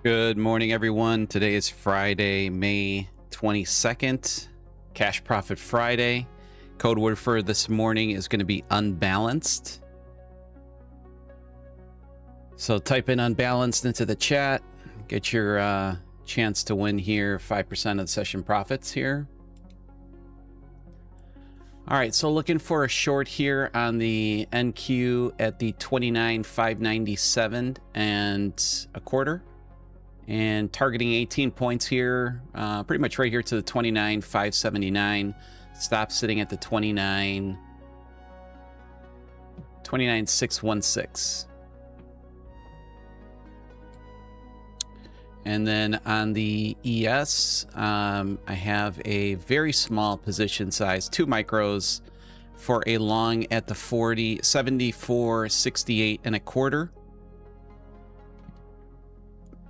Good morning, everyone. Today is Friday, May 22nd, Cash Profit Friday. Code word for this morning is going to be unbalanced. So type in unbalanced into the chat. Get your chance to win here, 5% of the session profits here. All right, so looking for a short here on the NQ at the 29,597 and a quarter. And targeting 18 points here, pretty much right here to the 29,579. Stop sitting at the 29,616. And then on the ES, I have a very small position size, 2 micros for a long at the 74.68 and a quarter.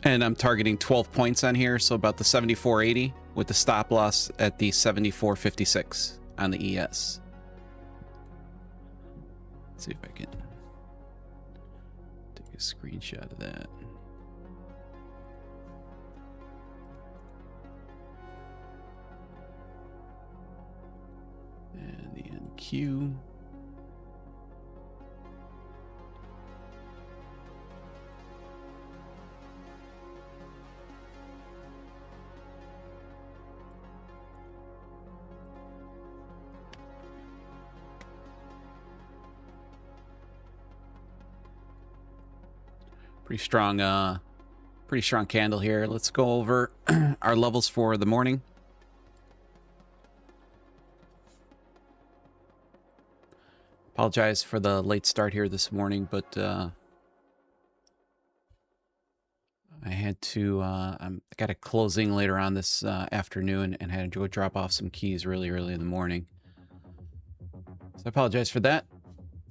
And I'm targeting 12 points on here, so about the 74.80 with the stop loss at the 74.56 on the ES. Let's see if I can take a screenshot of that. And the NQ. Pretty strong candle here. Let's go over our levels for the morning. Apologize for the late start here this morning, but I had to I got a closing later on this afternoon and had to go drop off some keys really early in the morning. So I apologize for that.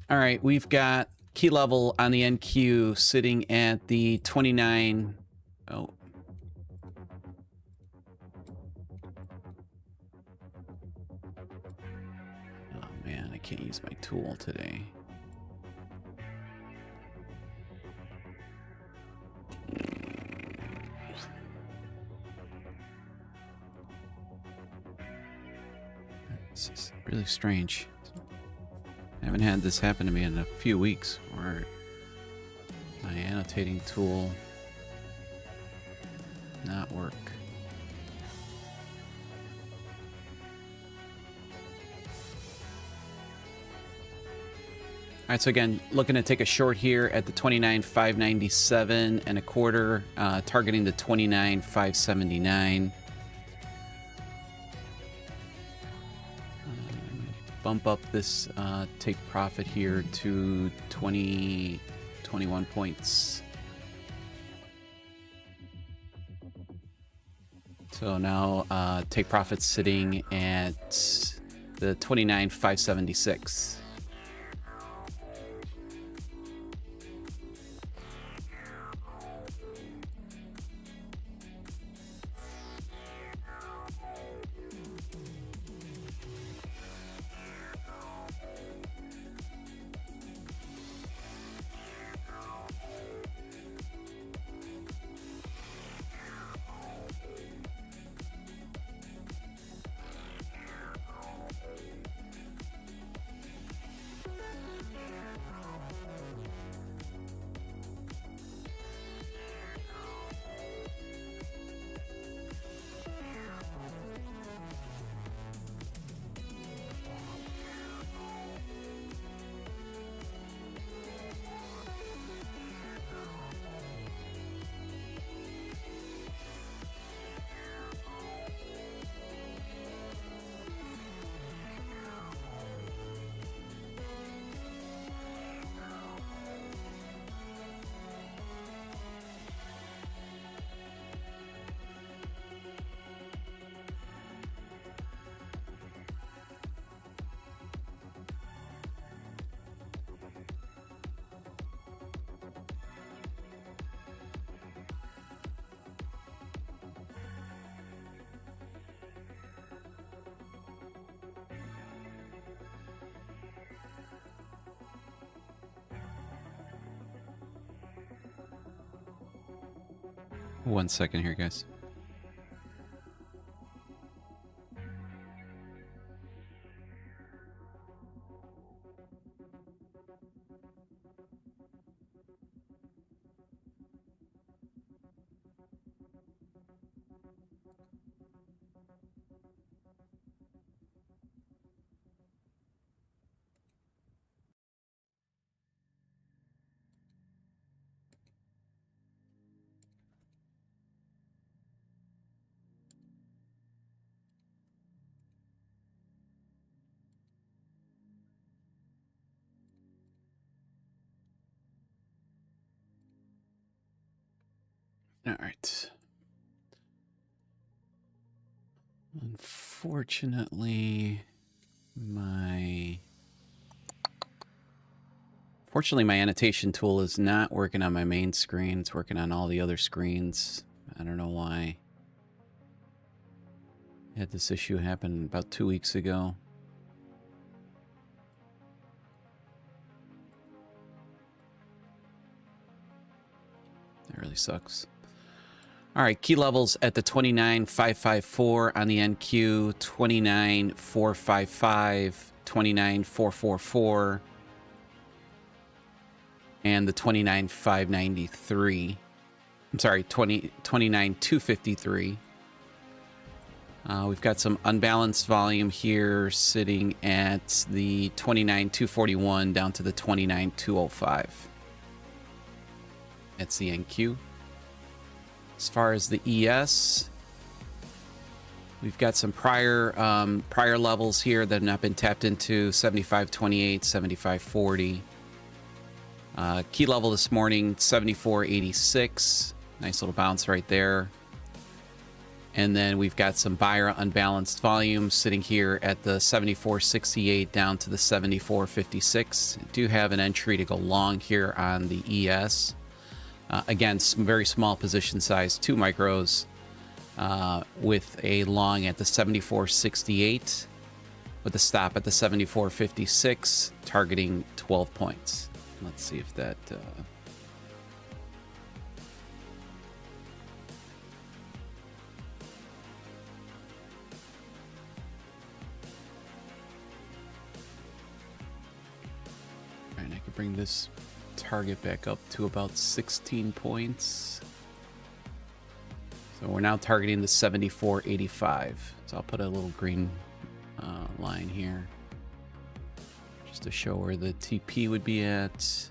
All right, we've got key level on the NQ sitting at the 29. Oh. Oh man, I can't use my tool today. This is really strange. I haven't had this happen to me in a few weeks where my annotating tool not work. All right, so again, looking to take a short here at the 29,597 and a quarter, targeting the 29,579. Bump up this take profit here to 21 points. So now take profit sitting at the 29,576. 1 second here, guys. All right. Unfortunately, my annotation tool is not working on my main screen. It's working on all the other screens. I don't know why. I had this issue happen about 2 weeks ago. That really sucks. All right, key levels at the 29554 on the NQ, 29455, 29444, and the 29593. I'm sorry, 29253. We've got some unbalanced volume here sitting at the 29241 down to the 29205. That's the NQ. As far as the ES, we've got some prior levels here that have not been tapped into, 7528, 7540. Key level this morning, 7486. Nice little bounce right there. And then we've got some buyer unbalanced volume sitting here at the 7468 down to the 7456. I do have an entry to go long here on the ES. Again, some very small position size, 2 micros, with a long at the 7468, with a stop at the 7456, targeting 12 points. Let's see if that... All right, I could bring this target back up to about 16 points. So we're now targeting the 7485. So I'll put a little green line here just to show where the TP would be at.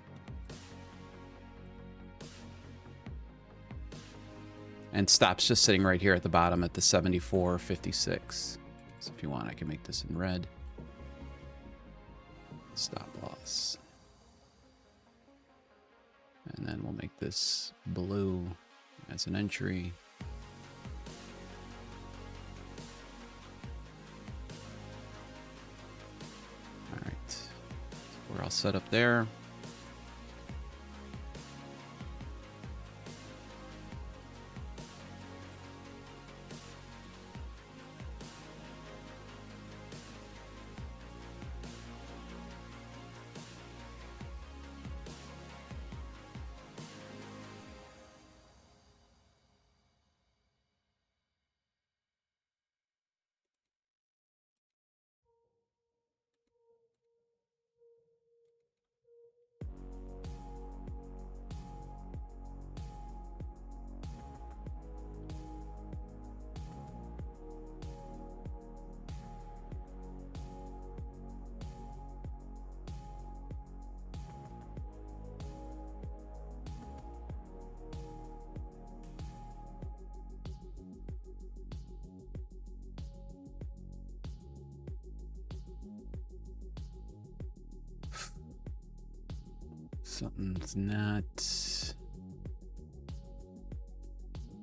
And stop's just sitting right here at the bottom at the 7456. So if you want, I can make this in red. Stop loss. And then we'll make this blue as an entry. All right, so we're all set up there.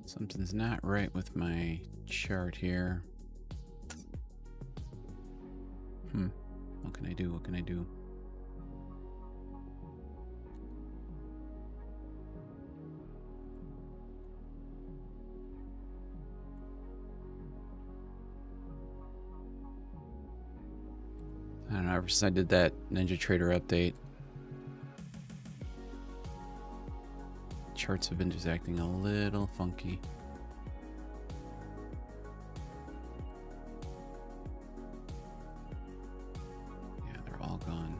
Something's not right with my chart here. What can I do? What can I do? I don't know, ever since I did that Ninja Trader update, charts have been just acting a little funky. Yeah, they're all gone.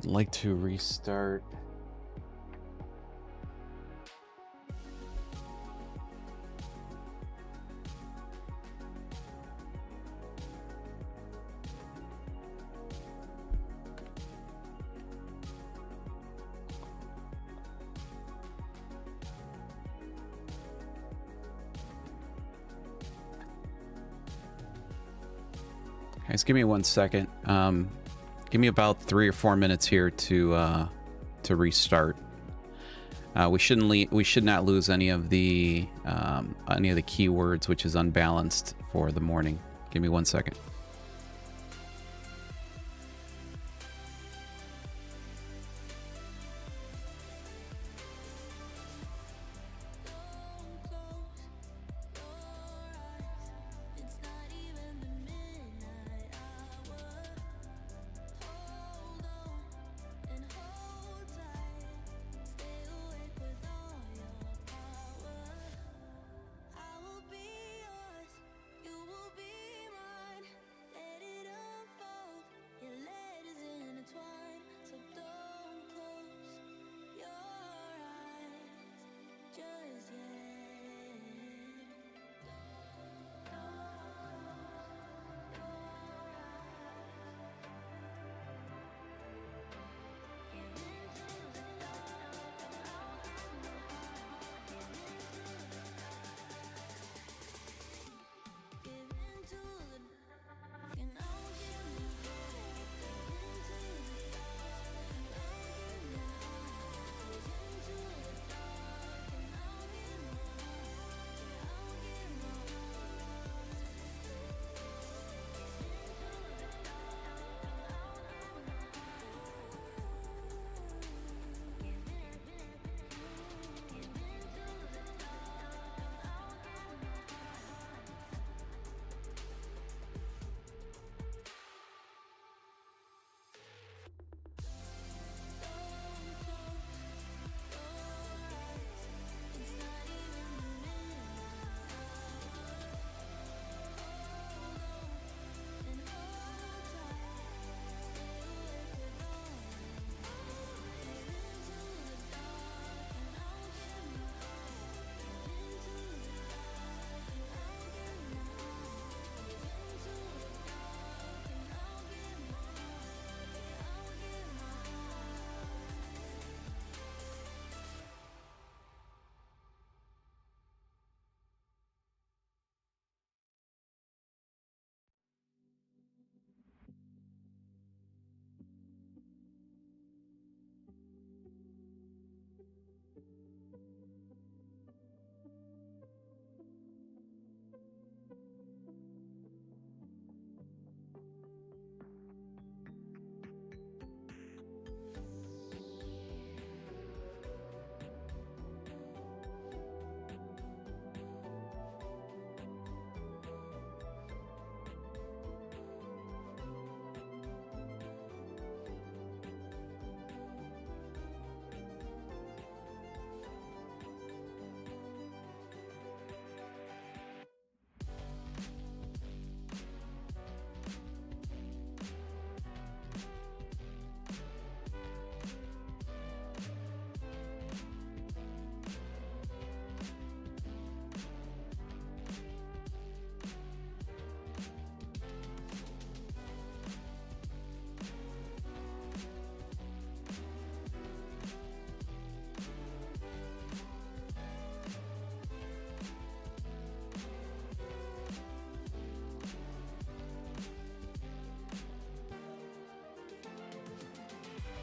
I'd like to restart. Guys, give me 1 second. Give me about 3 or 4 minutes here to restart. We should not lose any of the keywords, which is unbalanced for the morning. Give me 1 second.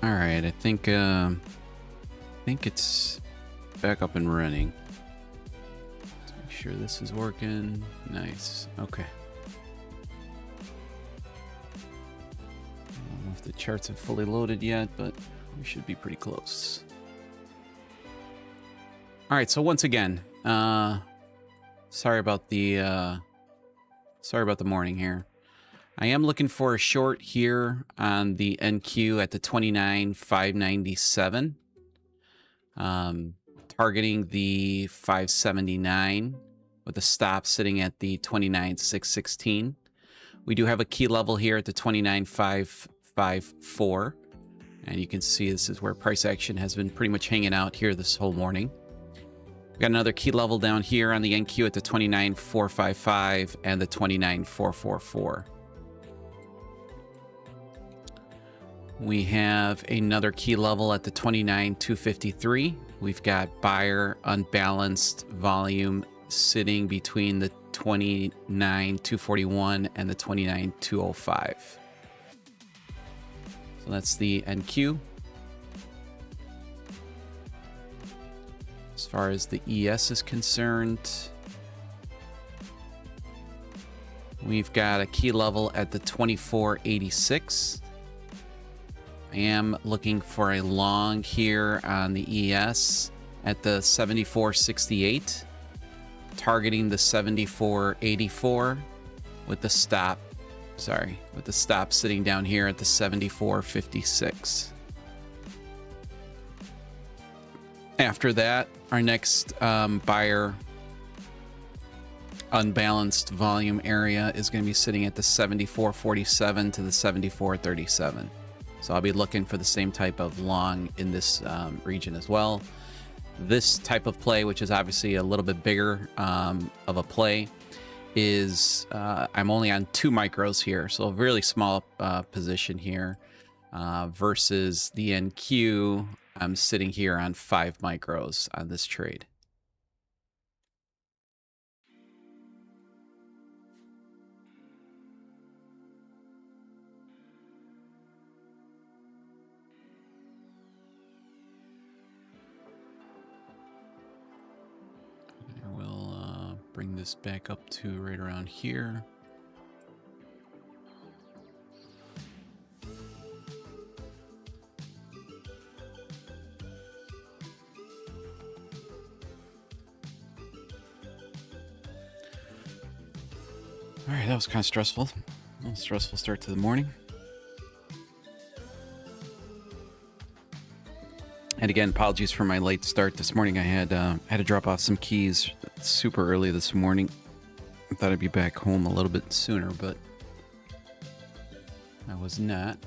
All right, I think it's back up and running. Let's make sure this is working. Nice. Okay. I don't know if the charts have fully loaded yet, but we should be pretty close. All right, so once again, sorry about the morning here. I am looking for a short here on the NQ at the 29,597. Targeting the 579 with a stop sitting at the 29,616. We do have a key level here at the 29,554. And you can see this is where price action has been pretty much hanging out here this whole morning. We got another key level down here on the NQ at the 29,455 and the 29,444. We have another key level at the 29,253. We've got buyer unbalanced volume sitting between the 29,241 and the 29,205. So that's the NQ. As far as the ES is concerned, we've got a key level at the 2486. I am looking for a long here on the ES at the 7468, targeting the 7484 with the stop, sitting down here at the 7456. After that, our next buyer unbalanced volume area is going to be sitting at the 7447 to the 7437. So I'll be looking for the same type of long in this region as well. This type of play, which is obviously a little bit bigger of a play, is I'm only on 2 micros here, so a really small position here versus the NQ. I'm sitting here on 5 micros on this trade. Bring this back up to right around here. All right, that was kind of stressful. A little stressful start to the morning. And again, apologies for my late start this morning. I had to drop off some keys super early this morning. I thought I'd be back home a little bit sooner, but I was not.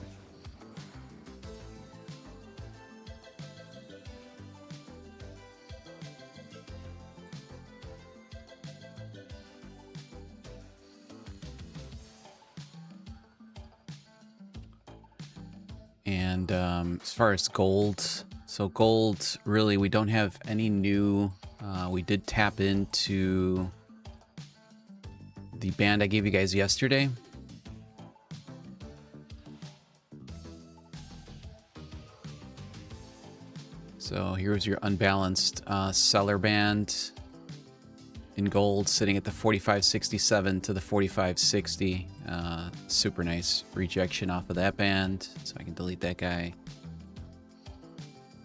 And as far as gold, so gold, really, we don't have any new. We did tap into the band I gave you guys yesterday. So here's your unbalanced seller band in gold, sitting at the 45.67 to the 45.60. Super nice rejection off of that band, so I can delete that guy.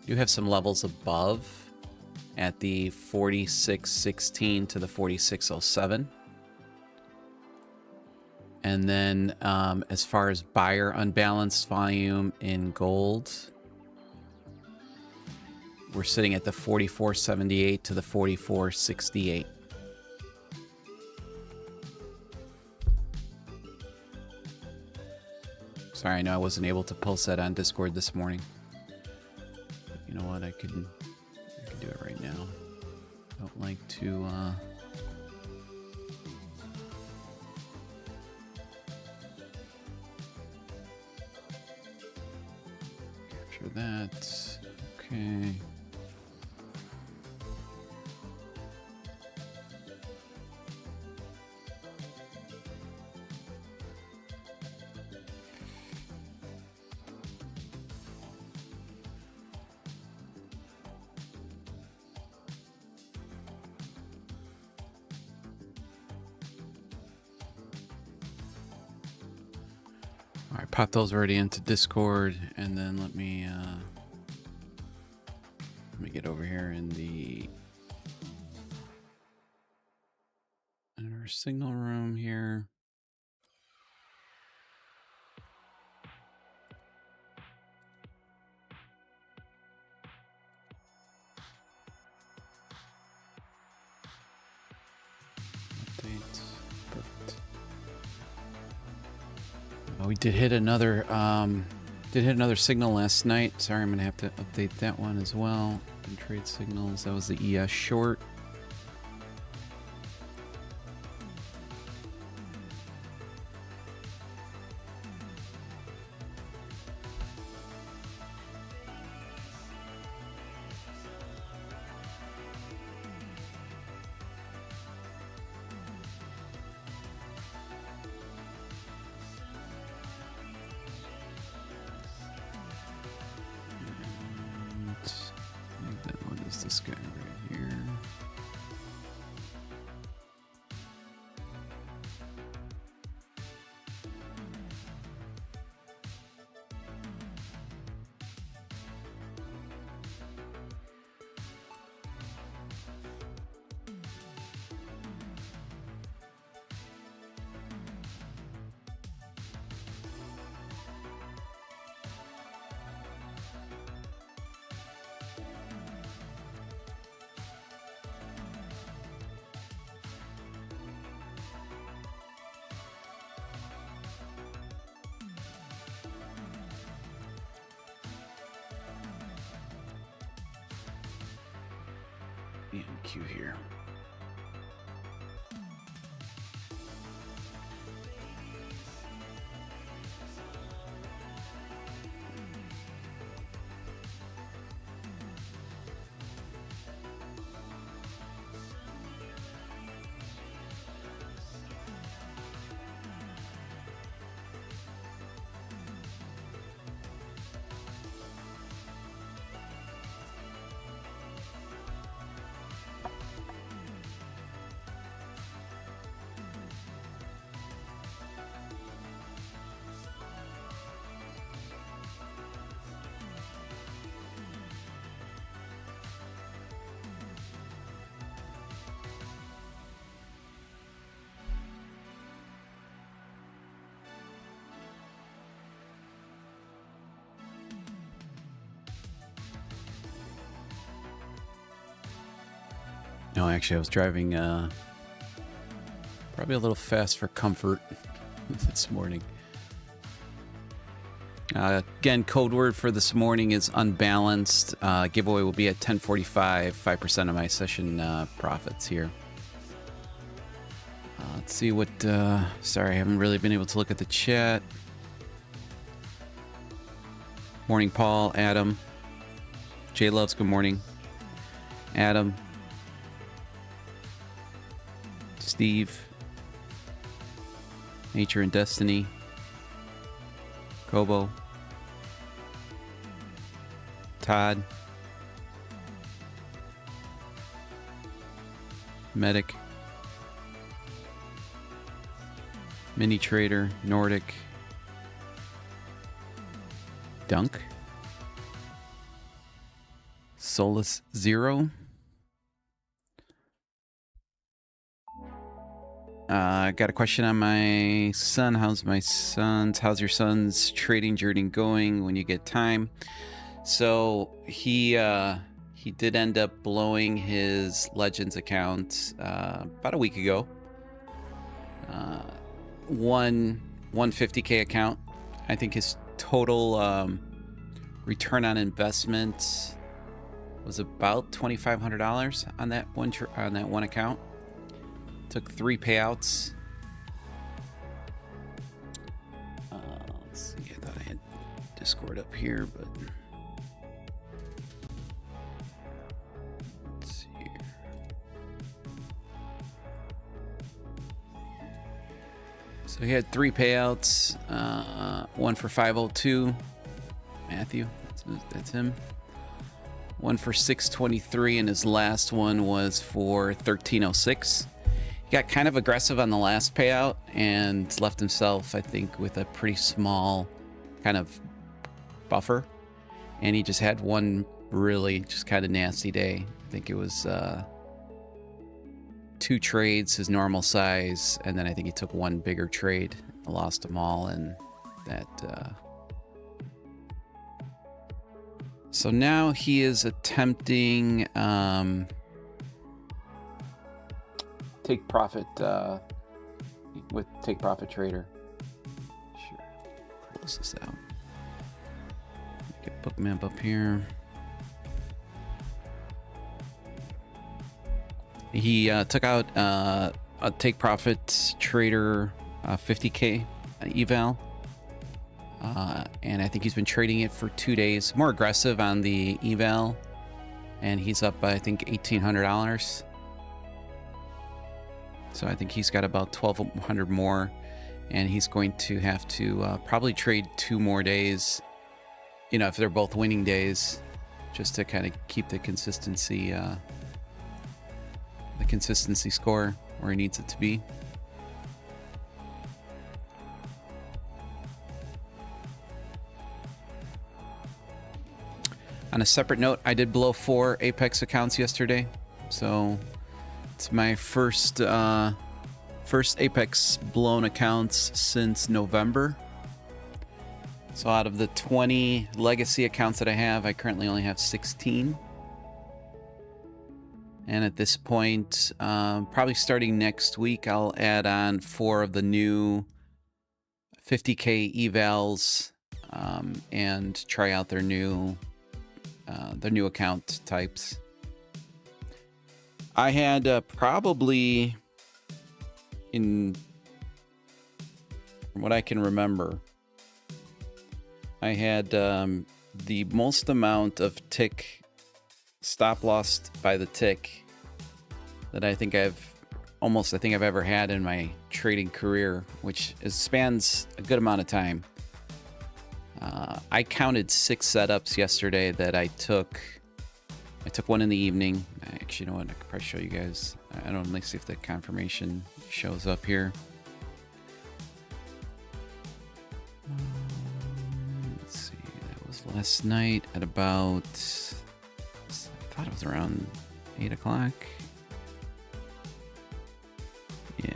You have some levels above at the 46.16 to the 46.07. And then as far as buyer unbalanced volume in gold, we're sitting at the 44.78 to the 44.68. Sorry, I know I wasn't able to post that on Discord this morning. But you know what? I can do it right now. Don't like to capture that. Okay. All right, pop those already into Discord, and then let me get over here in our signal room here. Update. Perfect. We did hit another signal last night. Sorry, I'm gonna have to update that one as well. And trade signals. That was the ES short. This guy right here. BNQ here. No, actually, I was driving probably a little fast for comfort this morning. Again, code word for this morning is unbalanced. Giveaway will be at 10:45, 5% of my session profits here. Let's see what... sorry, I haven't really been able to look at the chat. Morning, Paul, Adam. J Loves, good morning. Adam. Steve. Nature and Destiny. Kobo. Todd. Medic. Mini Trader. Nordic. Dunk. Solus Zero. I got a question on my son. How's your son's trading journey going when you get time? So he did end up blowing his Legends account about a week ago. One 150K account. I think his total return on investment was about $2,500 on that one account. Took 3 payouts. Let's see. I thought I had Discord up here, but let's see here. So he had 3 payouts. One for 502. Matthew, that's him. One for 623, and his last one was for 1306. He got kind of aggressive on the last payout and left himself, I think, with a pretty small kind of buffer. And he just had one really just kind of nasty day. I think it was 2 trades, his normal size, and then I think he took one bigger trade, lost them all, and that... So now he is attempting take profit with take profit trader. Sure, close this out. Get bookmap up here. He took out a take profit trader 50K eval. And I think he's been trading it for 2 days. More aggressive on the eval. And he's up by, I think, $1,800. So I think he's got about 1,200 more. And he's going to have to probably trade 2 more days. You know, if they're both winning days. Just to kind of keep the consistency score where he needs it to be. On a separate note, I did blow 4 Apex accounts yesterday, so it's my first Apex blown accounts since November. So out of the 20 legacy accounts that I have, I currently only have 16. And at this point, probably starting next week, I'll add on 4 of the new 50K evals and try out their new account types. I had probably, from what I can remember, I had the most amount of tick stop loss by the tick that I think I've ever had in my trading career, which spans a good amount of time. I counted 6 setups yesterday that I took. I took one in the evening. Actually, you know what? I could probably show you guys. I don't know. Let me see if the confirmation shows up here. Let's see. That was last night at about, I thought it was around 8 o'clock. Yeah.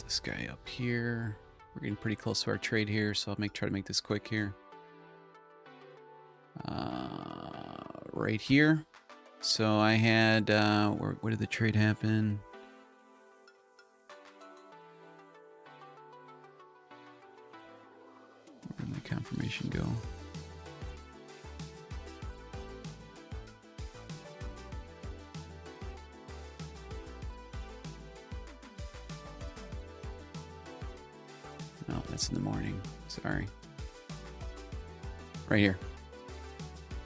This guy up here. We're getting pretty close to our trade here, so I'll try to make this quick here. Right here. So I had where did the trade happen? Where did my confirmation go? No, that's in the morning. Sorry. Right here.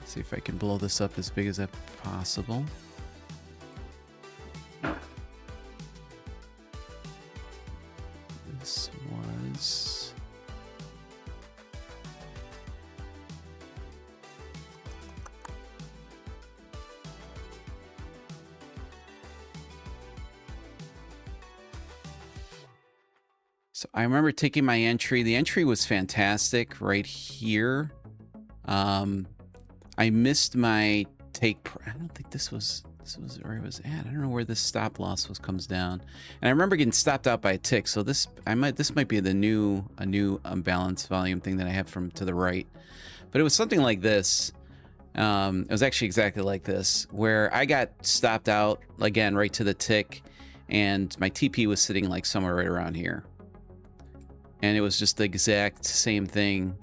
See if I can blow this up as big as possible. This was... So I remember taking my entry. The entry was fantastic right here. I missed my take. I don't think this was where it was at. I don't know where this stop loss comes down. And I remember getting stopped out by a tick. So this might be a new unbalanced volume thing that I have from to the right. But it was something like this. It was actually exactly like this, where I got stopped out again right to the tick. and my TP was sitting like somewhere right around here. And it was just the exact same thing.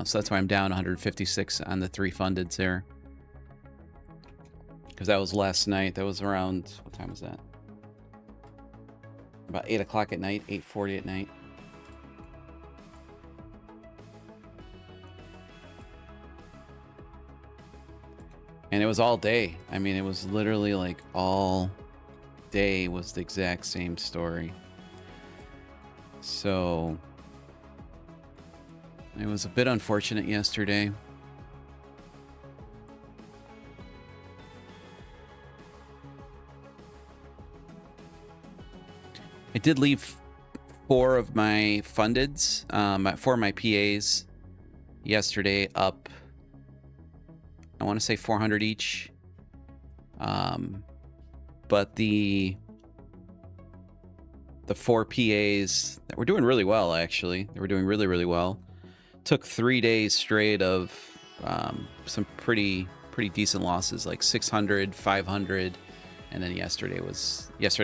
So that's why I'm down 156 on the 3 fundeds there. Because that was last night. That was around, what time was that? About 8 o'clock at night, 8:40 at night. And it was all day. I mean, it was literally like all day was the exact same story. So it was a bit unfortunate yesterday. I did leave 4 of my fundeds, 4 of my PAs yesterday up, I want to say 400 each. But the 4 PAs that were doing really well, actually. They were doing really, really well. Took 3 days straight of some pretty decent losses, like 600, 500, and then yesterday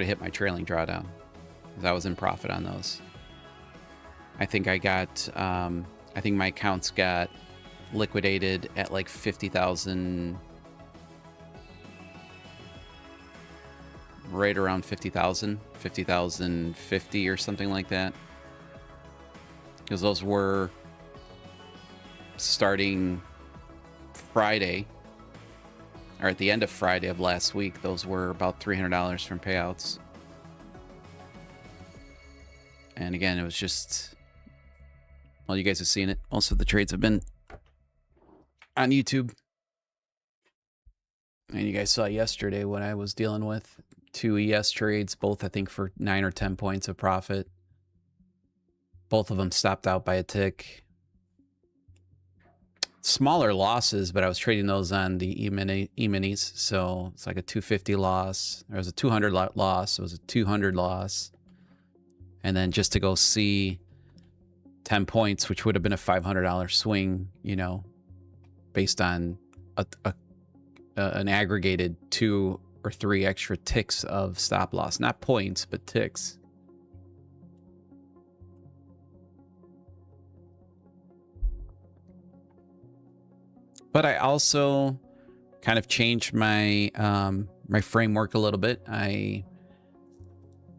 hit my trailing drawdown. I was in profit on those. I think I got, I think my accounts got liquidated at like 50,000, right around 50,000, 50,050 or something like that. Because those were starting Friday, or at the end of Friday of last week, those were about $300 from payouts. And again, it was just, well, you guys have seen it. Most of the trades have been on YouTube. And you guys saw yesterday what I was dealing with. 2 ES trades, both I think for 9 or 10 points of profit. Both of them stopped out by a tick. Smaller losses, but I was trading those on the E-minis. So it's like a 250 loss. There was a 200 loss. It was a 200 loss. And then just to go see 10 points, which would have been a $500 swing, you know, based on an aggregated 2 or 3 extra ticks of stop loss. Not points, but ticks. But I also kind of changed my my framework a little bit.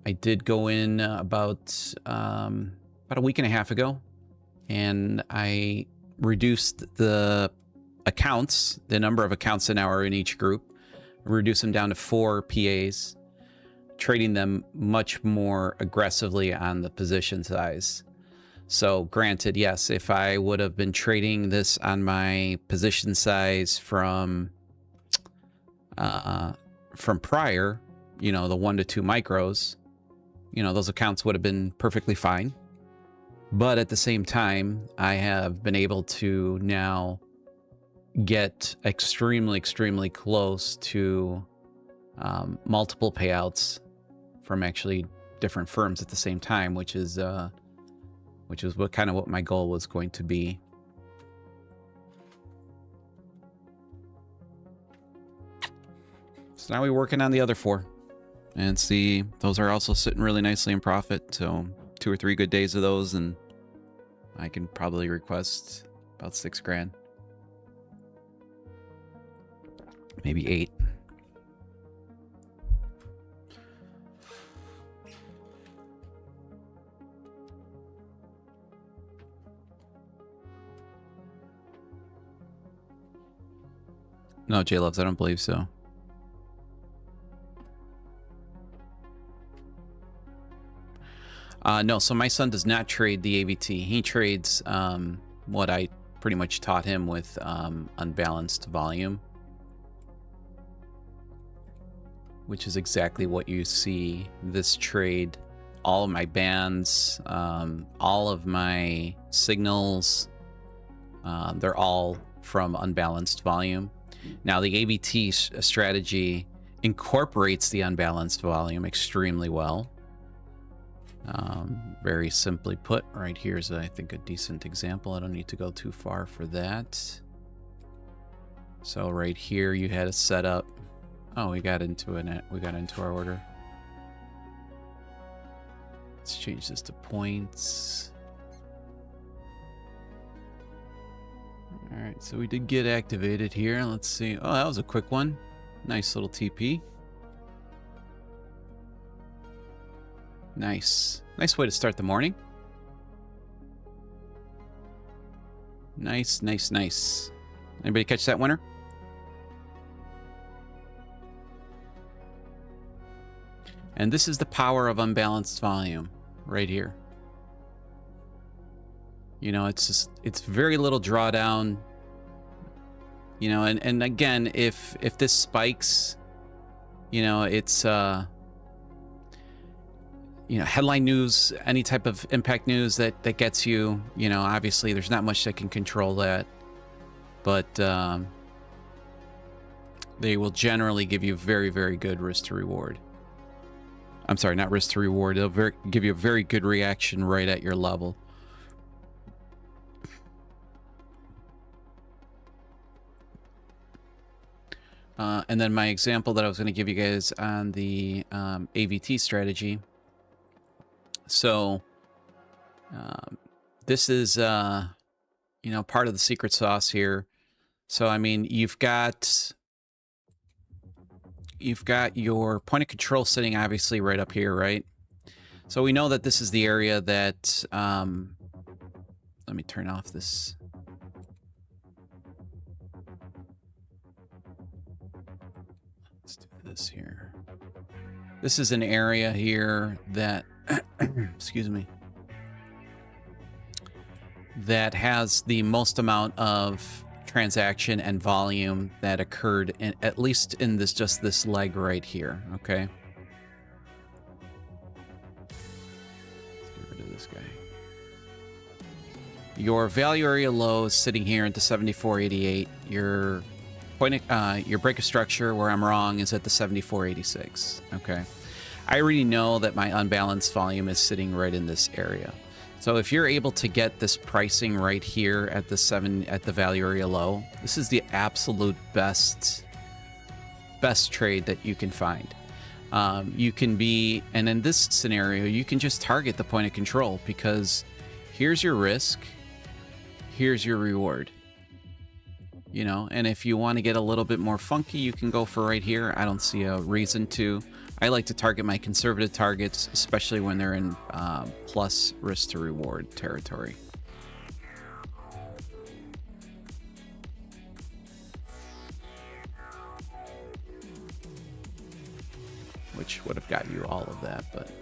I did go in about a week and a half ago, and I reduced the accounts, the number of accounts an hour in each group, reduced them down to 4 PAs, trading them much more aggressively on the position size. So granted, yes, if I would have been trading this on my position size from prior, you know, the 1 to 2 micros, you know, those accounts would have been perfectly fine. But at the same time, I have been able to now get extremely, extremely close to multiple payouts from actually different firms at the same time, which is what my goal was going to be. So now we're working on the other 4, and see, those are also sitting really nicely in profit. So 2 or 3 good days of those, and I can probably request about 6 grand, maybe 8. No, J-Loves, I don't believe so. No, so my son does not trade the ABT. He trades what I pretty much taught him with unbalanced volume, which is exactly what you see this trade. All of my bands, all of my signals, they're all from unbalanced volume. Now, the ABT strategy incorporates the unbalanced volume extremely well. Very simply put, right here's, I think, a decent example. I don't need to go too far for that. So right here, you had a setup. Oh, we got into our order. Let's change this to points. All right, so we did get activated here. Let's see. Oh, that was a quick one. Nice little TP. Nice. Nice way to start the morning. Nice, nice, nice. Anybody catch that winner? And this is the power of unbalanced volume right here. You know, it's very little drawdown. You know, and again, if this spikes, you know, it's you know, headline news, any type of impact news that gets you, you know, obviously there's not much that can control that, but they will generally give you very, very good risk to reward. I'm sorry, not risk to reward. They'll give you a very good reaction right at your level. And then my example that I was going to give you guys on the AVT strategy. So this is, you know, part of the secret sauce here. So, I mean, you've got your point of control sitting obviously right up here, right? So we know that this is the area that, let me turn off this. Let's do this here. This is an area here that, excuse me, that has the most amount of transaction and volume that occurred in, at least in just this leg right here. Okay. Let's get rid of this guy. Your value area low is sitting here at the 74.88. Your your break of structure where I'm wrong is at the 74.86. Okay. I already know that my unbalanced volume is sitting right in this area. So if you're able to get this pricing right here at the value area low, this is the absolute best trade that you can find. You can be, and in this scenario, you can just target the point of control because here's your risk, here's your reward. You know, and if you want to get a little bit more funky, you can go for right here. I don't see a reason to. I like to target my conservative targets, especially when they're in plus risk to reward territory. Which would have got you all of that, but...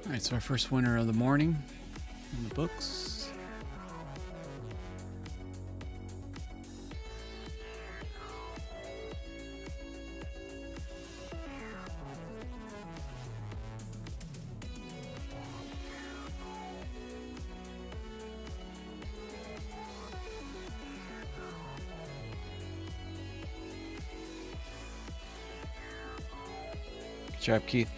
All right, so our first winner of the morning in the books. Good job, Keith.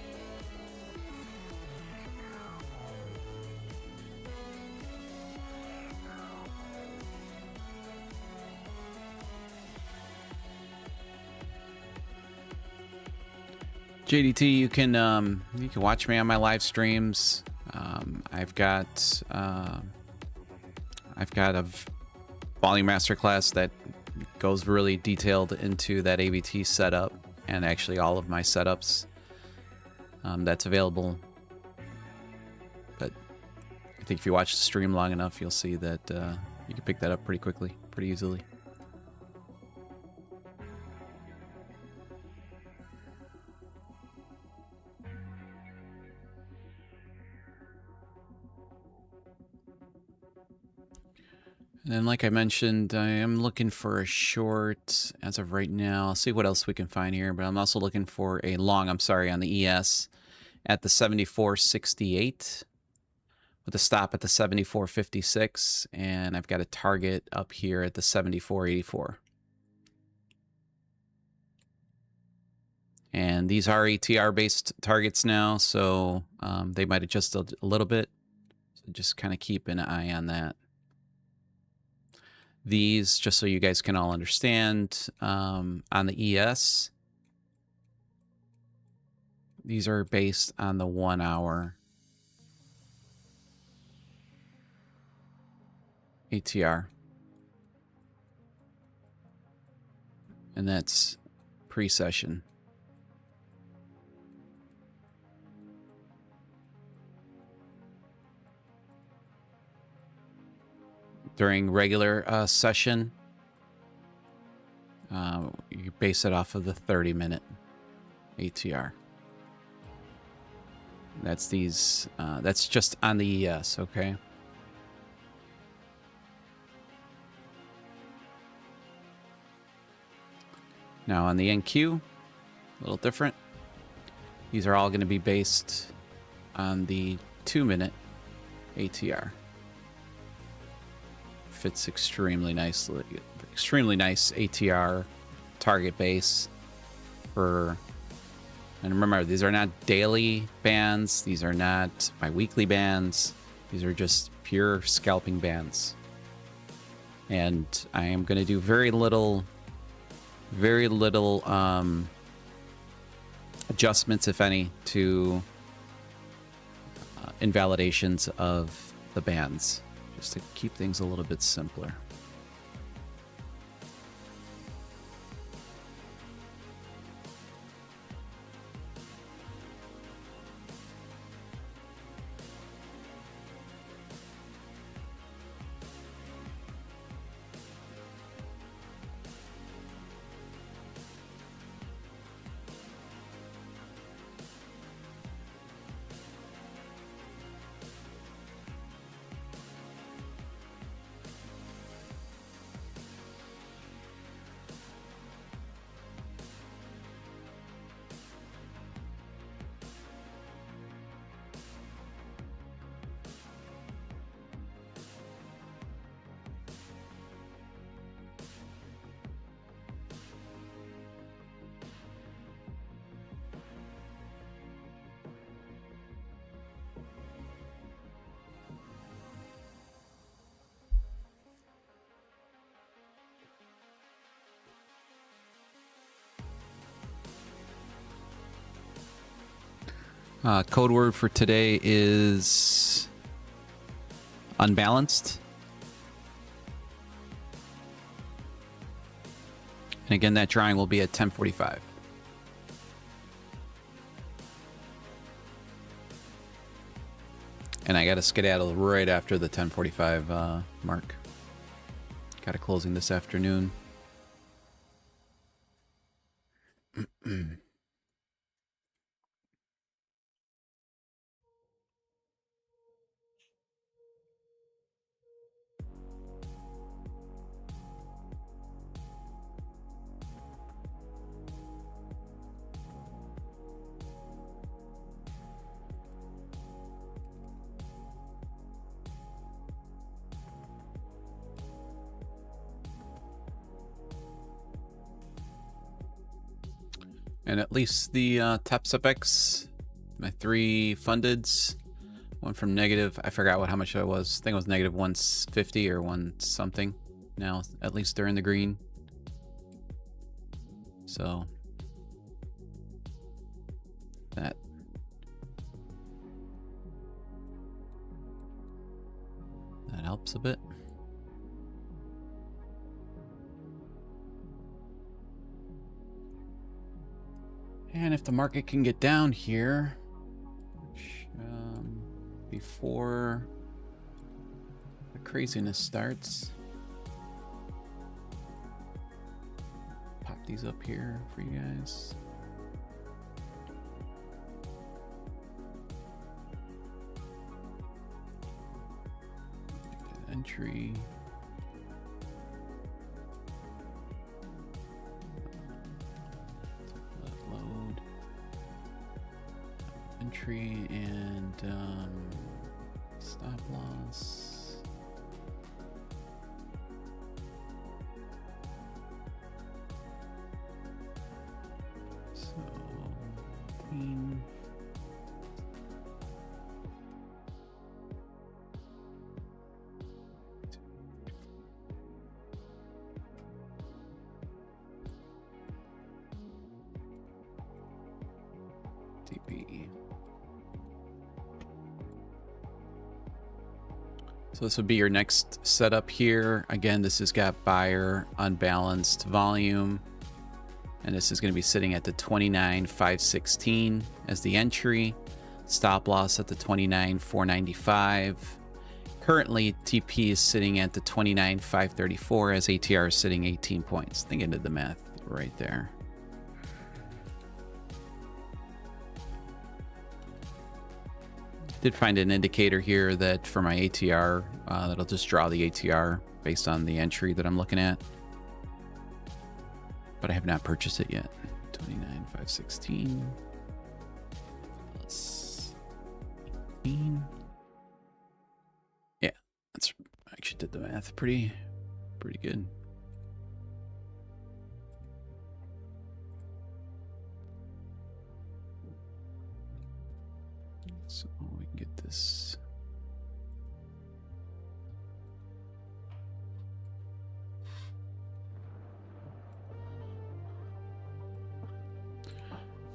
JDT, you can watch me on my live streams. I've got a volume masterclass that goes really detailed into that AVT setup and actually all of my setups. That's available. But I think if you watch the stream long enough, you'll see that you can pick that up pretty quickly, pretty easily. And then, like I mentioned, I am looking for a short as of right now. I'll see what else we can find here, but I'm also looking for a long, I'm sorry, on the ES at the 74.68 with a stop at the 74.56, and I've got a target up here at the 74.84. And these are ATR-based targets now, so they might adjust a little bit. So just kind of keep an eye on that. These, just so you guys can all understand, on the ES, these are based on the 1 hour ATR. And that's pre-session. During regular session, you base it off of the 30-minute ATR. That's these. That's just on the ES, okay? Now on the NQ, a little different. These are all going to be based on the 2-minute ATR. Fits extremely nicely. Extremely nice ATR target base for. And remember, these are not daily bands. These are not bi-weekly bands. These are just pure scalping bands. And I am going to do very little adjustments, if any, to invalidations of the bands, just to keep things a little bit simpler. Code word for today is unbalanced. And again, that drawing will be at 10:45. And I got to skedaddle right after the 10:45 mark. Got a closing this afternoon. And at least the TAPSFX, my 3 fundeds, one from negative, I forgot how much that was. I think it was negative 150 or 1 something. Now, at least they're in the green. So, that helps a bit. And if the market can get down here, which, before the craziness starts, pop these up here for you guys. Entry. Entry and stop loss. So clean. TP. So this would be your next setup here. Again, this has got buyer unbalanced volume. And this is going to be sitting at the 29,516 as the entry. Stop loss at the 29,495. Currently, TP is sitting at the 29,534 as ATR is sitting 18 points. I think I did the math right there. Did find an indicator here that for my ATR, that'll just draw the ATR based on the entry that I'm looking at. But I have not purchased it yet. 29,516 plus 18. Yeah, that's I actually did the math pretty good. So we can get this.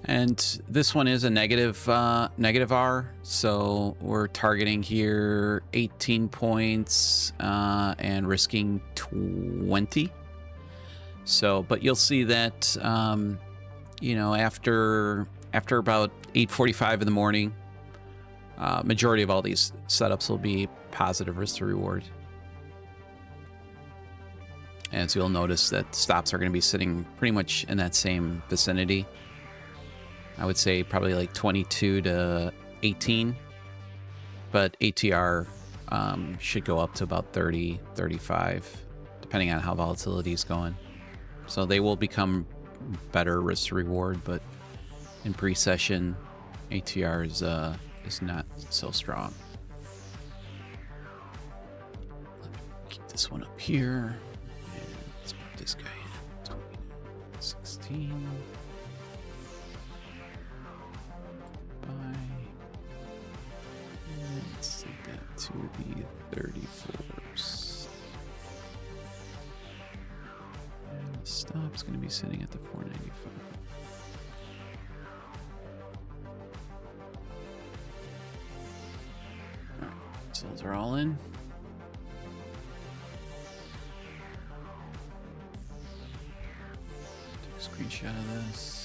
And this one is a negative R, so we're targeting here 18 points and risking 20. So, but you'll see that, you know, after about 8:45 in the morning, majority of all these setups will be positive risk to reward. As you'll notice that stops are going to be sitting pretty much in that same vicinity. I would say probably like 22 to 18, but ATR should go up to about 30, 35, depending on how volatility is going. So they will become better risk to reward, but in pre-session, ATR is not so strong. Let me keep this one up here. And let's put this guy in 16. Let's set that to the 34s. And the stop's going to be sitting at the 495. All right, so those are all in. Take a screenshot of this.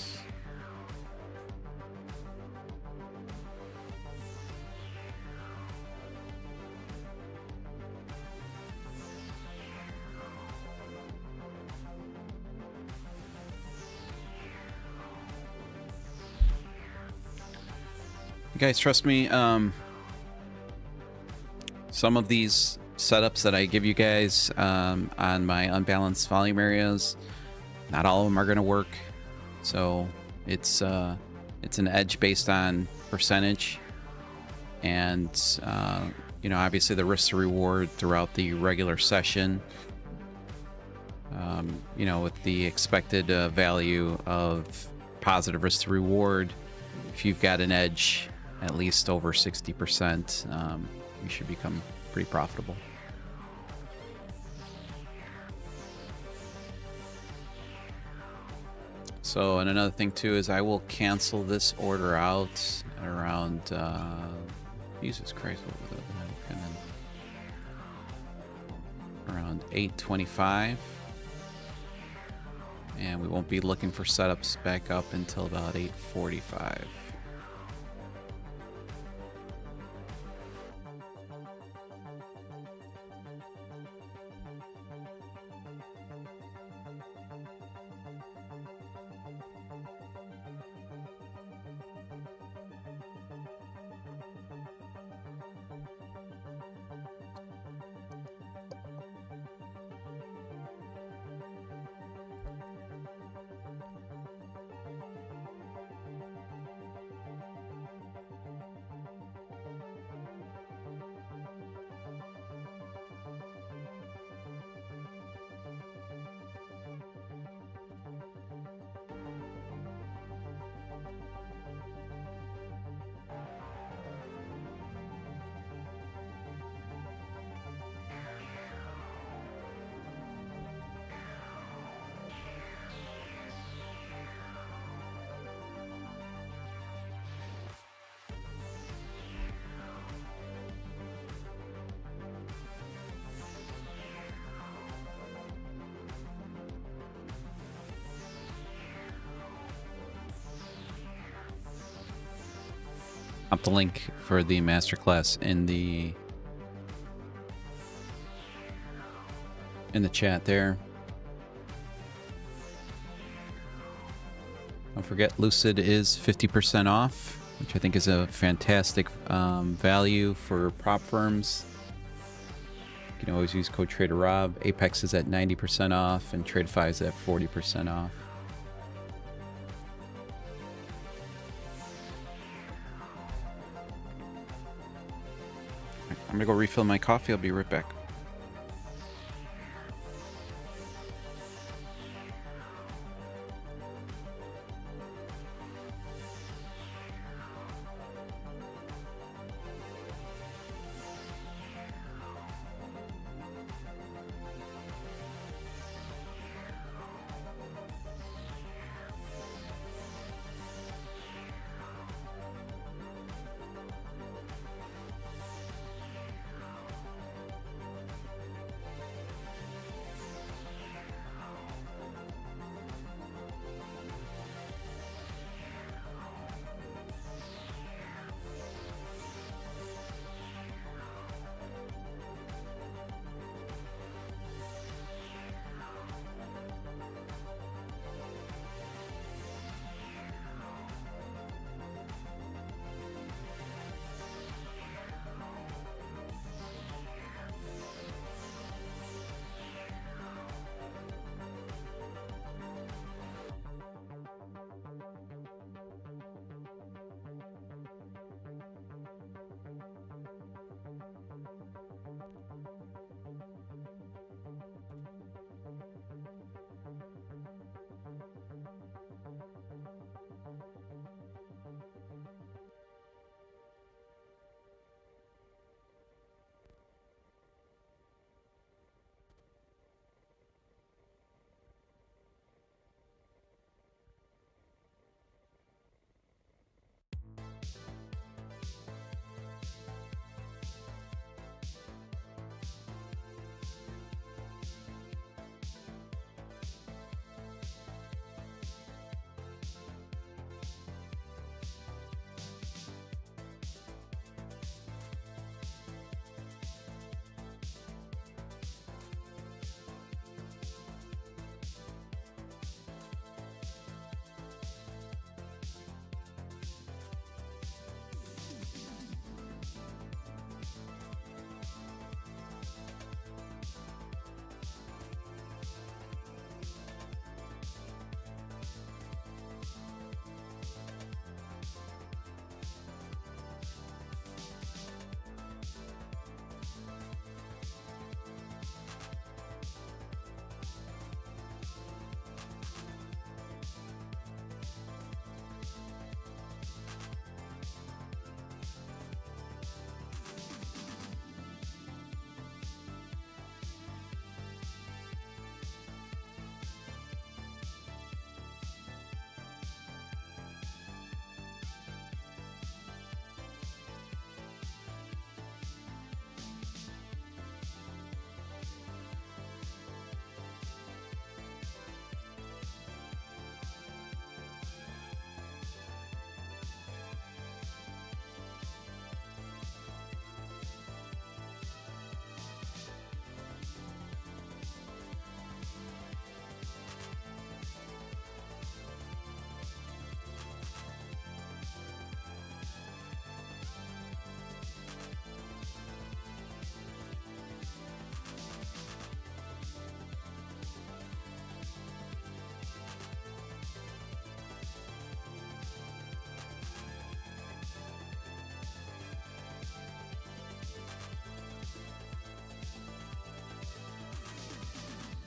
Guys, trust me, some of these setups that I give you guys on my unbalanced volume areas, not all of them are going to work. So it's an edge based on percentage, and you know, obviously the risk to reward throughout the regular session. You know, with the expected value of positive risk to reward, if you've got an edge at least over 60%, you should become pretty profitable. So, and another thing too is I will cancel this order out at around, Jesus Christ, what was that? Around 8:25. And we won't be looking for setups back up until about 8:45. Pop the link for the masterclass in the chat there. Don't forget, Lucid is 50% off, which I think is a fantastic value for prop firms. You can always use code TraderRob. Apex is at 90% off, and TradeFi is at 40% off. I'm gonna go refill my coffee. I'll be right back.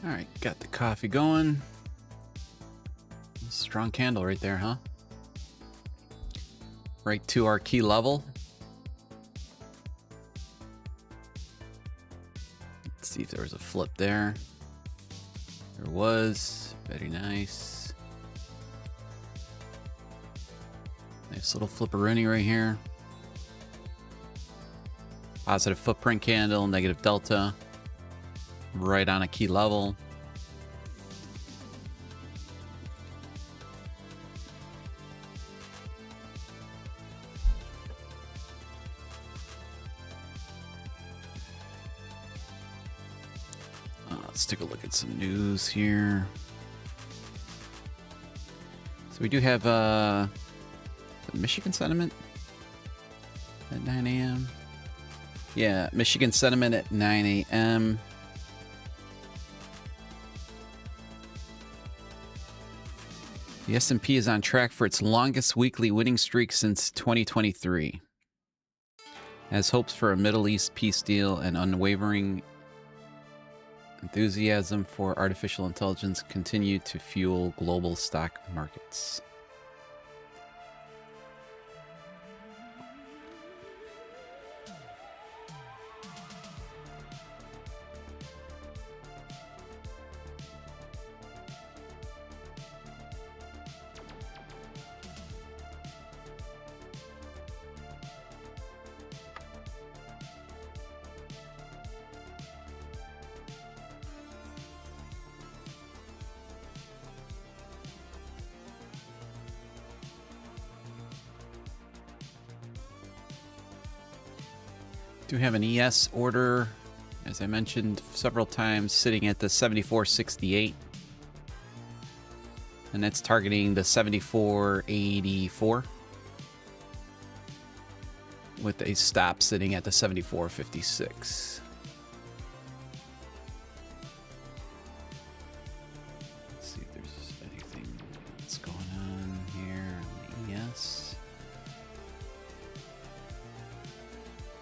All right, got the coffee going. Strong candle right there, huh? Right to our key level. Let's see if there was a flip there. There was. Very nice. Nice little flipperoonie right here. Positive footprint candle, negative delta. Right on a key level. Let's take a look at some news here. So we do have the Michigan sentiment at 9 a.m. Yeah, Michigan sentiment at 9 a.m. The S&P is on track for its longest weekly winning streak since 2023. As hopes for a Middle East peace deal and unwavering enthusiasm for artificial intelligence continue to fuel global stock markets. Do have an ES order, as I mentioned several times, sitting at the 74.68, and that's targeting the 74.84 with a stop sitting at the 74.56. Let's see if there's anything that's going on here on the ES.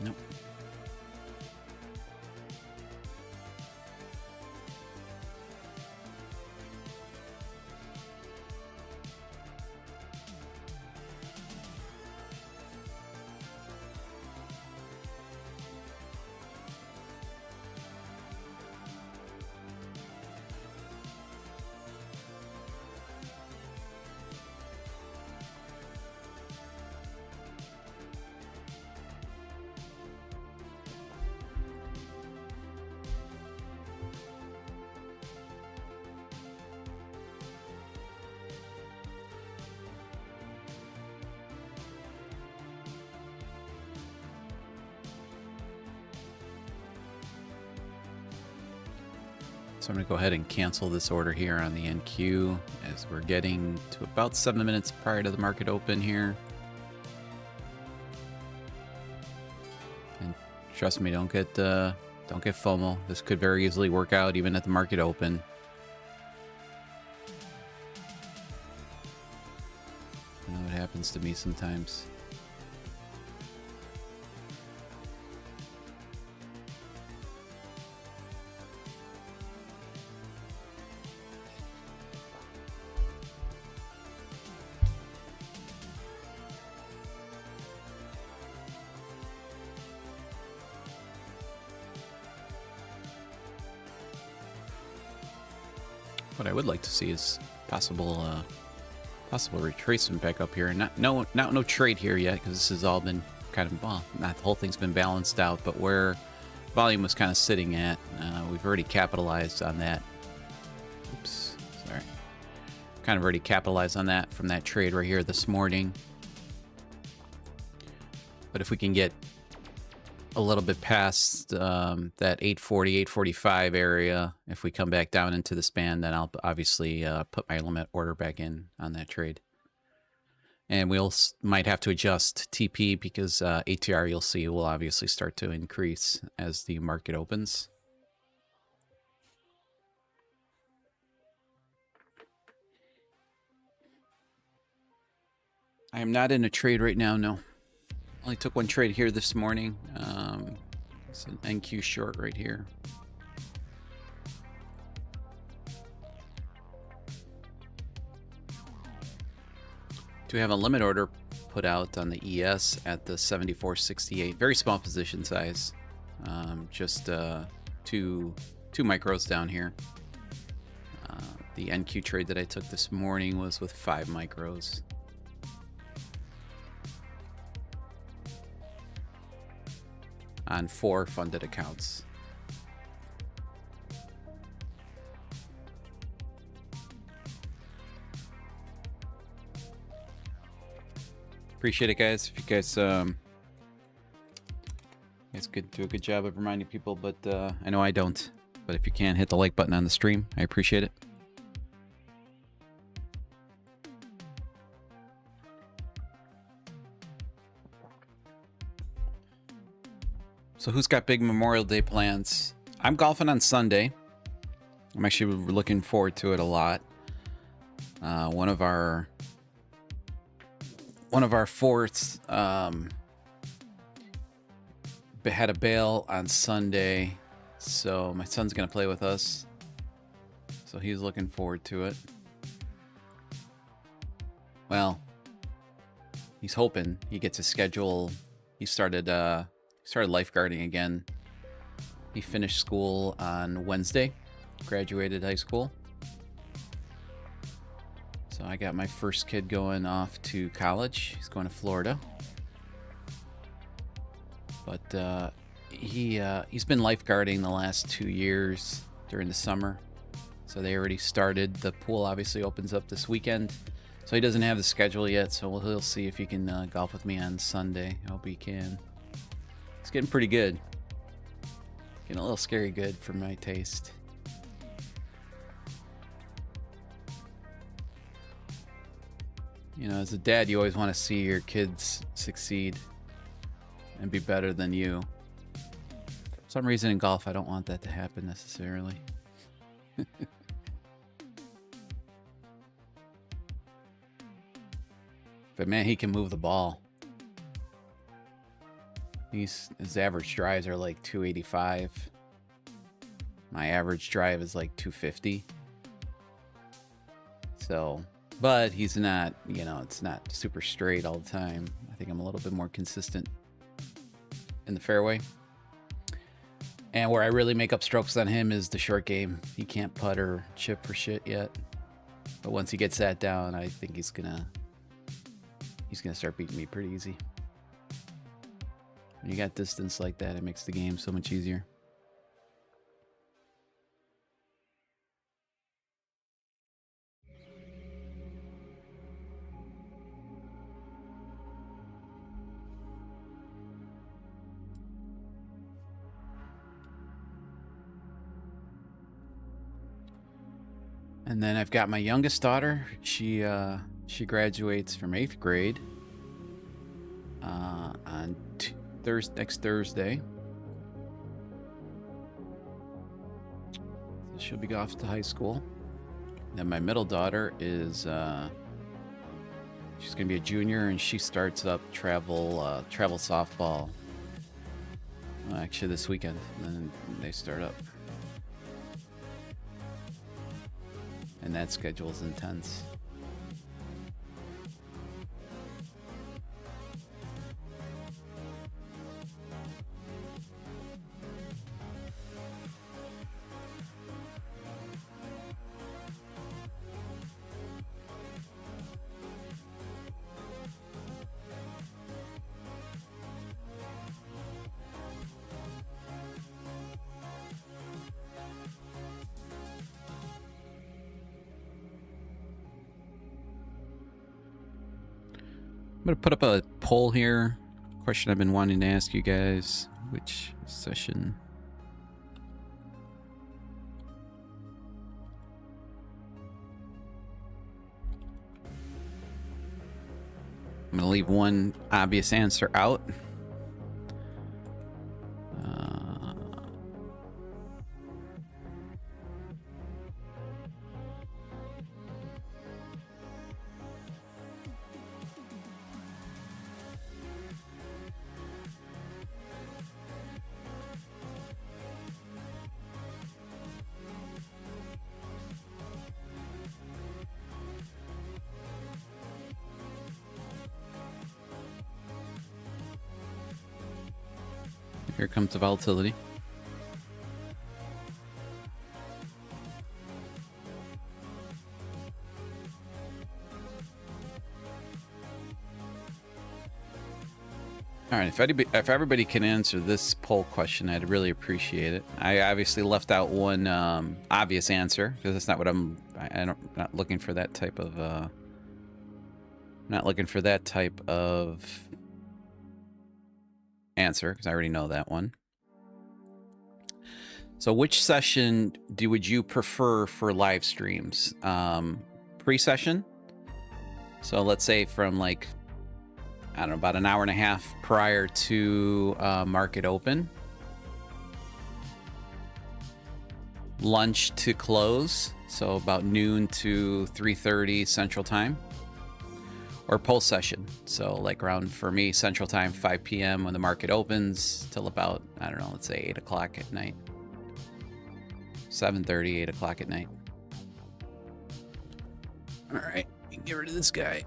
Nope. So I'm going to go ahead and cancel this order here on the NQ as we're getting to about 7 minutes prior to the market open here. And trust me, don't get FOMO. This could very easily work out even at the market open. I know it happens to me sometimes. What I would like to see is possible retracement back up here, and no trade here yet, because this has all been kind of, well, not the whole thing's been balanced out, but where volume was kind of sitting at, we've already capitalized on that. Oops, sorry. Kind of already capitalized on that from that trade right here this morning. But if we can get a little bit past that 840, 845 area, if we come back down into this band, then I'll obviously put my limit order back in on that trade. And might have to adjust TP because ATR, you'll see, will obviously start to increase as the market opens. I am not in a trade right now, no. Only took one trade here this morning. It's an NQ short right here. Do have a limit order put out on the ES at the 74.68. Very small position size. Just two micros down here. The NQ trade that I took this morning was with 5 micros. On 4 funded accounts. Appreciate it, guys. If you guys could do a good job of reminding people, but I know I don't. But if you can, hit the like button on the stream. I appreciate it. So who's got big Memorial Day plans? I'm golfing on Sunday. I'm actually looking forward to it a lot. One of our fourths had a bail on Sunday, so my son's gonna play with us. So he's looking forward to it. Well, he's hoping he gets a schedule. He started lifeguarding again. He finished school on Wednesday, graduated high school. So I got my first kid going off to college. He's going to Florida. But he's been lifeguarding the last 2 years during the summer. So they already started. The pool obviously opens up this weekend. So he doesn't have the schedule yet, so he'll see if he can golf with me on Sunday. I hope he can. It's getting pretty good. Getting a little scary good for my taste. You know, as a dad, you always want to see your kids succeed and be better than you. For some reason in golf, I don't want that to happen necessarily. But man, he can move the ball. His average drives are like 285. My average drive is like 250. So, but he's not, you know, it's not super straight all the time. I think I'm a little bit more consistent in the fairway. And where I really make up strokes on him is the short game. He can't putt or chip for shit yet. But once he gets that down, I think he's gonna start beating me pretty easy. When you got distance like that, it makes the game so much easier. And then I've got my youngest daughter. She graduates from 8th grade on next Thursday. So she'll be off to high school. Then my middle daughter is she's gonna be a junior, and she starts up travel softball. Actually, this weekend, and then they start up. And that schedule's intense. I'm going to put up a poll here. Question I've been wanting to ask you guys. Which session? I'm going to leave one obvious answer out. Here comes the volatility. All right, if everybody can answer this poll question, I'd really appreciate it. I obviously left out one obvious answer because that's not what I'm not looking for that type of answer because I already know that one. So which session would you prefer for live streams? Pre-session? So let's say from like, I don't know, about an hour and a half prior to market open. Lunch to close, so about noon to 3:30 Central Time. Or post session, so like around, for me, Central Time, 5 p.m. when the market opens till about, I don't know, let's say 8 o'clock at night. 7:30, 8 o'clock at night. All right, we can get rid of this guy.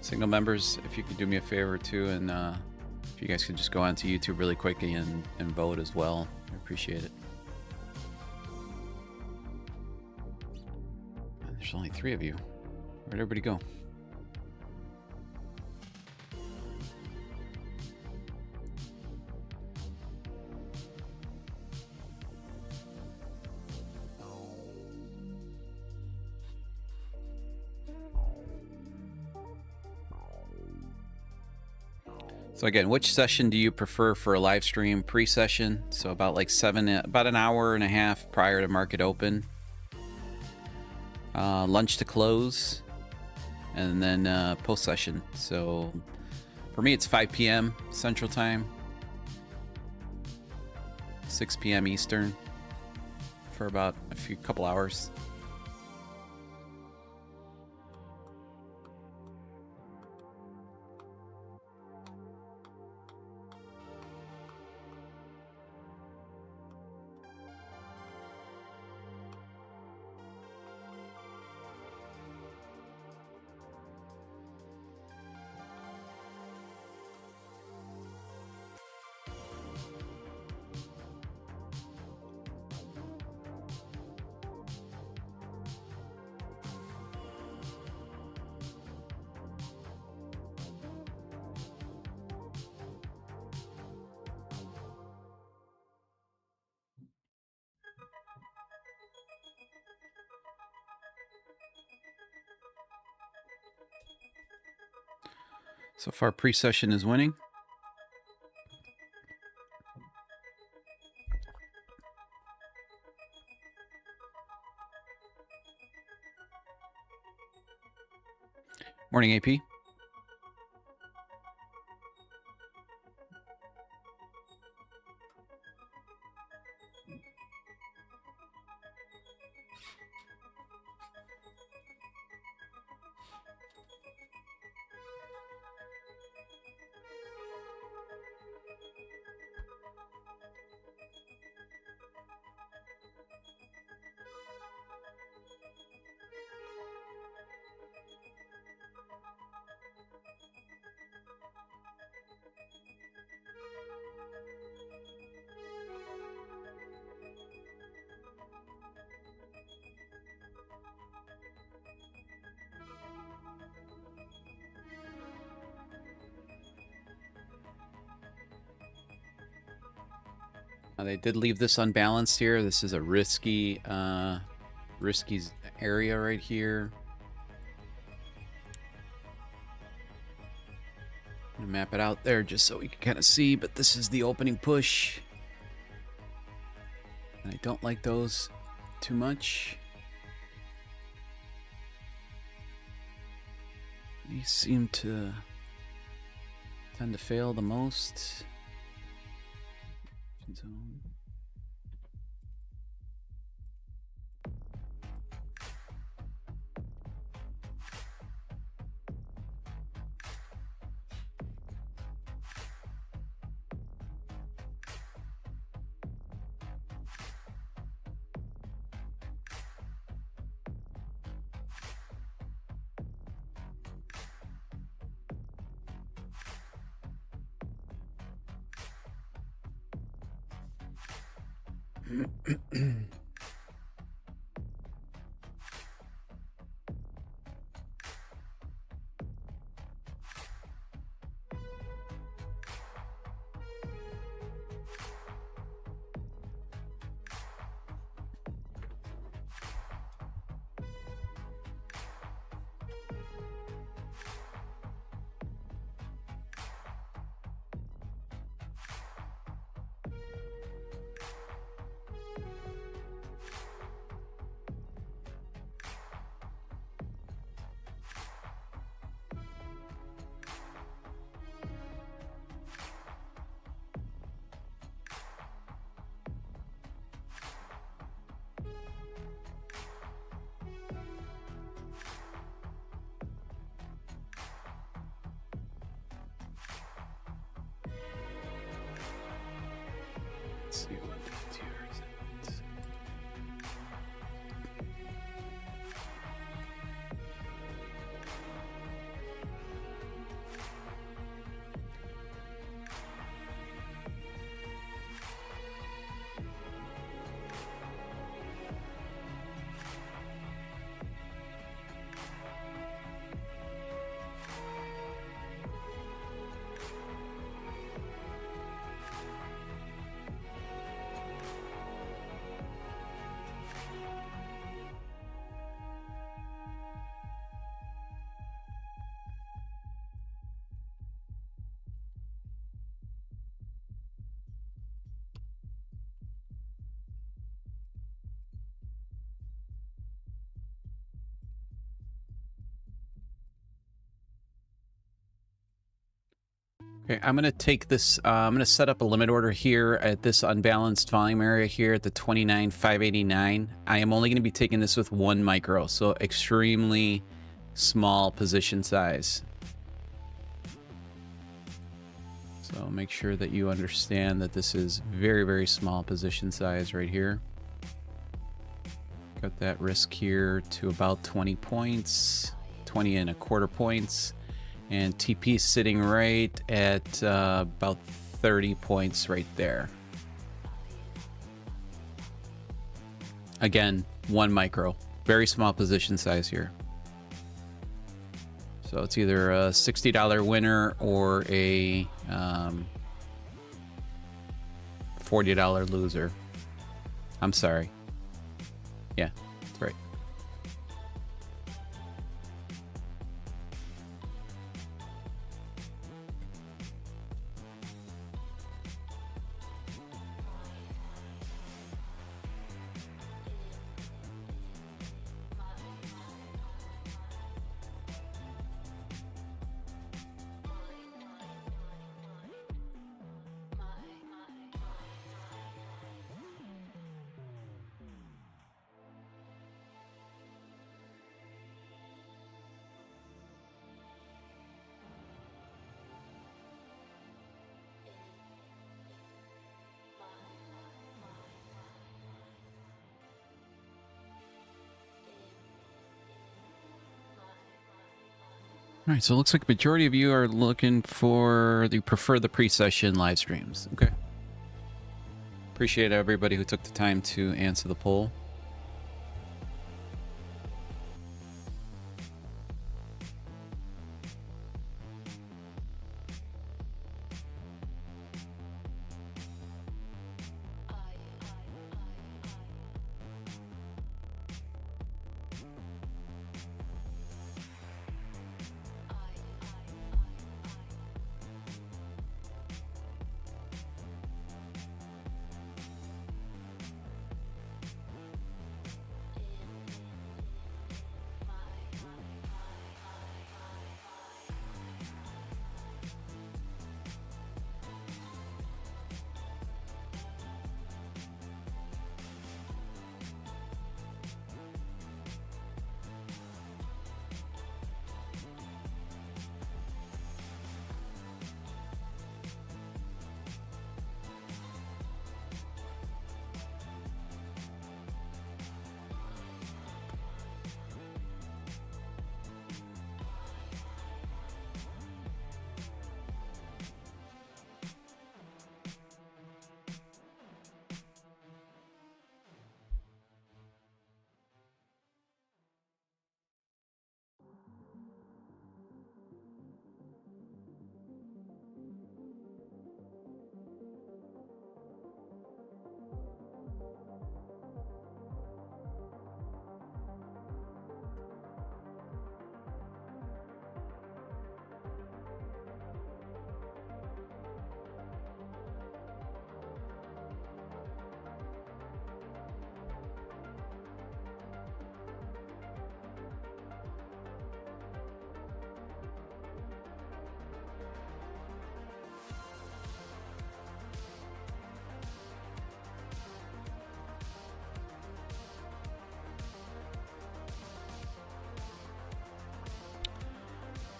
Signal members, if you could do me a favor too, and if you guys could just go onto YouTube really quickly and vote as well, I appreciate it. There's only 3 of you. Where'd everybody go? So again, which session do you prefer for a live stream? Pre-session, so about like about an hour and a half prior to market open. Lunch to close, and then post-session. So for me, it's 5 p.m. Central Time, 6 p.m. Eastern, for about a couple hours. So far, pre-session is winning. Morning, AP. They did leave this unbalanced here. This is a risky area right here. I'm gonna map it out there just so we can kind of see, but this is the opening push. And I don't like those too much. These seem to tend to fail the most. Zone. Okay, I'm going to take this, I'm going to set up a limit order here at this unbalanced volume area here at the 29,589. I am only going to be taking this with 1 micro, so extremely small position size. So make sure that you understand that this is very, very small position size right here. Got that risk here to about 20 points, 20.25 points. And TP sitting right at about 30 points right there. Again, 1 micro. Very small position size here. So it's either a $60 winner or a $40 loser. I'm sorry. Yeah, that's right. All right, so it looks like the majority of you are looking for, you prefer the pre-session live streams. Okay. Appreciate everybody who took the time to answer the poll.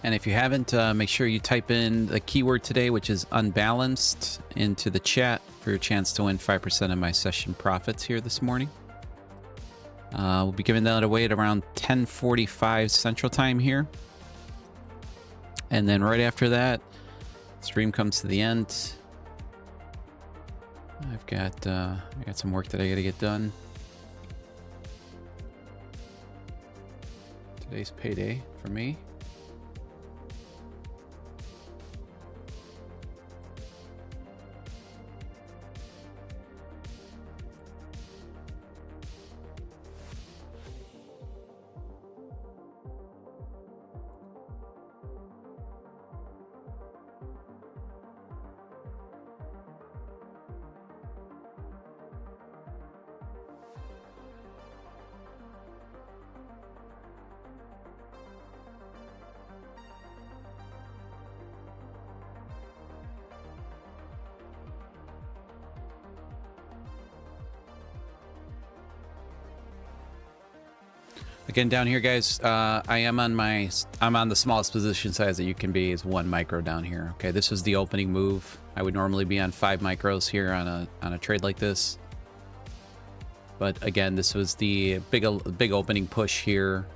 And if you haven't, make sure you type in the keyword today, which is unbalanced, into the chat for your chance to win 5% of my session profits here this morning. We'll be giving that away at around 10:45 Central Time here. And then right after that, stream comes to the end. I got some work that I got to get done. Today's payday for me. Again, down here, guys, I'm on the smallest position size that you can be, is 1 micro down here. Okay, this is the opening move. I would normally be on 5 micros here on a trade like this. But again, this was the big opening push here,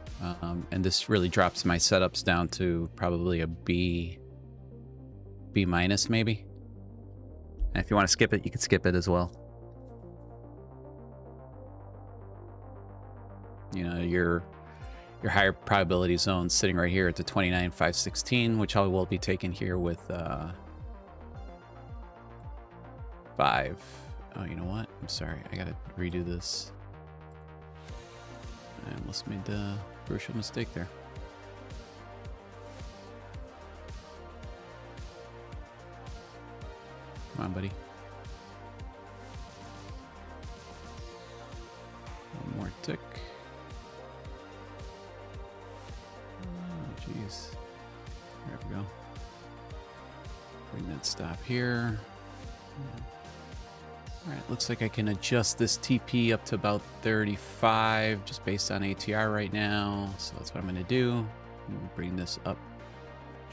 and this really drops my setups down to probably a B minus maybe. And if you want to skip it, you can skip it as well. You know, your higher probability zone sitting right here at the 29,516, which I will be taking here with 5. Oh, you know what? I'm sorry. I gotta redo this. I almost made the crucial mistake there. Come on, buddy. One more tick. Oh, jeez. There we go. Bring that stop here. All right, looks like I can adjust this TP up to about 35 just based on ATR right now. So that's what I'm going to do. Bring this up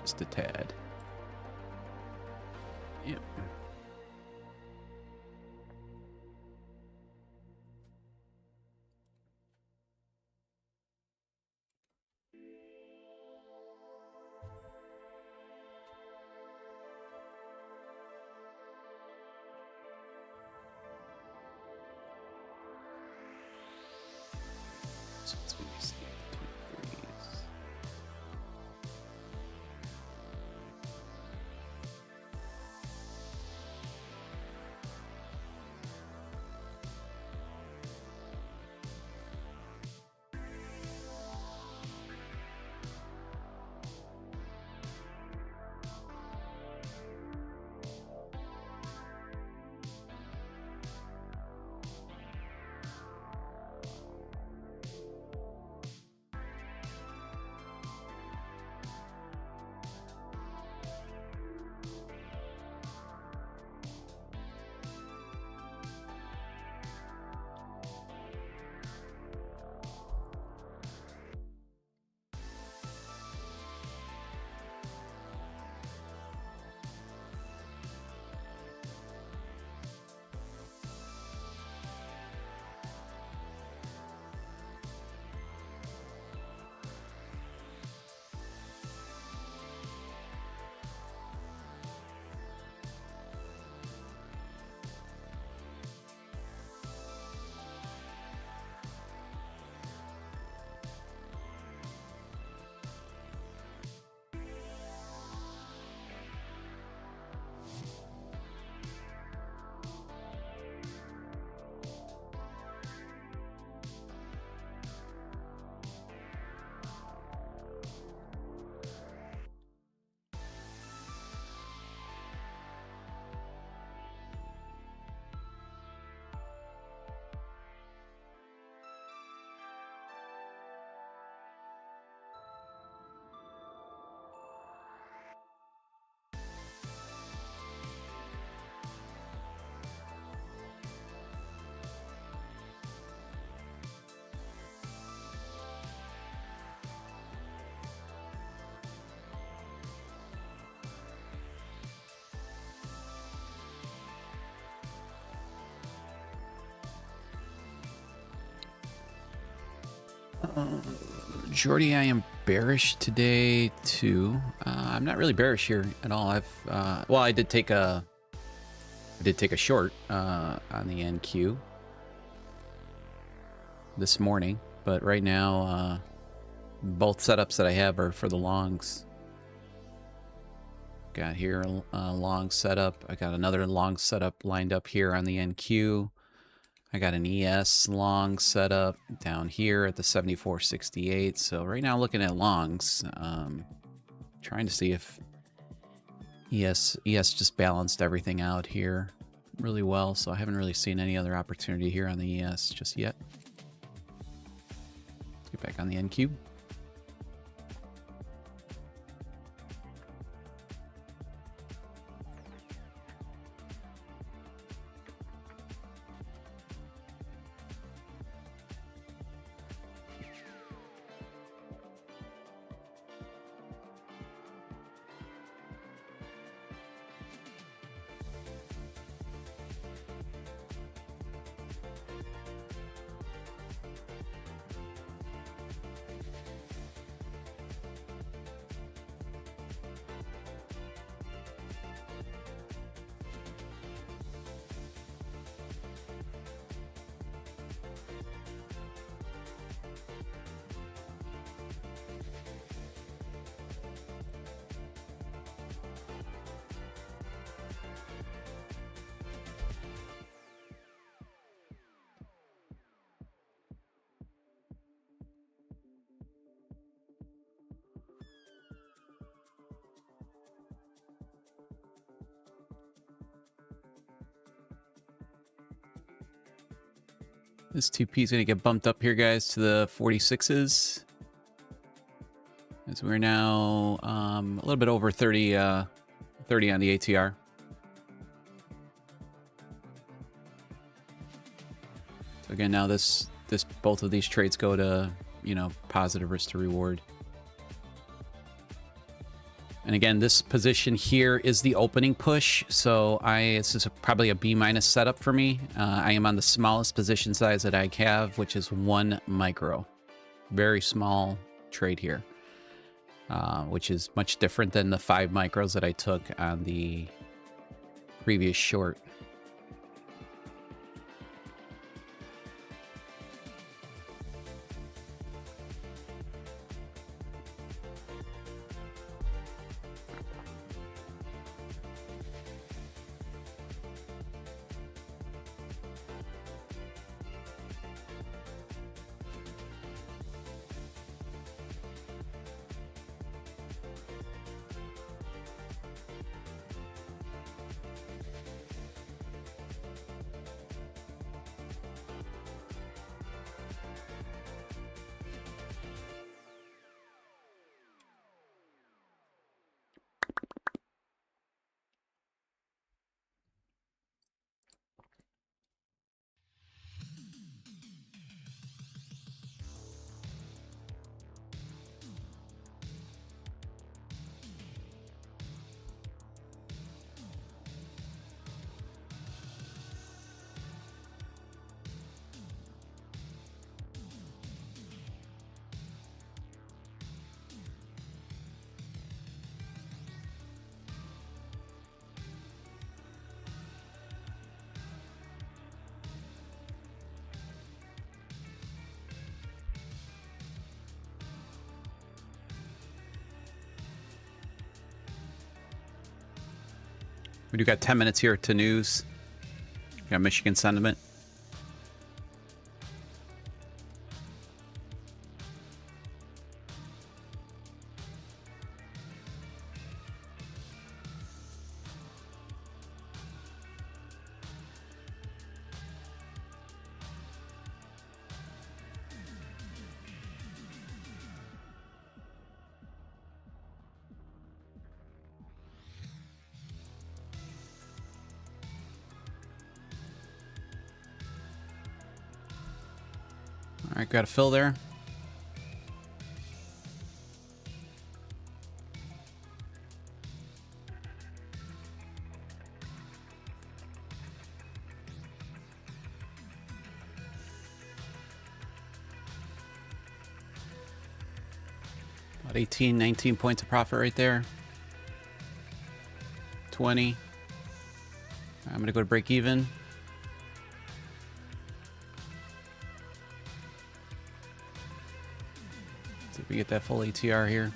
just a tad. Yep. So it's going to be 2 degrees. Jordy, I am bearish today too. I'm not really bearish here at all. Well, I did take a short on the NQ this morning, but right now both setups that I have are for the longs. Got here a long setup. I got another long setup lined up here on the NQ. I got an ES long setup down here at the 7468. So right now looking at longs, trying to see if ES just balanced everything out here really well. So I haven't really seen any other opportunity here on the ES just yet. Let's get back on the NQ. This 2P is going to get bumped up here, guys, to the 46s. As we're now a little bit over 30, 30 on the ATR. So again, now both of these trades go to, you know, positive risk to reward. And again, this position here is the opening push. So this is probably a B- setup for me. I am on the smallest position size that I have, which is 1 micro. Very small trade here, which is much different than the 5 micros that I took on the previous short. We do got 10 minutes here to news. Got Michigan sentiment. All right, got a fill there. About 18, 19 points of profit right there. 20. I'm going to go to break even. See if we get that full ATR here.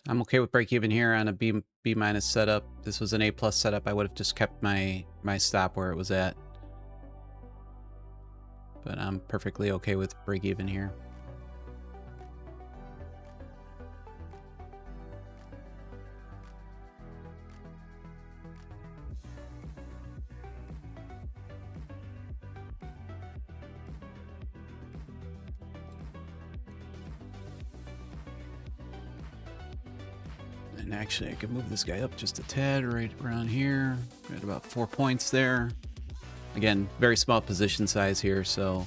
I'm okay with break even here on a B- setup. This was an A+ setup. I would have just kept my stop where it was at. But I'm perfectly okay with break even here. And actually, I can move this guy up just a tad right around here. Got about 4 points there. Again, very small position size here, so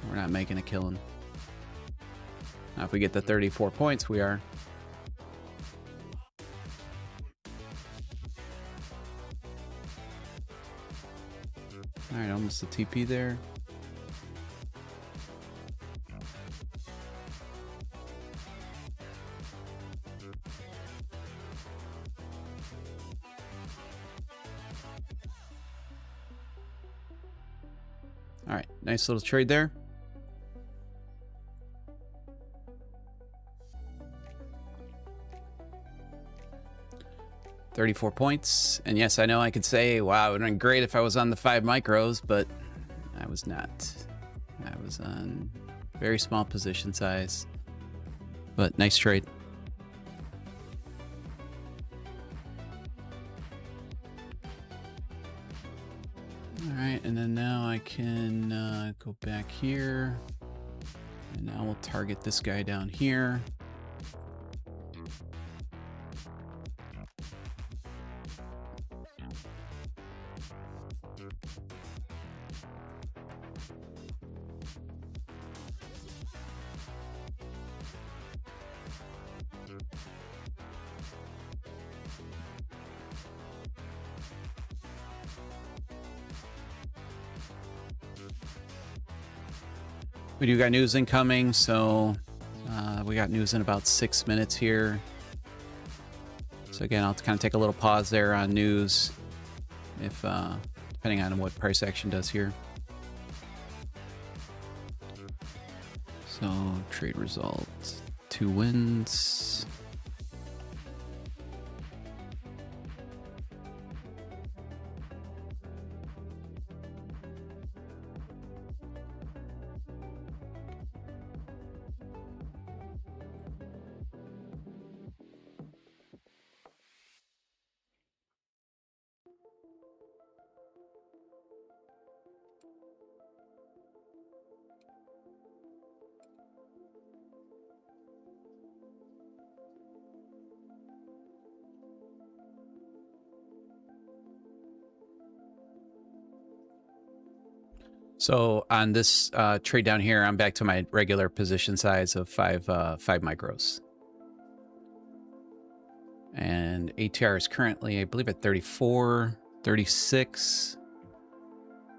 we're not making a killing. Now, if we get the 34 points, we are. All right, almost a TP there. All right, nice little trade there. $34 points. And yes, I know I could say, wow, it would have been great if I was on the 5 micros, but I was not. I was on very small position size. But nice trade. All right, and then now I can go back here. And now we'll target this guy down here. We do got news incoming, so we got news in about 6 minutes here. So again, I'll kind of take a little pause there on news, if depending on what price action does here. So trade result, 2 wins. So on this trade down here, I'm back to my regular position size of 5 micros. And ATR is currently, I believe, at 34, 36.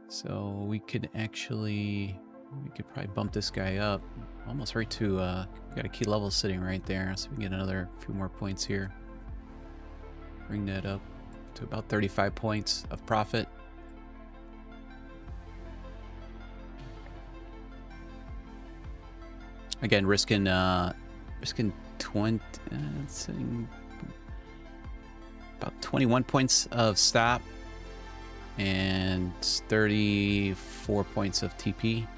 So we could probably bump this guy up almost right to, we got a key level sitting right there. So we can get another few more points here. Bring that up to about 35 points of profit. Again, risking 20, about 21 points of stop and 34 points of TP.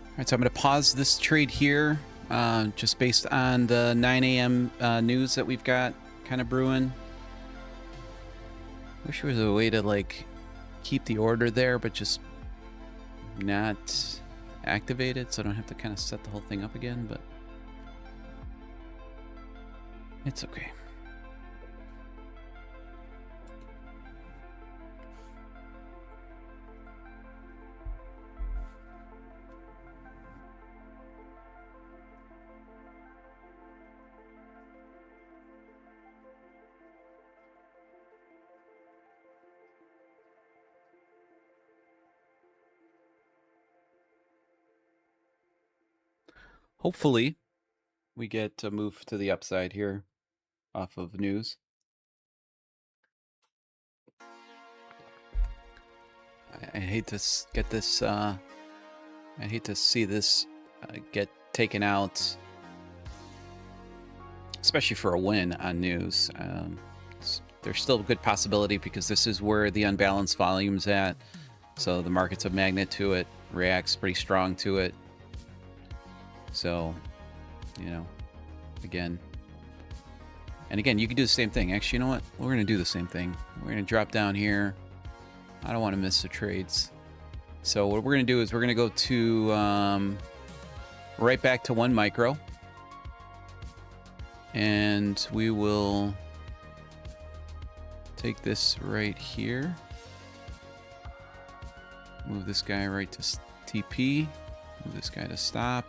All right, so I'm going to pause this trade here, just based on the 9 a.m. News that we've got kind of brewing. Wish there was a way to like keep the order there, but just not activate it, so I don't have to kind of set the whole thing up again, but it's okay. Hopefully, we get to move to the upside here off of news. I hate to get this. I hate to see this get taken out, especially for a win on news. There's still a good possibility because this is where the unbalanced volume's at. So the market's a magnet to it, reacts pretty strong to it. So, you know, again, you can do the same thing. Actually, you know what? We're going to do the same thing. We're going to drop down here. I don't want to miss the trades. So what we're going to do is we're going to go to right back to 1 micro. And we will take this right here. Move this guy right to TP. Move this guy to stop.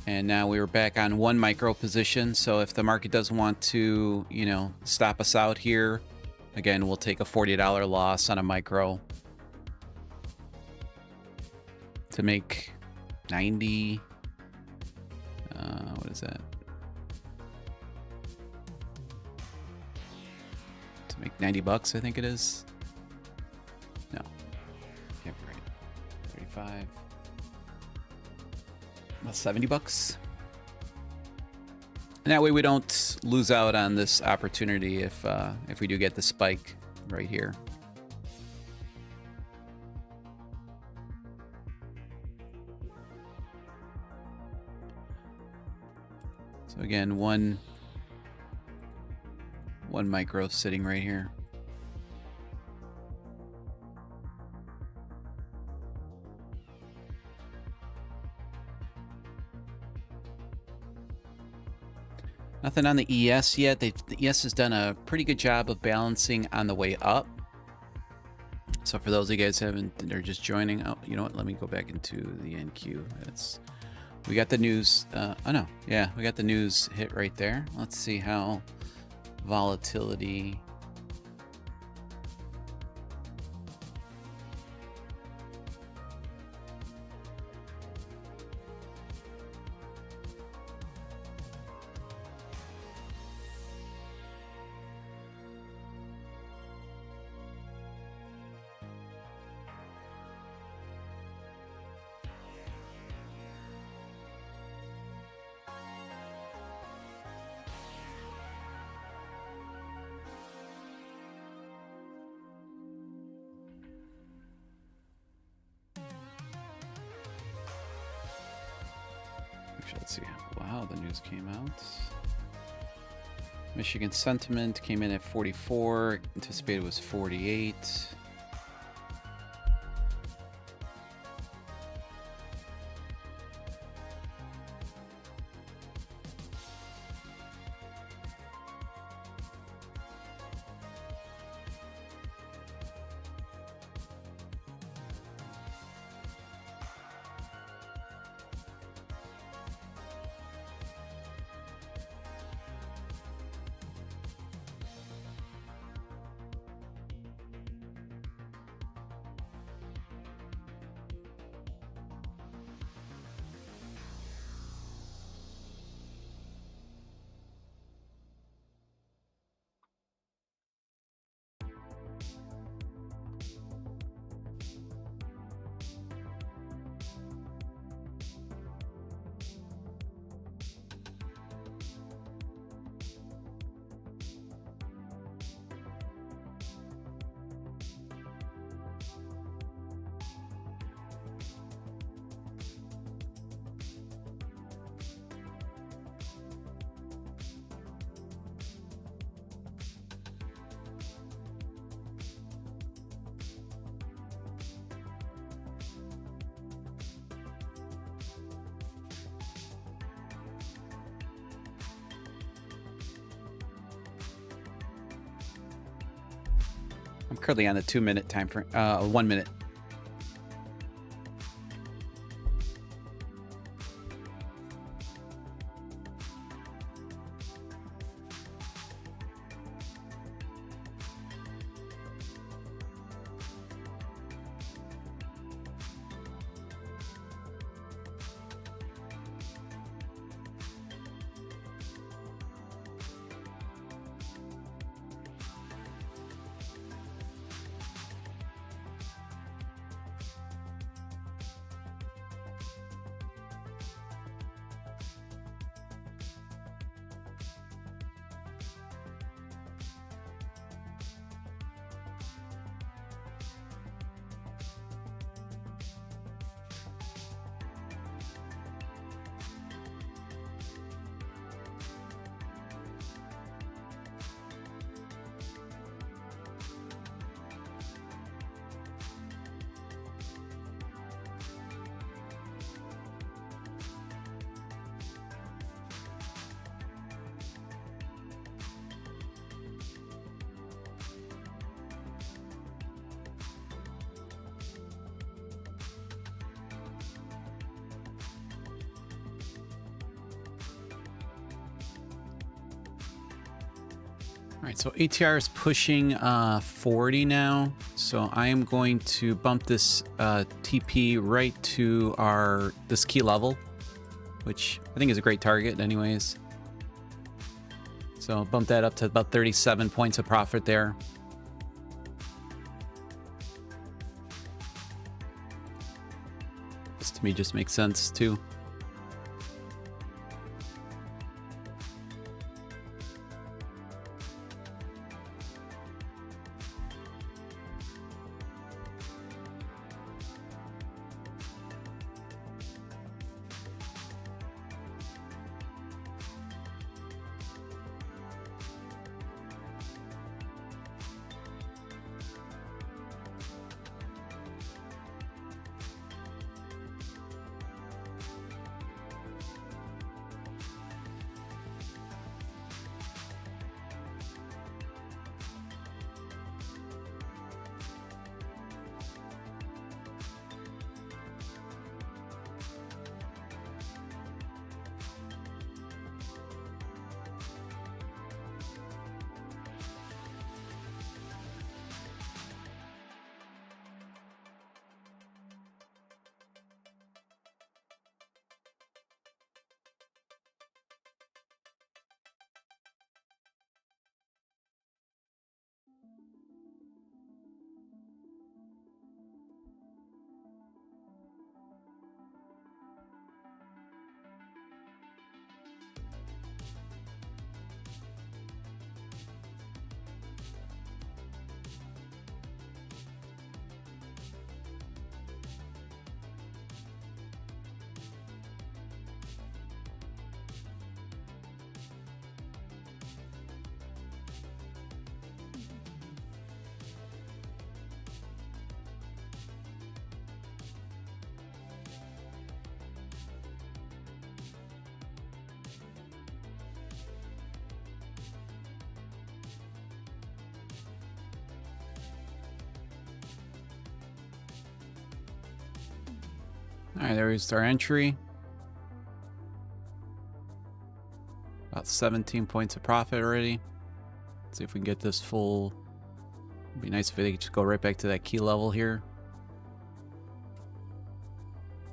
And now we are back on 1 micro position. So if the market doesn't want to, you know, stop us out here, again, we'll take a $40 loss on a micro to make 90. What is that? To make 90 bucks, I think it is. No, can't be right. 35. About 70 bucks. And that way we don't lose out on this opportunity if we do get the spike right here. So again, one micro sitting right here. Nothing on the ES yet. The ES has done a pretty good job of balancing on the way up. So for those of you guys who haven't, they're just joining. Oh, you know what? Let me go back into the NQ. We got the news. Oh no, yeah, we got the news hit right there. Let's see how volatility. Let's see. Wow, the news came out. Michigan sentiment came in at 44. Anticipated was 48. I'm currently on the 2-minute time frame. 1 minute. right, so ATR is pushing 40 now. So I am going to bump this TP right to this key level, which I think is a great target anyways. So bump that up to about 37 points of profit there. This to me just makes sense too. All right, there is our entry. About 17 points of profit already. Let's see if we can get this full. It'd be nice if they could just go right back to that key level here.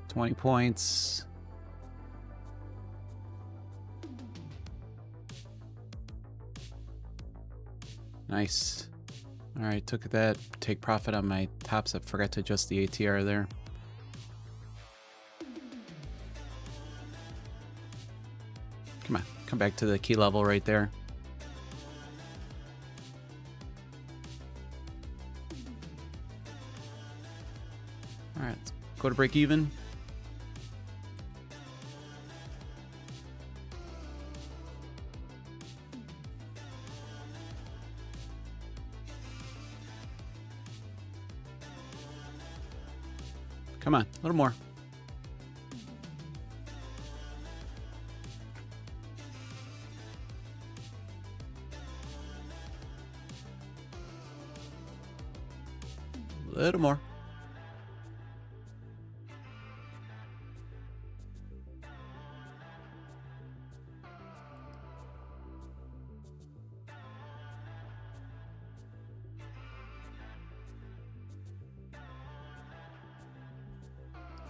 20 points. Nice. All right, took that. Take profit on my tops. I forgot to adjust the ATR there. Come on, come back to the key level right there. All right, let's go to break even. Come on, a little more. A little more.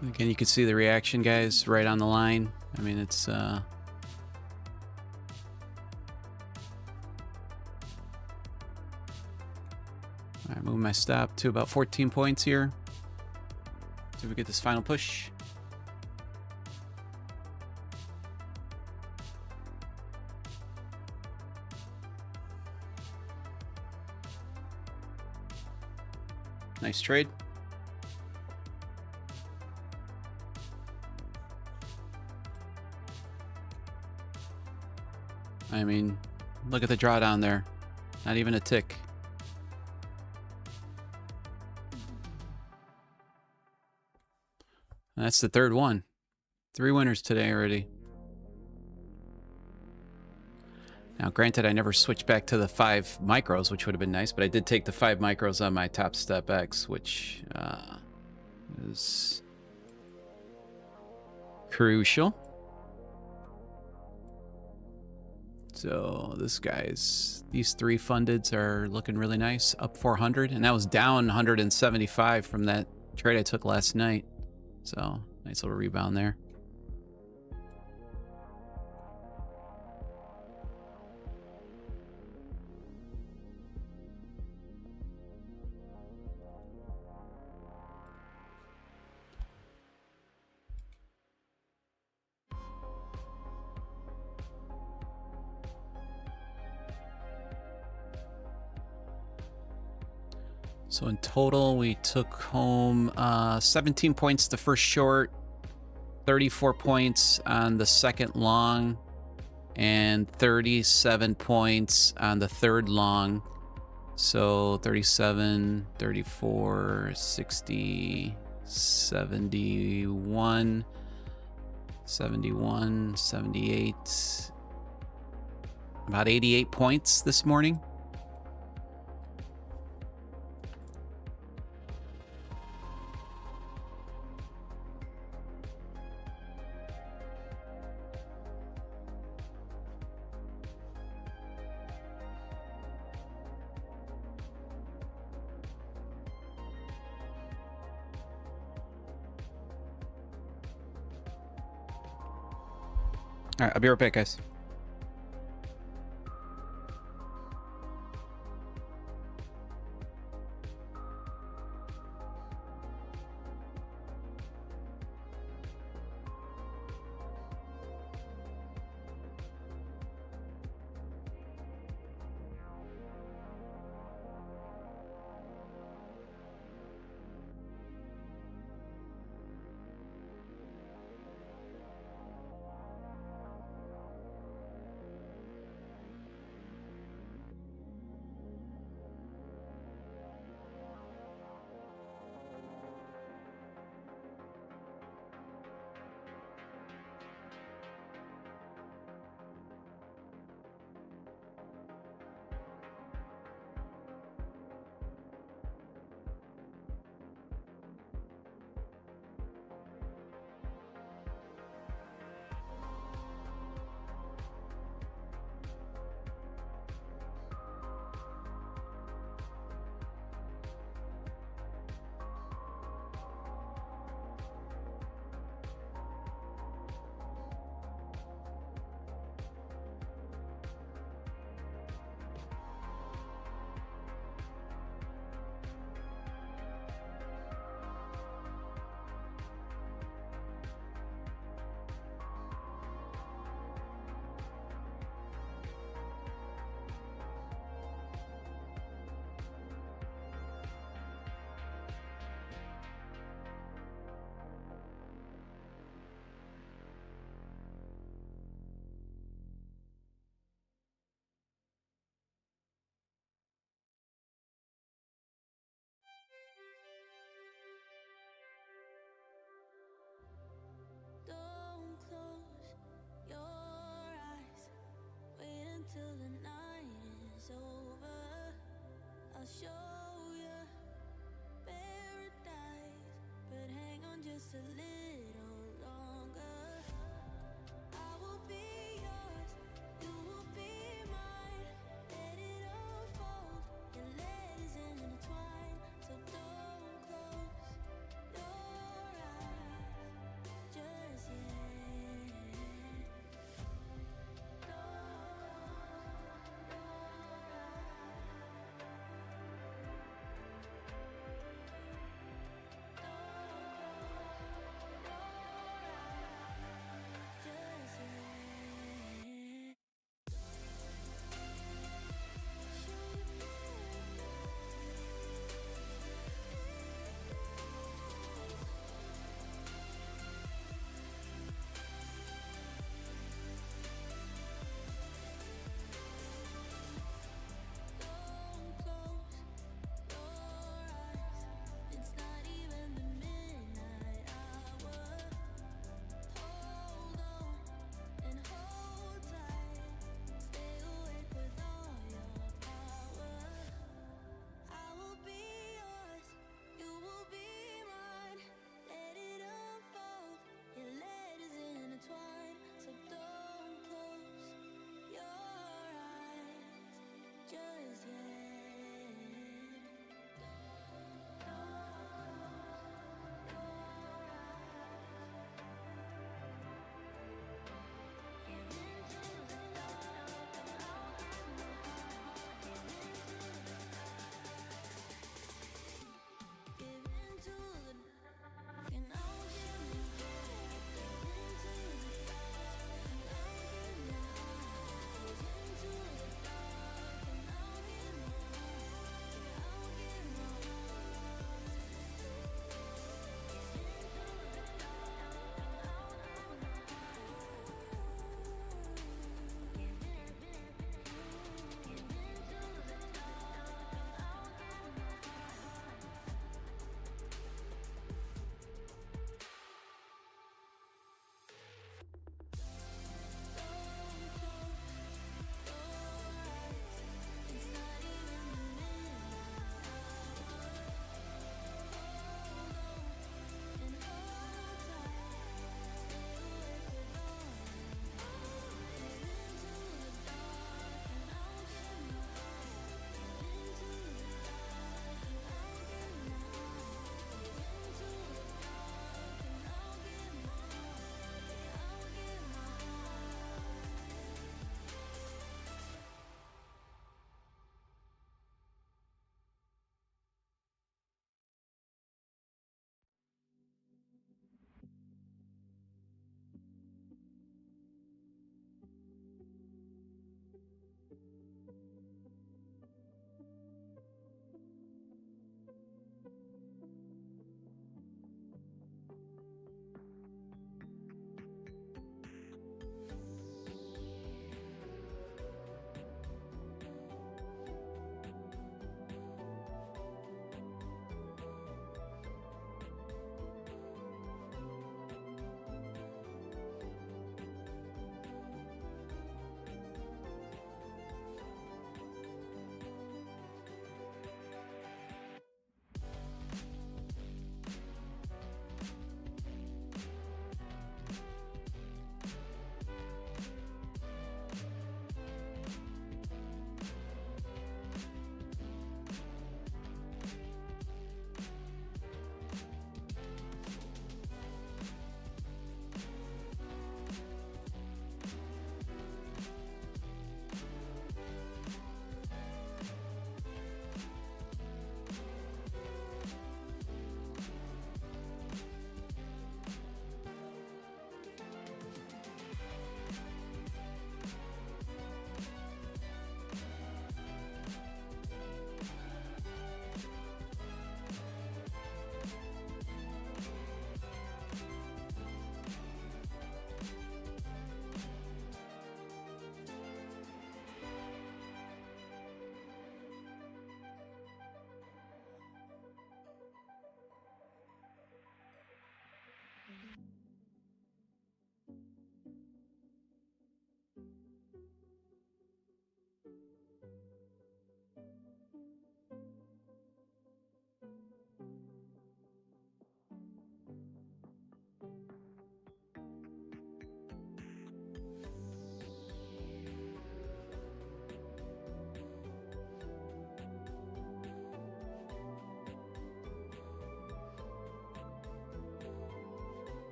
Again, you can see the reaction, guys, right on the line. I mean, it's all right, move my stop to about 14 points here. See if we get this final push. Nice trade. I mean, look at the drawdown there. Not even a tick. And that's the third one. 3 winners today already. Now, granted, I never switched back to the 5 micros, which would have been nice, but I did take the 5 micros on my Top Step X, which is crucial. So these three fundeds are looking really nice, up 400, and that was down 175 from that trade I took last night. So nice little rebound there. So in total, we took home 17 points the first short, 34 points on the second long, and 37 points on the third long. So 37, 34, 60, 71, 71, 78, about 88 points this morning. All right, I'll be right back, guys.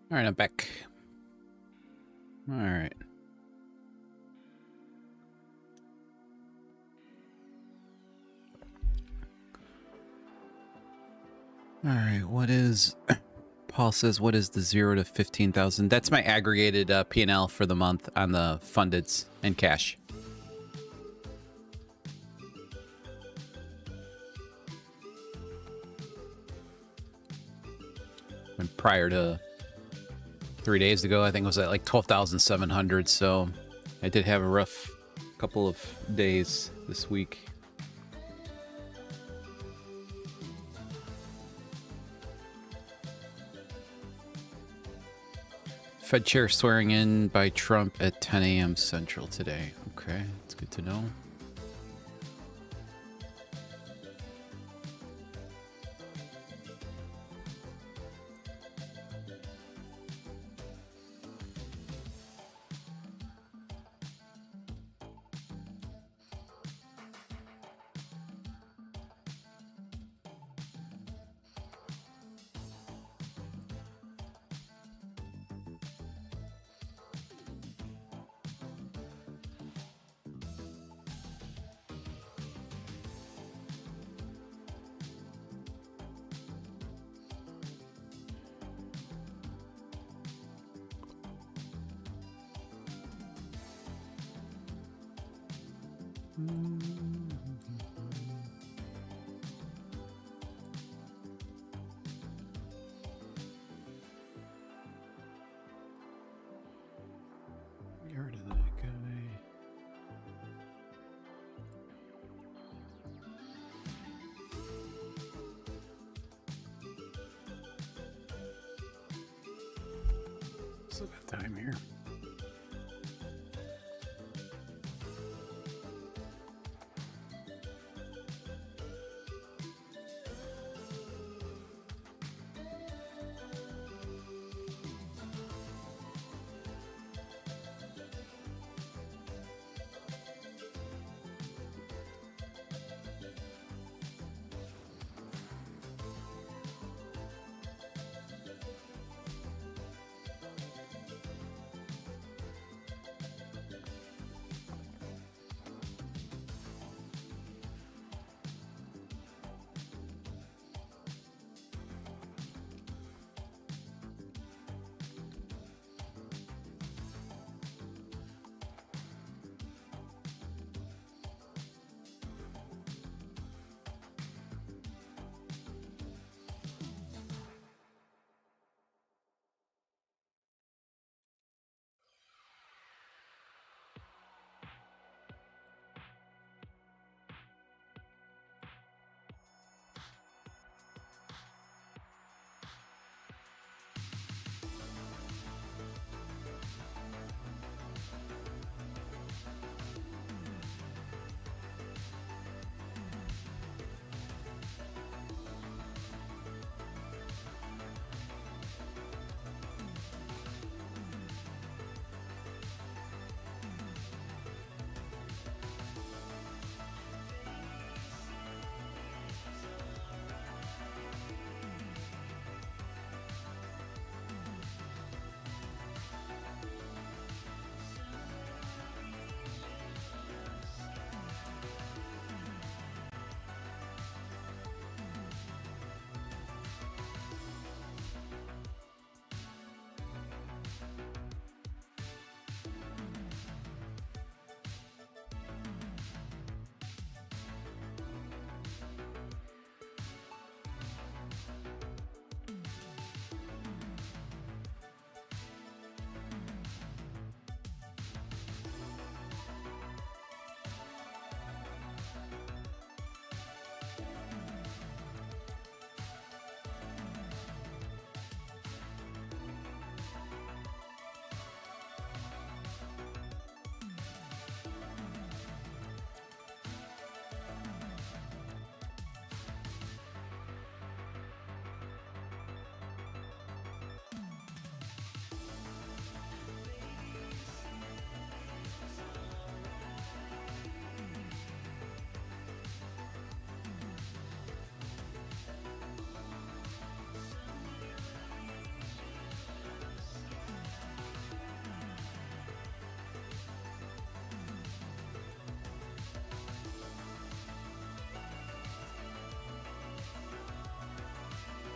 All right, I'm back. All right. All right, what is... Paul says, what is the 0 to 15,000? That's my aggregated P&L for the month on the fundeds and cash. And prior to 3 days ago, I think it was at like 12,700. So I did have a rough couple of days this week. Fed chair swearing in by Trump at 10 a.m. Central today. Okay, that's good to know. Get rid of that guy. Still got time here.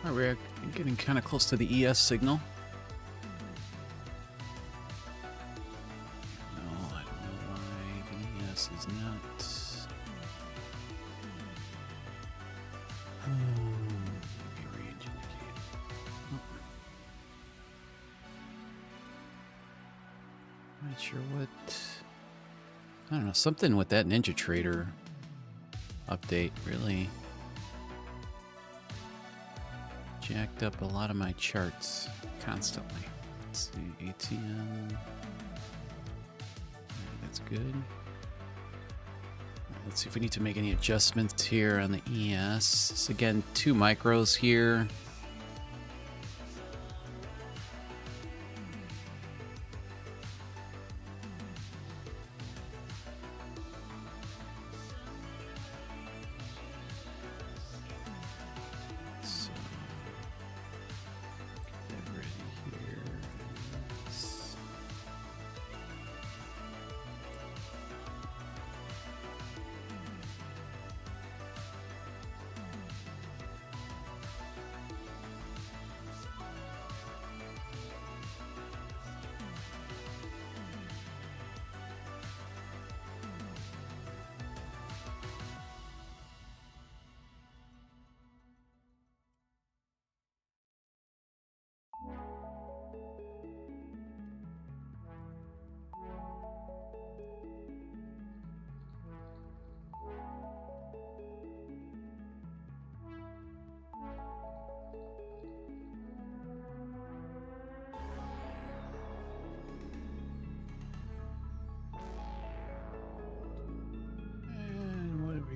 All right, we're getting kind of close to the ES signal. No, I don't know why the ES is not. Maybe range indicator. Not sure what. I don't know, something with that NinjaTrader update really jacked up a lot of my charts constantly. Let's see, ATM. That's good. Let's see if we need to make any adjustments here on the ES. So again, 2 micros here.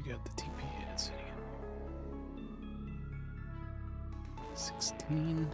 Got the TP sitting at 16.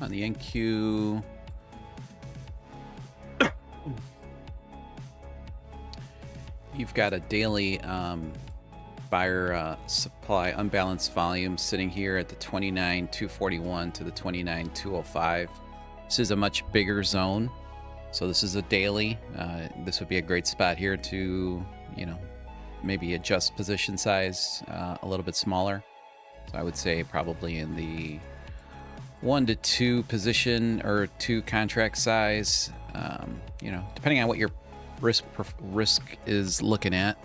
On the NQ, you've got a daily buyer supply unbalanced volume sitting here at the 29,241 to the 29,205. This is a much bigger zone, so this is a daily. This would be a great spot here to, maybe adjust position size a little bit smaller. So I would say probably in the 1 to 2 position or 2 contract size, depending on what your risk is looking at.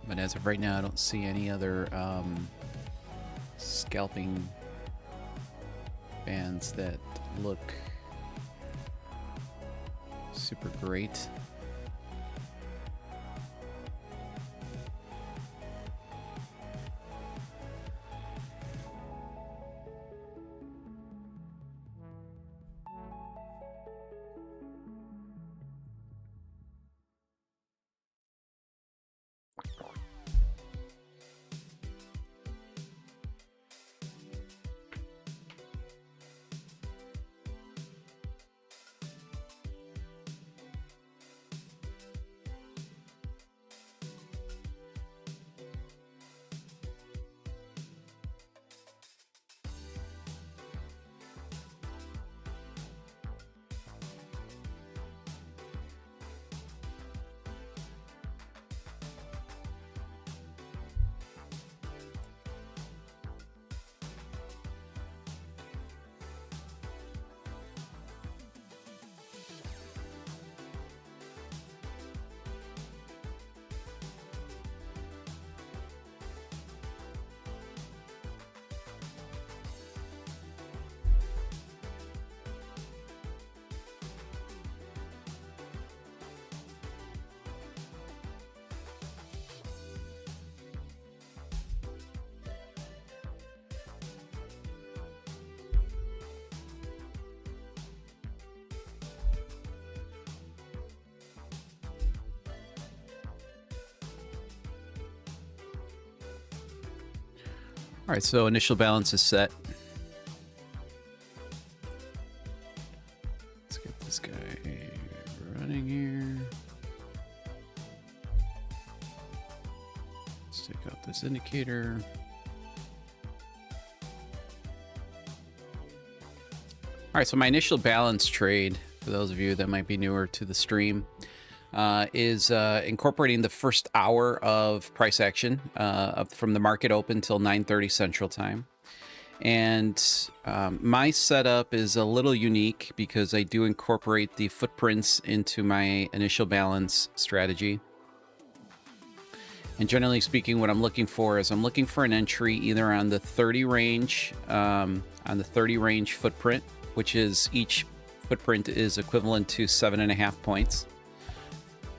But as of right now, I don't see any other scalping bands that look super great. All right, so initial balance is set. Let's get this guy running here. Let's take out this indicator. All right, so my initial balance trade, for those of you that might be newer to the stream, is incorporating the first hour of price action from the market open till 9:30 Central Time. And my setup is a little unique because I do incorporate the footprints into my initial balance strategy. And generally speaking, what I'm looking for is I'm looking for an entry either on the 30 range, footprint, which is each footprint is equivalent to 7.5 points.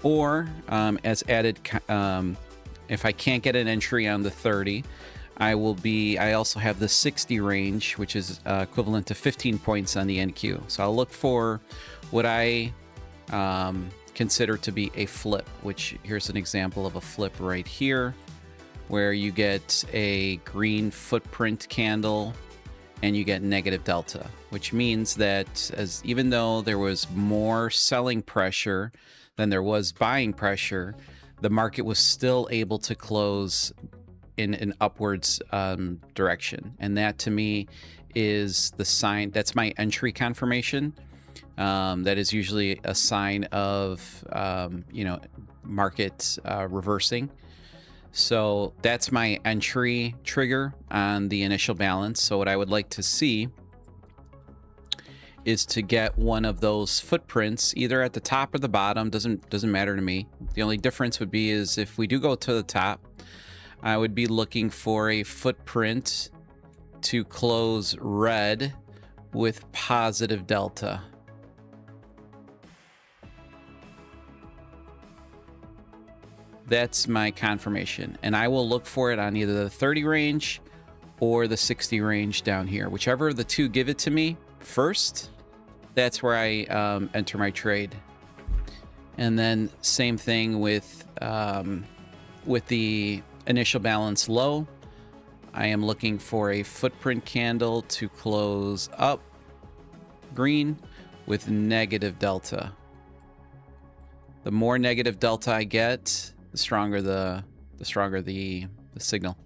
Or as added, if I can't get an entry on the 30, I also have the 60 range, which is equivalent to 15 points on the NQ. So I'll look for what I consider to be a flip, which here's an example of a flip right here, where you get a green footprint candle and you get negative delta, which means that even though there was more selling pressure than there was buying pressure, the market was still able to close in an upwards direction. And that to me is the sign, that's my entry confirmation. That is usually a sign of, market reversing. So that's my entry trigger on the initial balance. So what I would like to see is to get one of those footprints either at the top or the bottom, doesn't matter to me. The only difference would be is if we do go to the top, I would be looking for a footprint to close red with positive delta. That's my confirmation, and I will look for it on either the 30 range or the 60 range down here. Whichever of the two give it to me first, that's where I enter my trade. And then same thing with the initial balance low. I am looking for a footprint candle to close up green with negative delta. The more negative delta I get, the stronger the signal.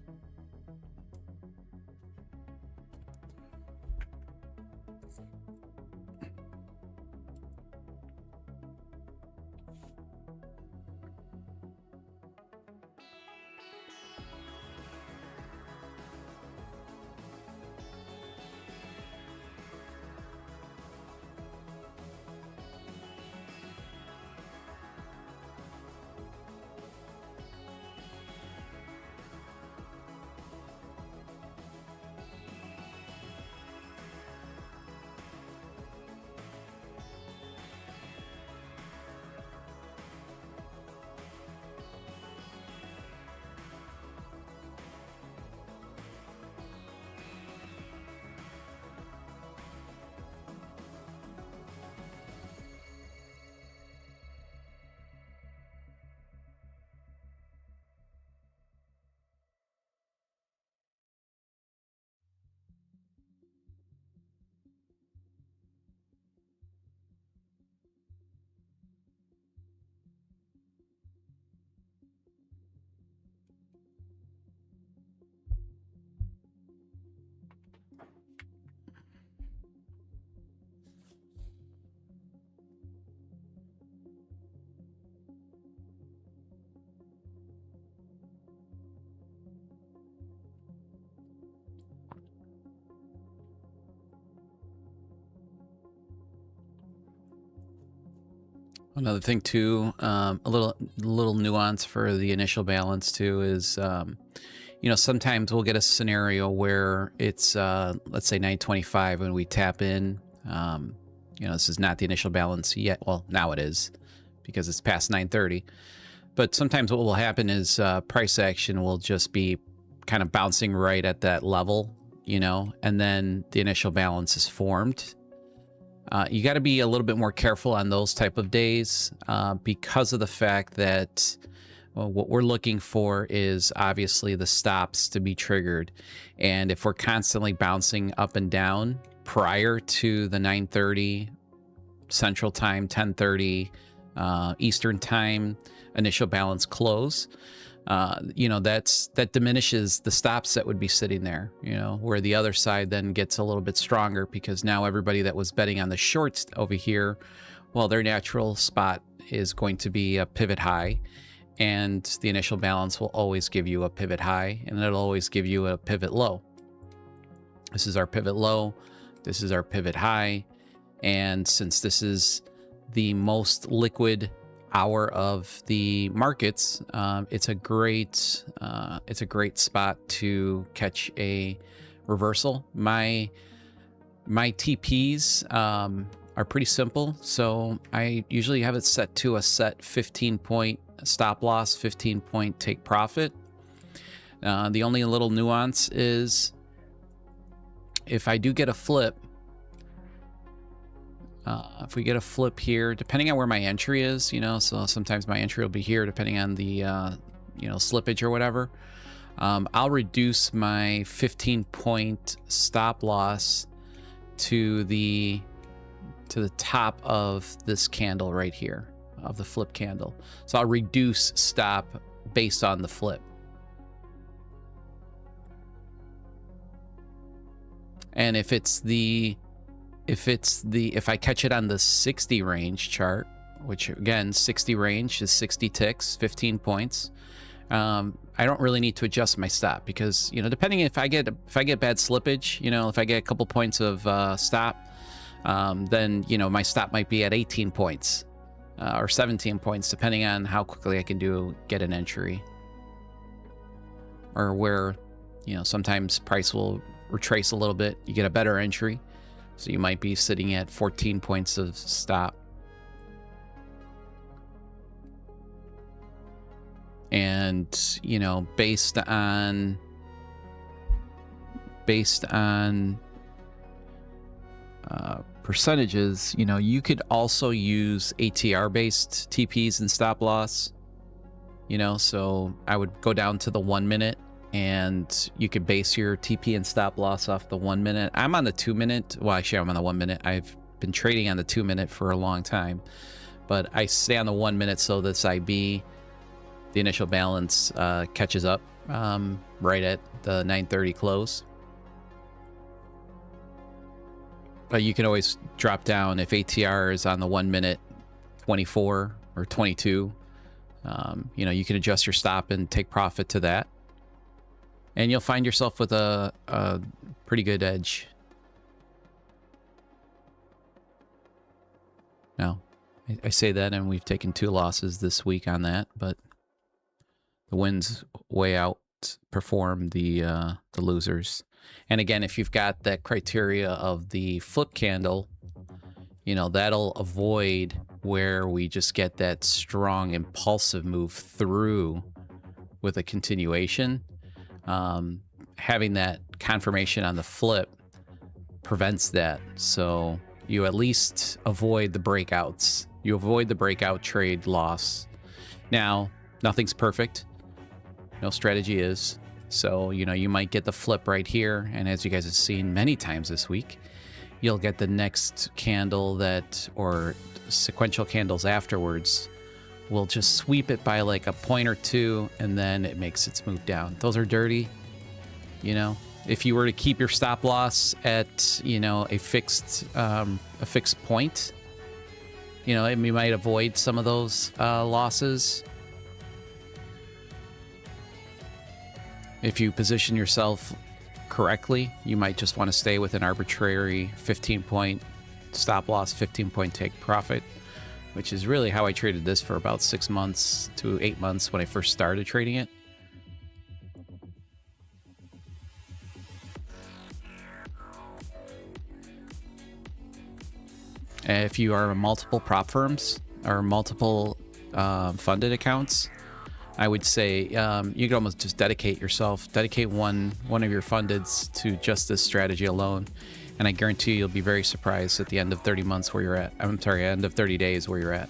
Another thing too, a little nuance for the initial balance too is, sometimes we'll get a scenario where it's, let's say 925 when we tap in. This is not the initial balance yet. Well, now it is because it's past 930. But sometimes what will happen is price action will just be kind of bouncing right at that level, and then the initial balance is formed. You got to be a little bit more careful on those type of days because of the fact that Well, what we're looking for is obviously the stops to be triggered. And if we're constantly bouncing up and down prior to the 9:30 Central Time, 10:30 Eastern Time initial balance close, that diminishes the stops that would be sitting there, where the other side then gets a little bit stronger, because now everybody that was betting on the shorts over here, well, their natural spot is going to be a pivot high, and the initial balance will always give you a pivot high, and it'll always give you a pivot low. This is our pivot low. This is our pivot high. And since this is the most liquid hour of the markets, it's a great spot to catch a reversal. My TPs are pretty simple, so I usually have it set to a set 15-point stop loss, 15-point take profit. The only little nuance is if I do get a flip, if we get a flip here, depending on where my entry is, so sometimes my entry will be here depending on the slippage or whatever. I'll reduce my 15-point stop loss to the top of this candle right here, of the flip candle. So I'll reduce stop based on the flip. And if I catch it on the 60 range chart, which again, 60 range is 60 ticks, 15 points. I don't really need to adjust my stop, because, depending if I get bad slippage, if I get a couple points of stop, then, my stop might be at 18 points or 17 points, depending on how quickly I can get an entry, or where, sometimes price will retrace a little bit. You get a better entry. So you might be sitting at 14 points of stop. And, based on percentages, you could also use ATR based TPs and stop loss, so I would go down to the 1 minute, and you could base your TP and stop loss off the 1 minute. I'm on the 2 minute. Well, actually, I'm on the 1 minute. I've been trading on the 2 minute for a long time, but I stay on the 1 minute so this IB, the initial balance, catches up right at the 9:30 close. But you can always drop down if ATR is on the 1 minute 24 or 22. You can adjust your stop and take profit to that. And you'll find yourself with a pretty good edge. Now, I say that, and we've taken 2 losses this week on that, but the wins way outperform the losers. And again, if you've got that criteria of the flip candle, that'll avoid where we just get that strong impulsive move through with a continuation. Having that confirmation on the flip prevents that. So you at least avoid the breakouts. You avoid the breakout trade loss. Now, nothing's perfect. No strategy is. So, you might get the flip right here. And as you guys have seen many times this week, you'll get the next candle or sequential candles afterwards will just sweep it by like a point or two, and then it makes its move down. Those are dirty. If you were to keep your stop loss at, a fixed point, you might avoid some of those losses. If you position yourself correctly, you might just want to stay with an arbitrary 15-point stop loss, 15-point take profit, which is really how I traded this for about 6 months to 8 months when I first started trading it. If you are multiple prop firms or multiple funded accounts, I would say you could almost just dedicate one of your fundeds to just this strategy alone, and I guarantee you'll be very surprised at the end of 30 months where you're at. End of 30 days where you're at,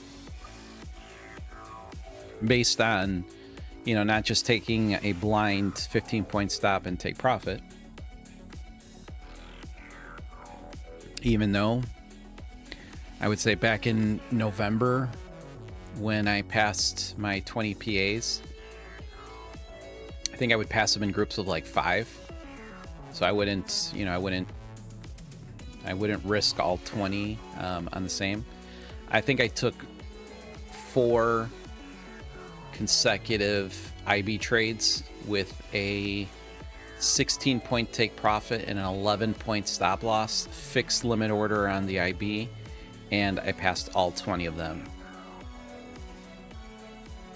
based on You know, not just taking a blind 15-point stop and take profit. Even though I would say back in November when I passed my 20 PAs, I think I would pass them in groups of like 5. So I wouldn't, you know, I wouldn't risk all 20 on the same. I think I took 4 consecutive IB trades with a 16-point take profit and an 11-point stop loss, fixed limit order on the IB, and I passed all 20 of them.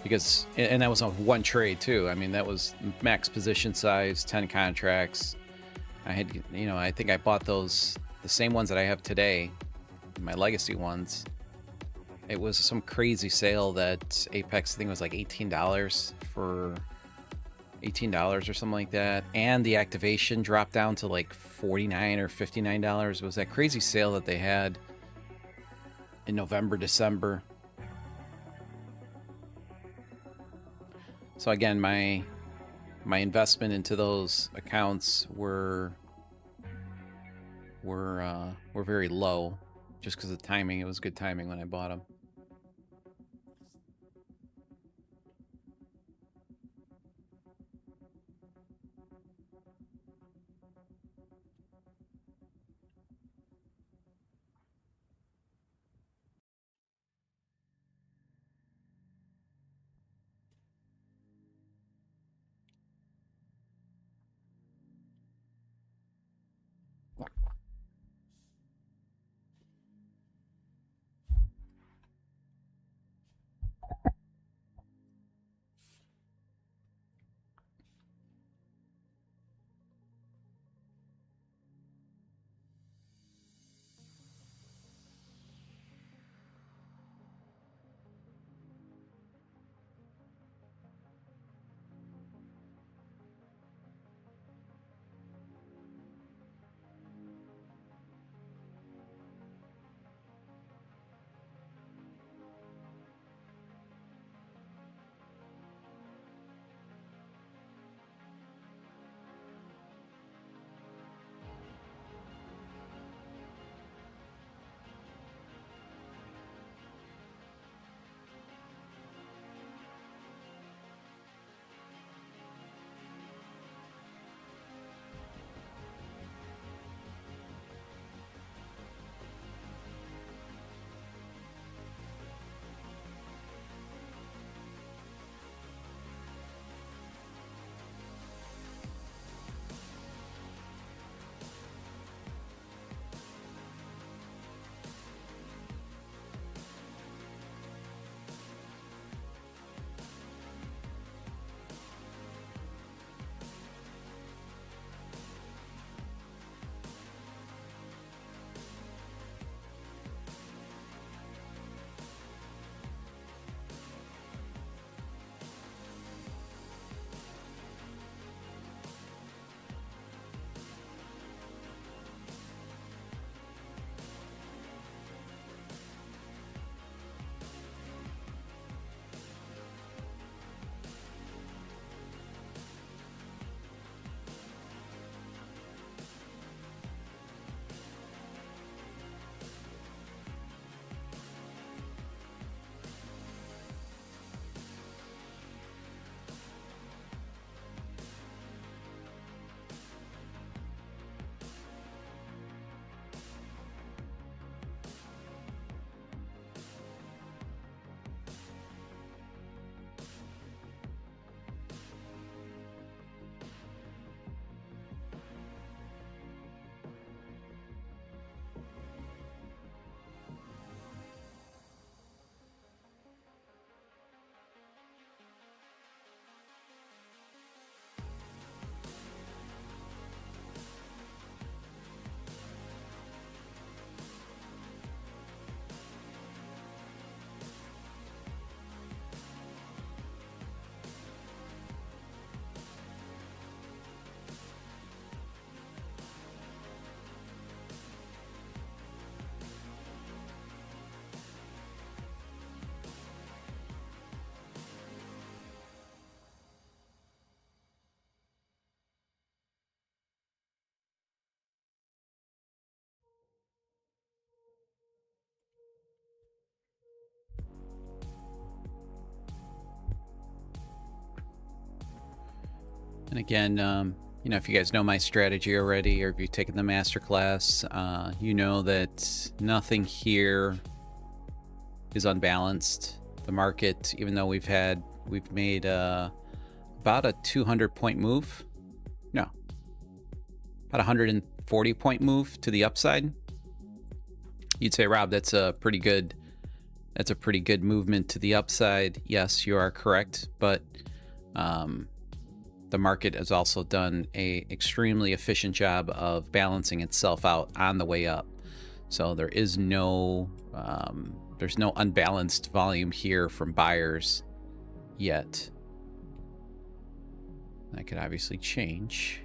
Because, and that was on one trade too. I mean, that was max position size, 10 contracts. I had, you know, I think I bought those, the same ones that I have today, my legacy ones. It was some crazy sale that Apex, I think it was like $18 for $18 or something like that. And the activation dropped down to like $49 or $59. It was that crazy sale that they had in November, December. So again, my investment into those accounts were very low, just because of the timing. It was good timing when I bought them. And again, you know, if you guys know my strategy already, or if you've taken the masterclass, you know that nothing here is unbalanced. The market, even though we've made about a 200-point move. No, about a 140-point move to the upside. You'd say, Rob, that's a pretty good movement to the upside. Yes, you are correct, but the market has also done a extremely efficient job of balancing itself out on the way up. So there is there's no unbalanced volume here from buyers yet. That could obviously change.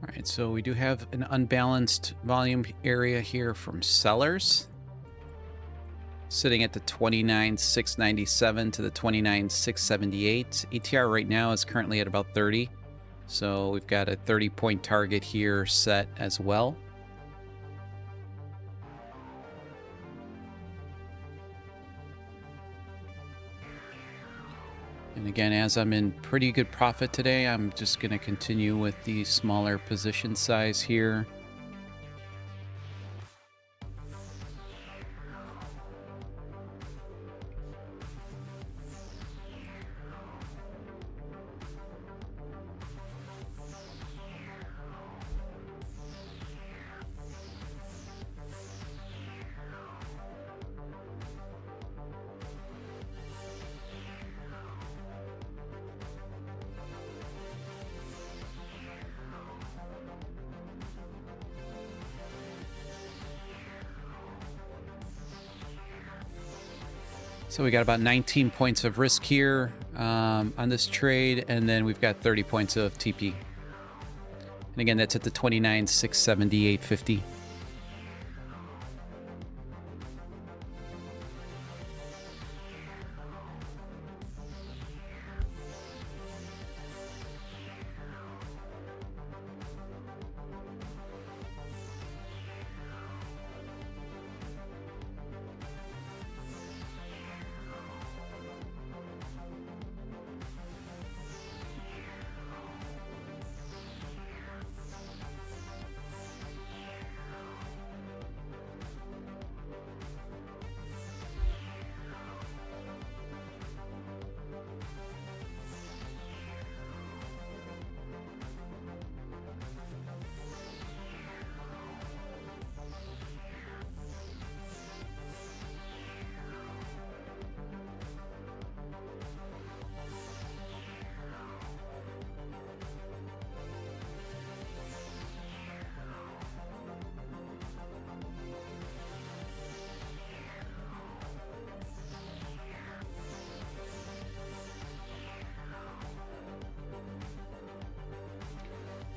All right, so we do have an unbalanced volume area here from sellers, sitting at the 29,697 to the 29,678. ATR right now is currently at about 30, so we've got a 30-point target here set as well. And again, as I'm in pretty good profit today, I'm just going to continue with the smaller position size here. So we got about 19 points of risk here on this trade, and then we've got 30 points of TP. And again, that's at the 29,678.50.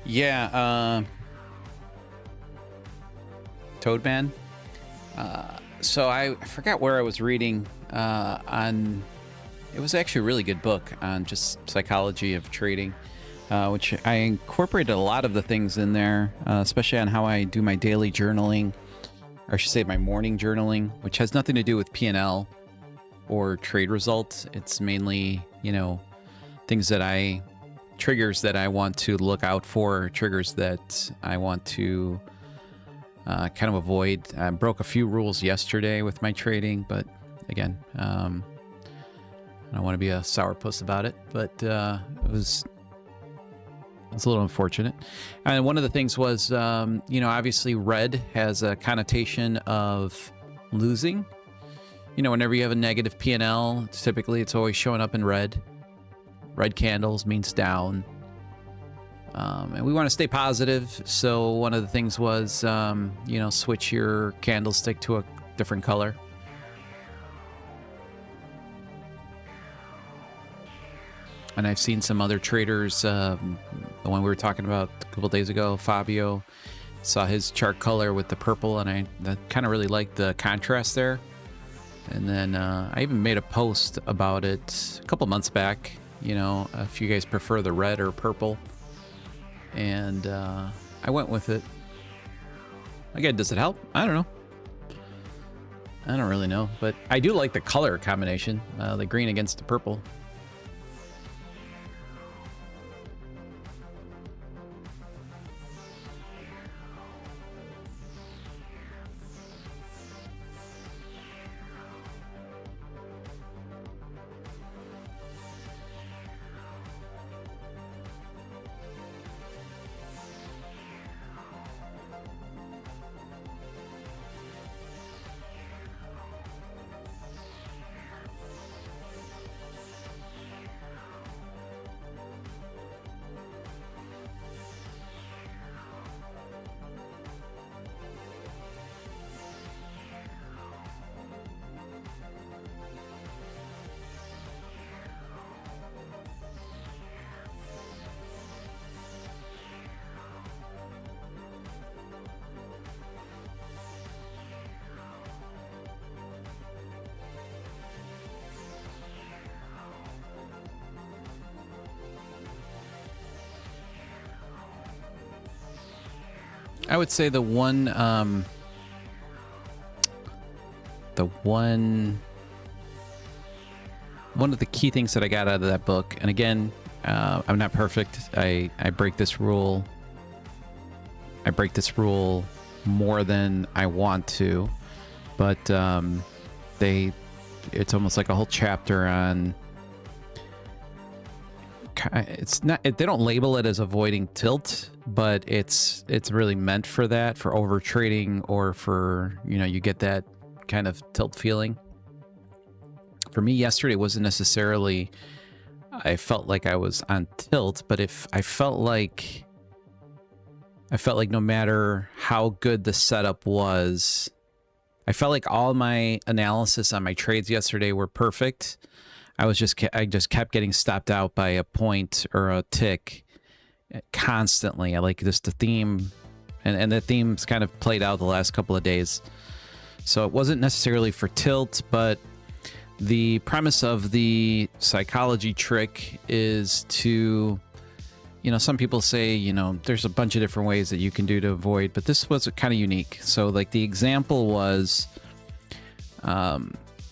Yeah, Toadman. So I forgot where I was reading on. It was actually a really good book on just psychology of trading, which I incorporated a lot of the things in there, especially on how I do my daily journaling, or I should say my morning journaling, which has nothing to do with P&L or trade results. It's mainly, things that triggers that I want to look out for, triggers that I want to kind of avoid. I broke a few rules yesterday with my trading, but again, I don't want to be a sourpuss about it, but it was a little unfortunate. And one of the things was, obviously red has a connotation of losing. Whenever you have a negative P&L, typically it's always showing up in red. Red candles means down. And we want to stay positive. So one of the things was, switch your candlestick to a different color. And I've seen some other traders, the one we were talking about a couple days ago, Fabio, saw his chart color with the purple, and I kind of really liked the contrast there. And then I even made a post about it a couple months back, if you guys prefer the red or purple. And I went with it. Again, does it help? I don't know. I don't really know, but I do like the color combination, the green against the purple. I would say one of the key things that I got out of that book, and again, I'm not perfect. I break this rule. I break this rule more than I want to, but it's almost like a whole chapter on. It's not. They don't label it as avoiding tilt, but it's really meant for that, for over trading, or for you get that kind of tilt feeling. For me, yesterday wasn't necessarily. I felt like I was on tilt, but if I felt like no matter how good the setup was, I felt like all my analysis on my trades yesterday were perfect. I just kept getting stopped out by a point or a tick constantly. I like just the theme, and the theme's kind of played out the last couple of days. So it wasn't necessarily for tilt, but the premise of the psychology trick is to, some people say, there's a bunch of different ways that you can do to avoid, but this was kind of unique. So like the example was,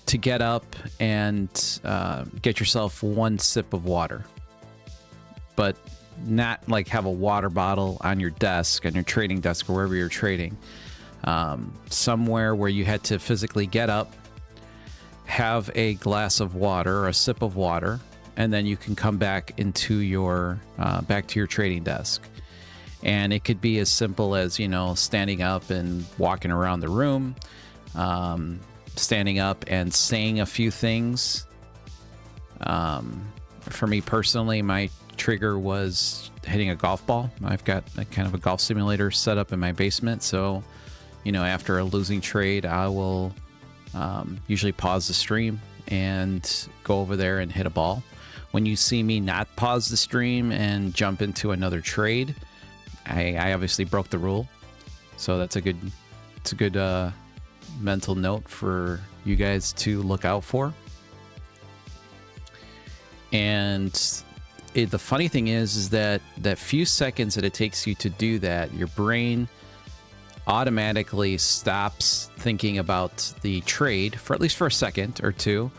to get up and get yourself one sip of water, but not like have a water bottle on your desk, on your trading desk, or wherever you're trading, somewhere where you had to physically get up, have a glass of water or a sip of water, and then you can come back into your back to your trading desk. And it could be as simple as standing up and walking around the room, standing up and saying a few things. For me personally, my trigger was hitting a golf ball. I've got a kind of a golf simulator set up in my basement, so after a losing trade, I will usually pause the stream and go over there and hit a ball. When you see me not pause the stream and jump into another trade, I obviously broke the rule, so it's a good mental note for you guys to look out for. And the funny thing is that few seconds that it takes you to do that, your brain automatically stops thinking about the trade for at least for a second or two.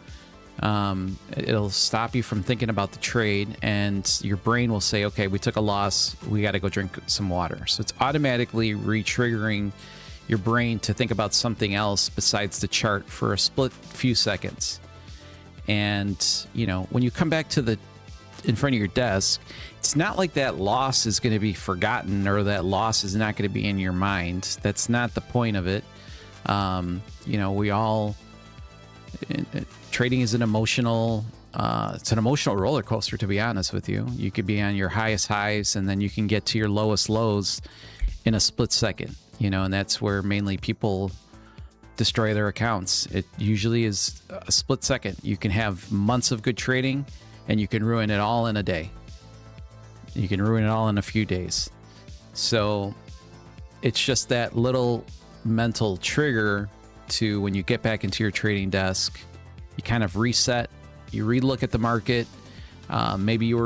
It'll stop you from thinking about the trade, and your brain will say, okay, we took a loss, we got to go drink some water. So it's automatically re-triggering your brain to think about something else besides the chart for a split few seconds. And you know, when you come back to in front of your desk, it's not like that loss is going to be forgotten or that loss is not going to be in your mind. That's not the point of it. You know, we all trading is an emotional it's an emotional roller coaster, to be honest with you. You could be on your highest highs and then you can get to your lowest lows in a split second, you know, and that's where mainly people destroy their accounts. It usually is a split second. You can have months of good trading and you can ruin it all in a day. You can ruin it all in a few days. So it's just that little mental trigger to when you get back into your trading desk, you kind of reset, you relook at the market. Maybe you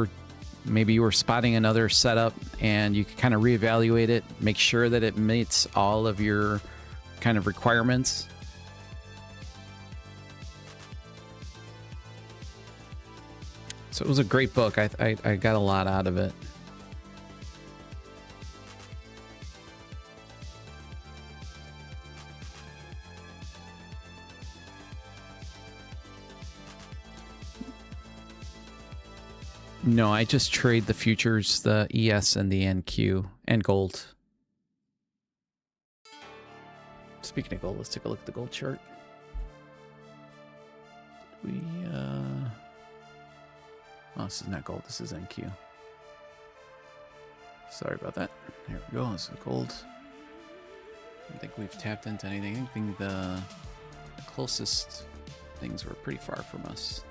were spotting another setup and you can kind of reevaluate it, make sure that it meets all of your kind of requirements. So it was a great book. I got a lot out of it. No, I just trade the futures, the ES and the NQ, and gold. Speaking of gold, let's take a look at the gold chart. Oh, this is not gold, this is NQ. Sorry about that. Here we go, this is gold. I don't think we've tapped into anything. I think the closest things were pretty far from us.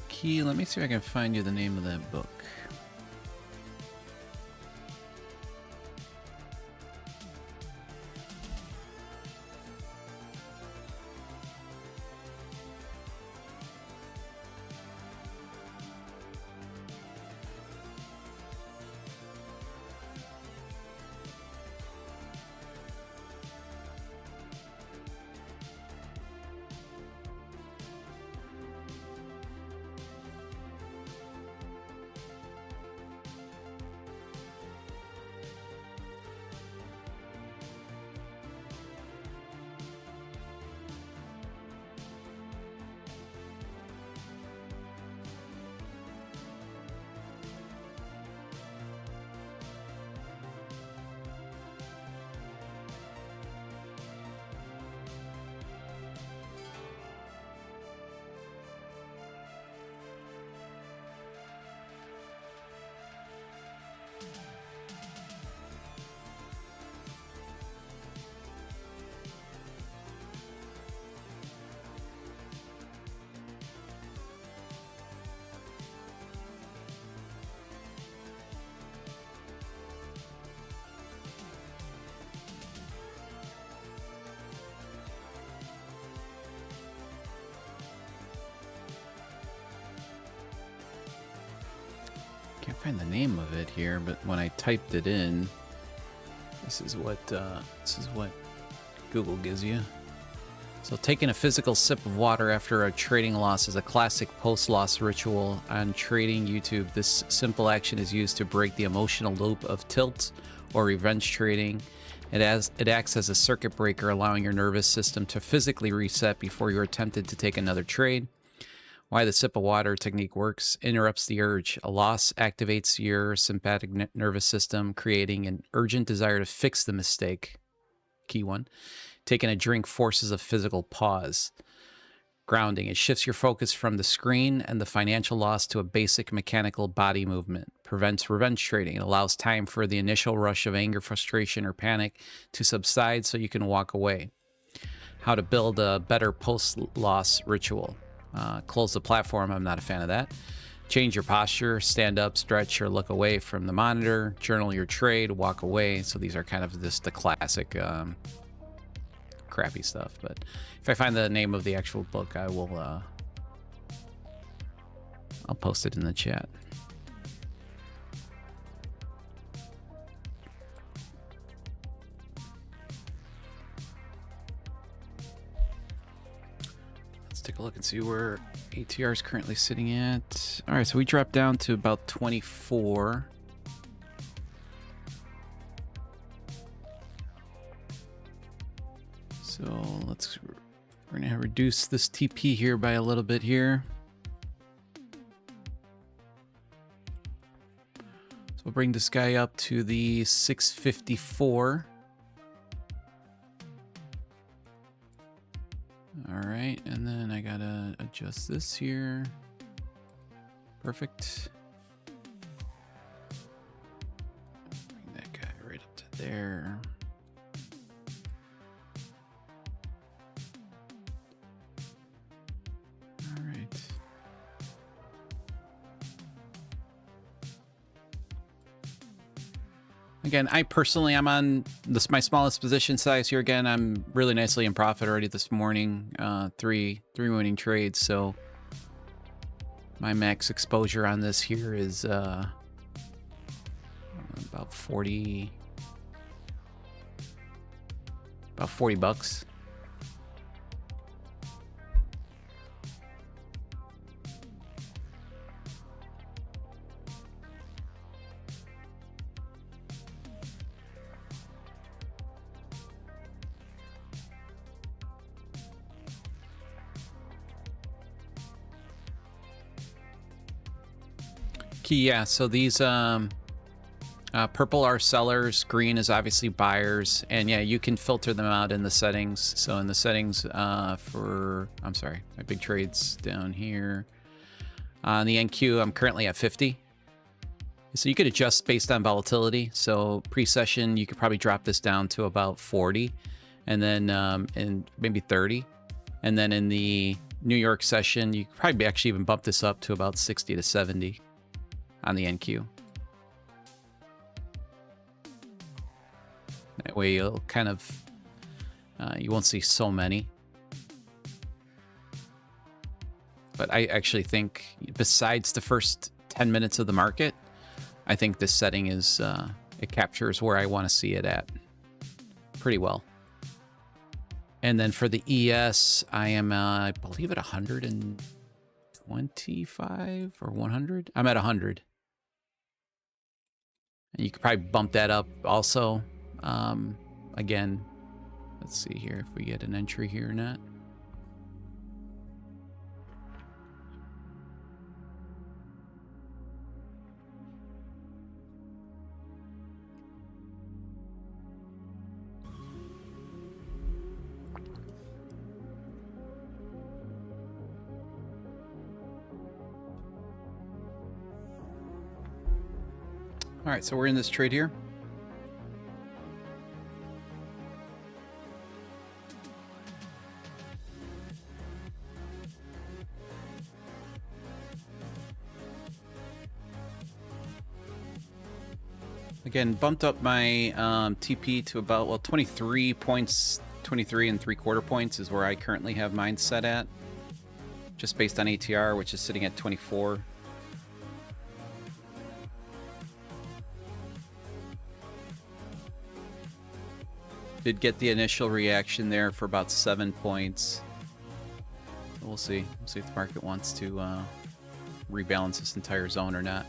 Key, let me see if I can find you the name of that book. Can't find the name of it here, but when I typed it in, this is what Google gives you. So taking a physical sip of water after a trading loss is a classic post-loss ritual on trading YouTube. This simple action is used to break the emotional loop of tilt or revenge trading. It acts as a circuit breaker, allowing your nervous system to physically reset before you're tempted to take another trade. Why the sip of water technique works: interrupts the urge. A loss activates your sympathetic nervous system, creating an urgent desire to fix the mistake. Key one. Taking a drink forces a physical pause. Grounding. It shifts your focus from the screen and the financial loss to a basic mechanical body movement. Prevents revenge trading. It allows time for the initial rush of anger, frustration, or panic to subside so you can walk away. How to build a better post-loss ritual. Close the platform. I'm not a fan of that. Change your posture. Stand up, stretch, or look away from the monitor. Journal your trade. Walk away. So these are kind of just the classic crappy stuff. But if I find the name of the actual book, I will I'll post it in the chat. Let's take a look and see where ATR is currently sitting at. All right, so we dropped down to about 24. So we're gonna reduce this TP here by a little bit here. So we'll bring this guy up to the 654. All right, and then I gotta adjust this here. Perfect. Bring that guy right up to there. Again, I personally, I'm on my smallest position size here. Again, I'm really nicely in profit already this morning. Three winning trades. So my max exposure on this here is about 40 bucks. Yeah, so these purple are sellers, green is obviously buyers, and yeah, you can filter them out in the settings. So in the settings I'm sorry, my big trade's down here. On the NQ, I'm currently at 50. So you could adjust based on volatility. So pre-session, you could probably drop this down to about 40, and then in maybe 30. And then in the New York session, you could probably actually even bump this up to about 60 to 70. On the NQ. That way you'll kind of, you won't see so many. But I actually think, besides the first 10 minutes of the market, I think this setting is, it captures where I want to see it at pretty well. And then for the ES, I am, I believe, at 125 or 100. I'm at 100. And you could probably bump that up also. Again, let's see here if we get an entry here or not. All right, so we're in this trade here. Again, bumped up my TP to about, well, 23 points, 23 3/4 points is where I currently have mine set at. Just based on ATR, which is sitting at 24. Did get the initial reaction there for about 7 points. We'll see. We'll see if the market wants to rebalance this entire zone or not.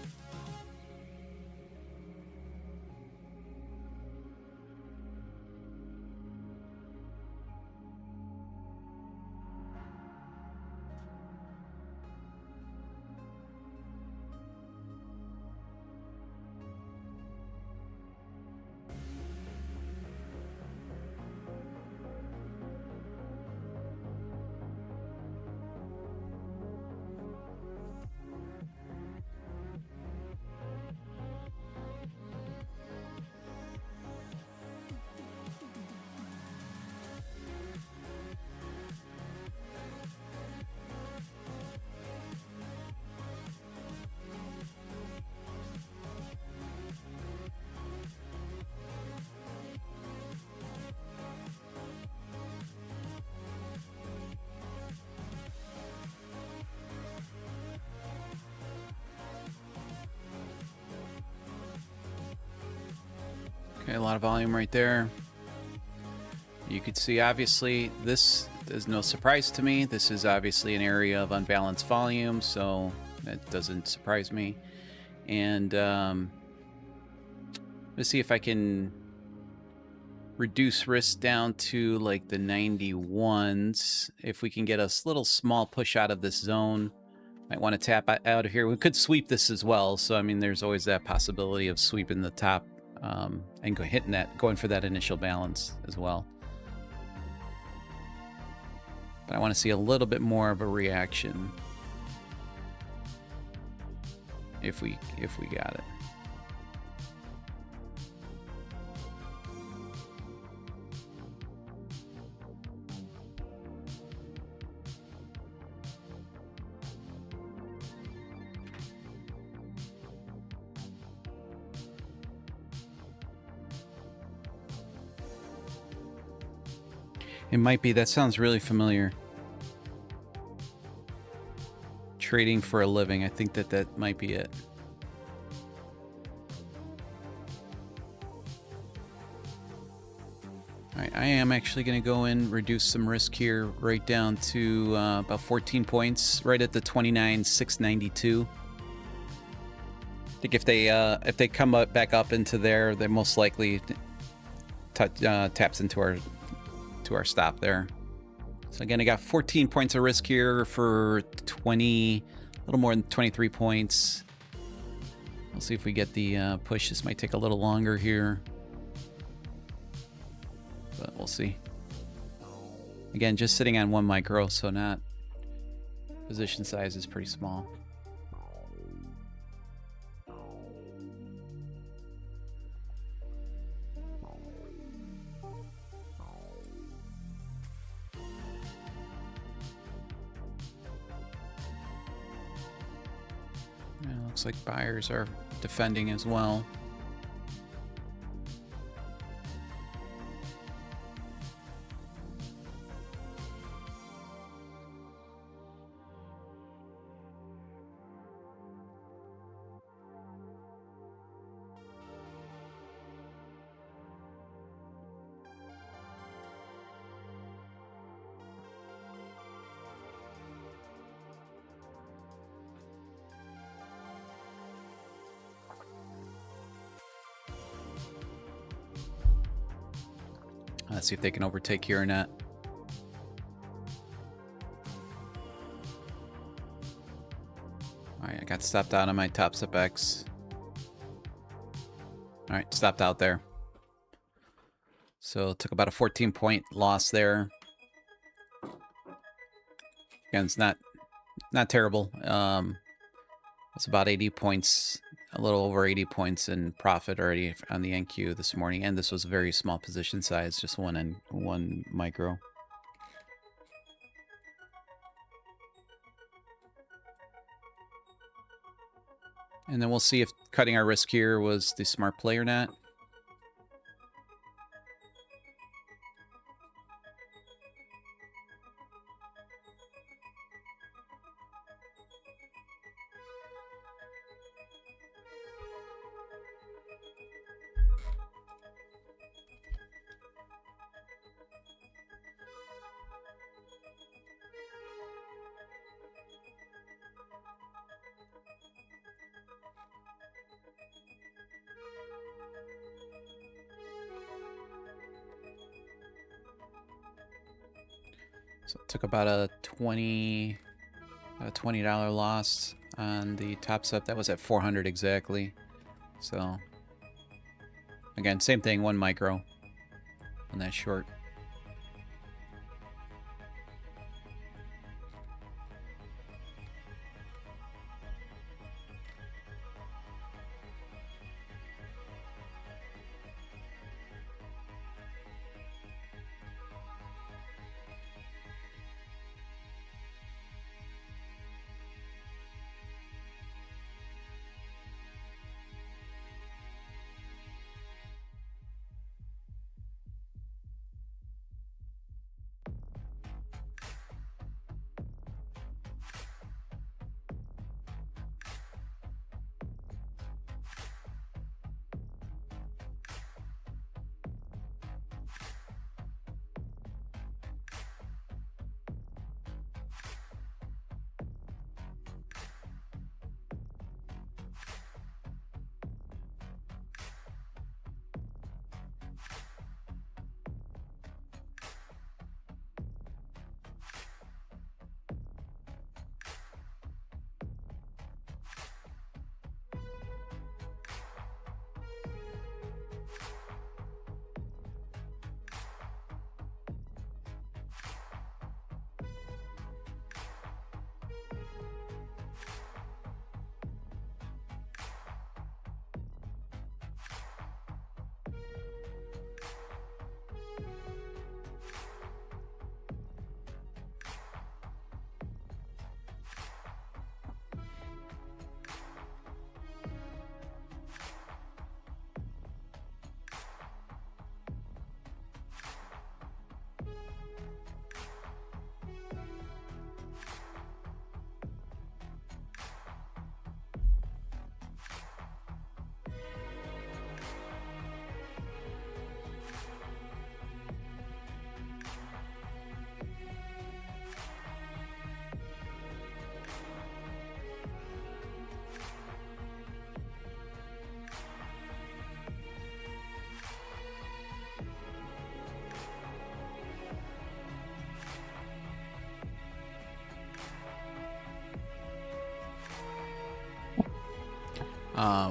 Okay, a lot of volume right there. You could see, obviously, this is no surprise to me. This is obviously an area of unbalanced volume, so that doesn't surprise me. And let's see if I can reduce risk down to like the 91s. If we can get a little small push out of this zone, might want to tap out of here. We could sweep this as well. So, I mean, there's always that possibility of sweeping the top and going for that initial balance as well. But I want to see a little bit more of a reaction if we got it. It might be. That sounds really familiar. Trading for a living. I think that might be it. All right, I am actually going to go in, reduce some risk here, right down to about 14 points, right at the 29,692. I think if they come back up into there, they most likely taps into our stop there. So again, I got 14 points of risk here for a little more than 23 points. We'll see if we get the push. This might take a little longer here, but we'll see. Again, just sitting on 1 micro, so not position size is pretty small. Looks like buyers are defending as well. Let's see if they can overtake here or not. All right, I got stopped out on my top step X. All right, stopped out there. So took about a 14-point loss there. Again, it's not terrible. It's about 80 points, a little over 80 points in profit already on the NQ this morning, and this was a very small position size, just one micro. And then we'll see if cutting our risk here was the smart play or not. So it took about a $20 loss on the top step. That was at 400 exactly. So again, same thing, 1 micro on that short.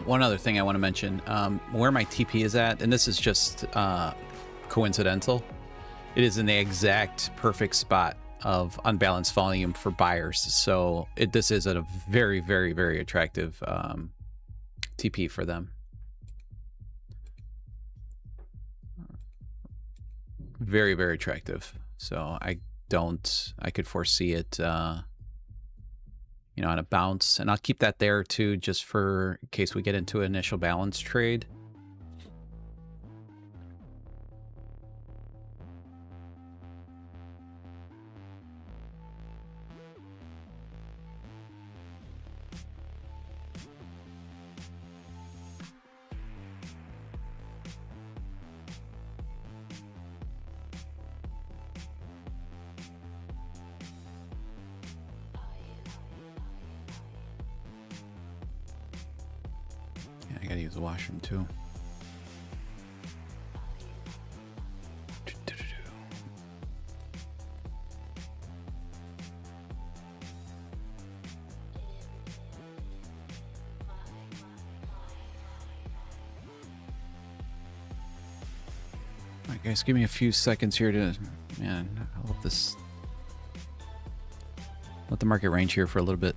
One other thing I want to mention, where my TP is at, and this is just coincidental, it is in the exact perfect spot of unbalanced volume for buyers. So this is at a very, very, very attractive TP for them. Very, very attractive. So I could foresee it, you know, on a bounce, and I'll keep that there too, just for in case we get into an initial balance trade. I gotta use the washroom too. Alright guys, give me a few seconds here to, man, I'll let the market range here for a little bit.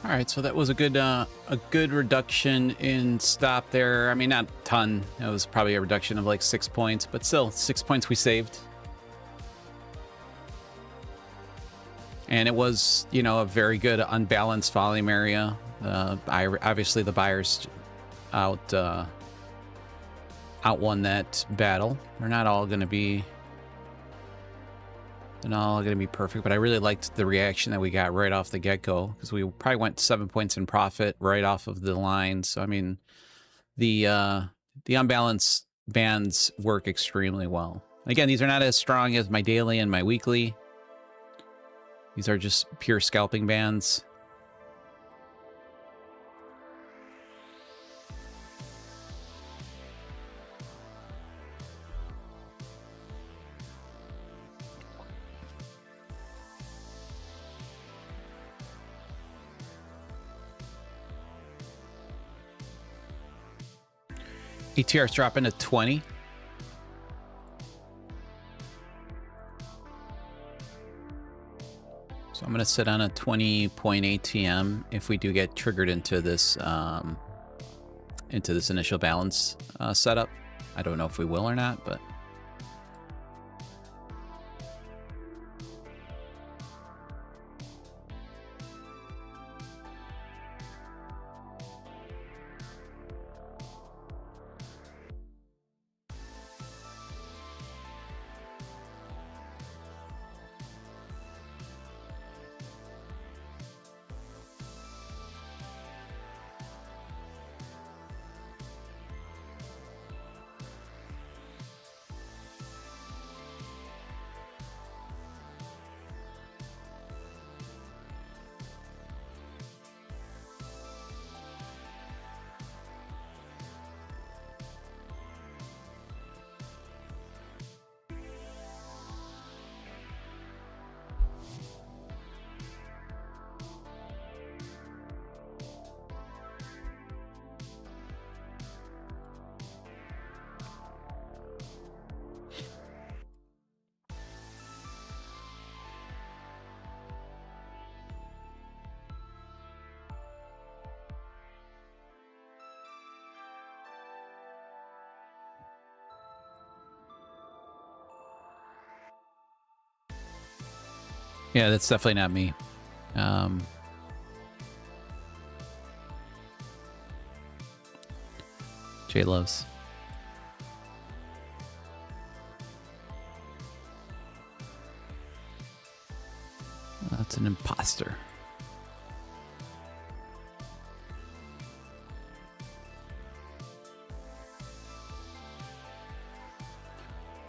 All right, so that was a good reduction in stop there. I mean, not a ton. It was probably a reduction of like 6 points, but still 6 points we saved. And it was, you know, a very good unbalanced volume area. Obviously, the buyers outwon that battle. They're not all going to be perfect, but I really liked the reaction that we got right off the get-go, because we probably went 7 points in profit right off of the line. So I mean, the unbalanced bands work extremely well. Again, these are not as strong as my daily and my weekly. These are just pure scalping bands. ATR's dropping to 20. So I'm going to sit on a 20 point ATM if we do get triggered into this initial balance setup. I don't know if we will or not, but yeah, that's definitely not me. Jay loves. That's an imposter.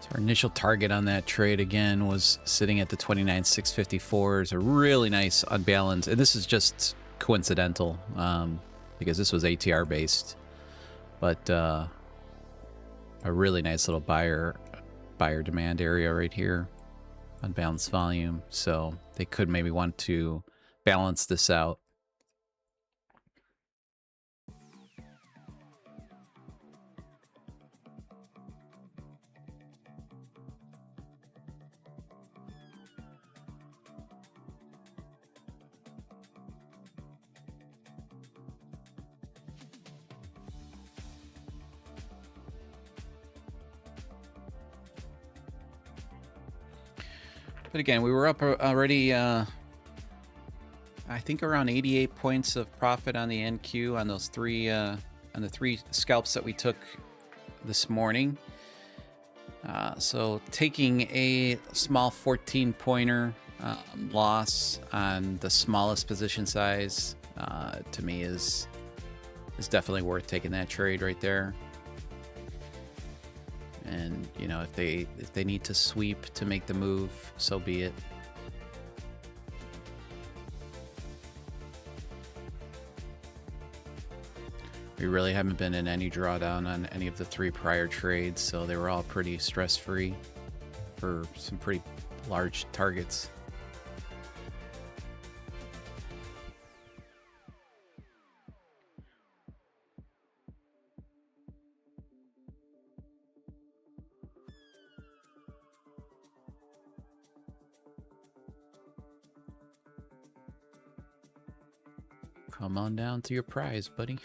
So our initial target on that trade again was sitting at the 29,654. It's a really nice unbalanced, and this is just coincidental because this was ATR based, but a really nice little buyer demand area right here, unbalanced volume. So they could maybe want to balance this out. But again, we were up already, I think around 88 points of profit on the NQ on those three, on the 3 scalps that we took this morning. So taking a small 14-pointer loss on the smallest position size to me is definitely worth taking that trade right there. And you know, if they need to sweep to make the move, so be it. We really haven't been in any drawdown on any of the 3 prior trades, so they were all pretty stress-free for some pretty large targets. Come on down to your prize, buddy.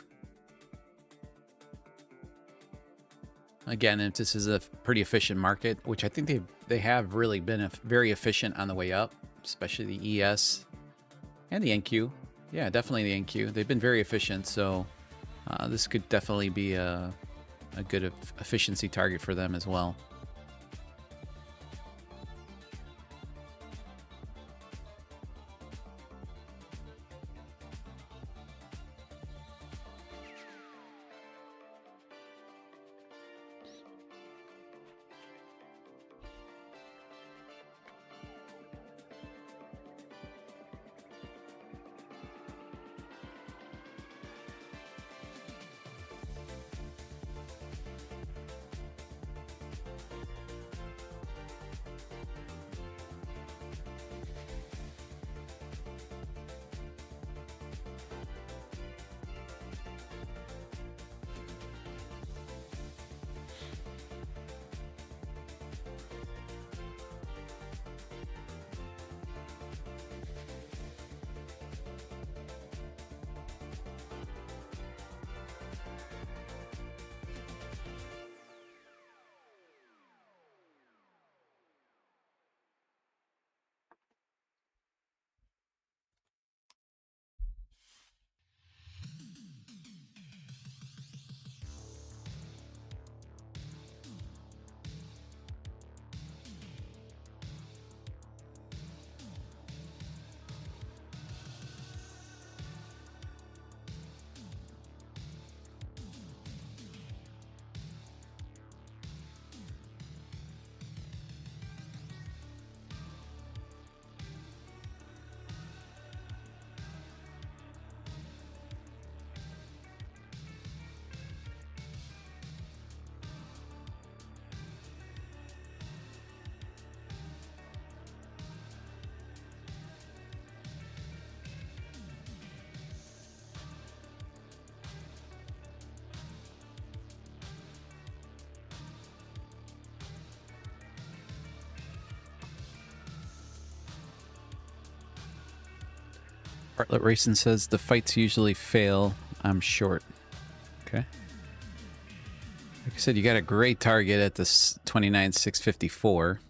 Again, if this is a pretty efficient market, which I think they have really been very efficient on the way up, especially the ES and the NQ. Yeah, definitely the NQ. They've been very efficient, so this could definitely be a good efficiency target for them as well. Bartlett Racing says the fights usually fail. I'm short. Okay. Like I said, you got a great target at this 29,654.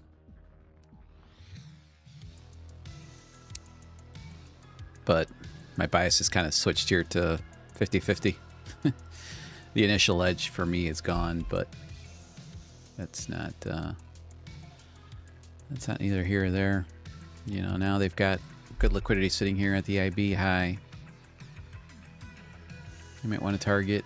But my bias is kind of switched here to 50-50. The initial edge for me is gone, but that's not either here or there. You know, now they've got good liquidity sitting here at the IB high. You might want to target.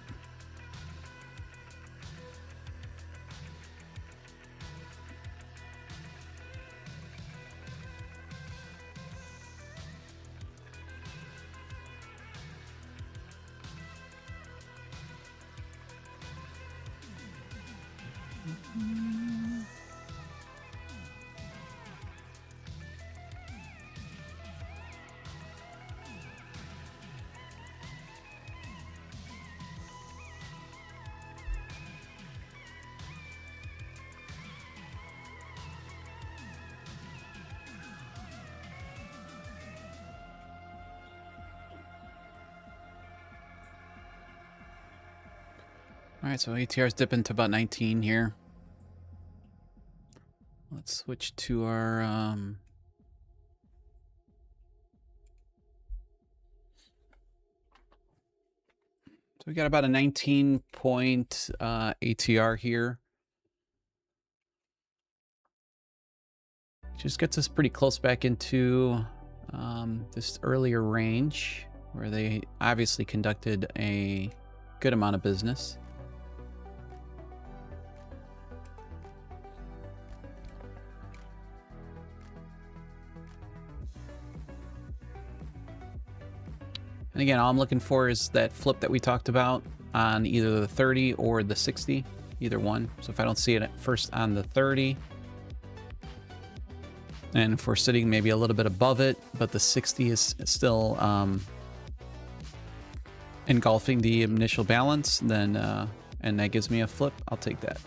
All right, so ATR's dipping to about 19 here. Let's switch to our so we got about a 19-point ATR here. Just gets us pretty close back into this earlier range where they obviously conducted a good amount of business. And again, all I'm looking for is that flip that we talked about on either the 30 or the 60, either one. So if I don't see it at first on the 30, and if we're sitting maybe a little bit above it, but the 60 is still engulfing the initial balance, then and that gives me a flip, I'll take that.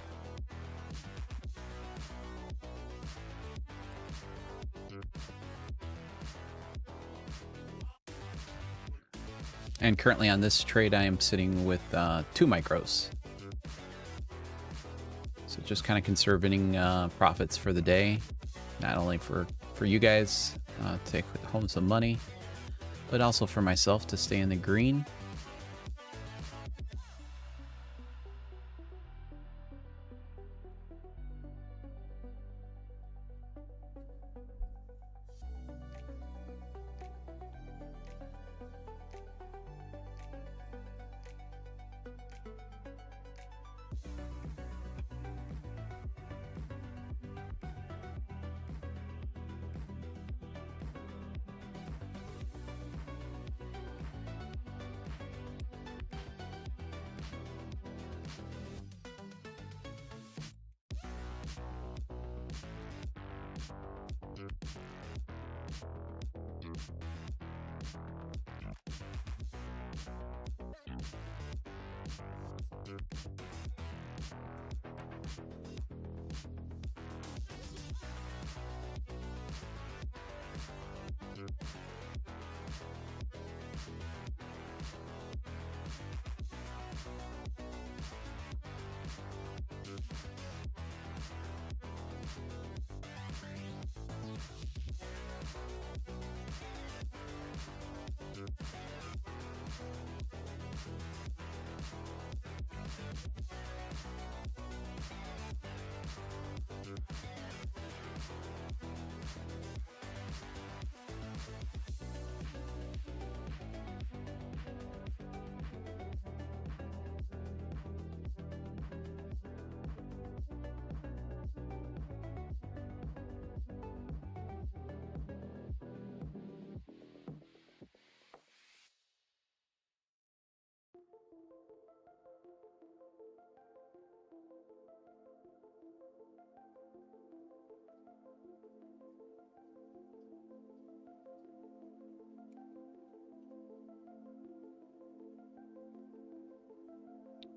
And currently on this trade, I am sitting with 2 micros. So just kind of conserving profits for the day, not only for you guys to take home some money, but also for myself to stay in the green.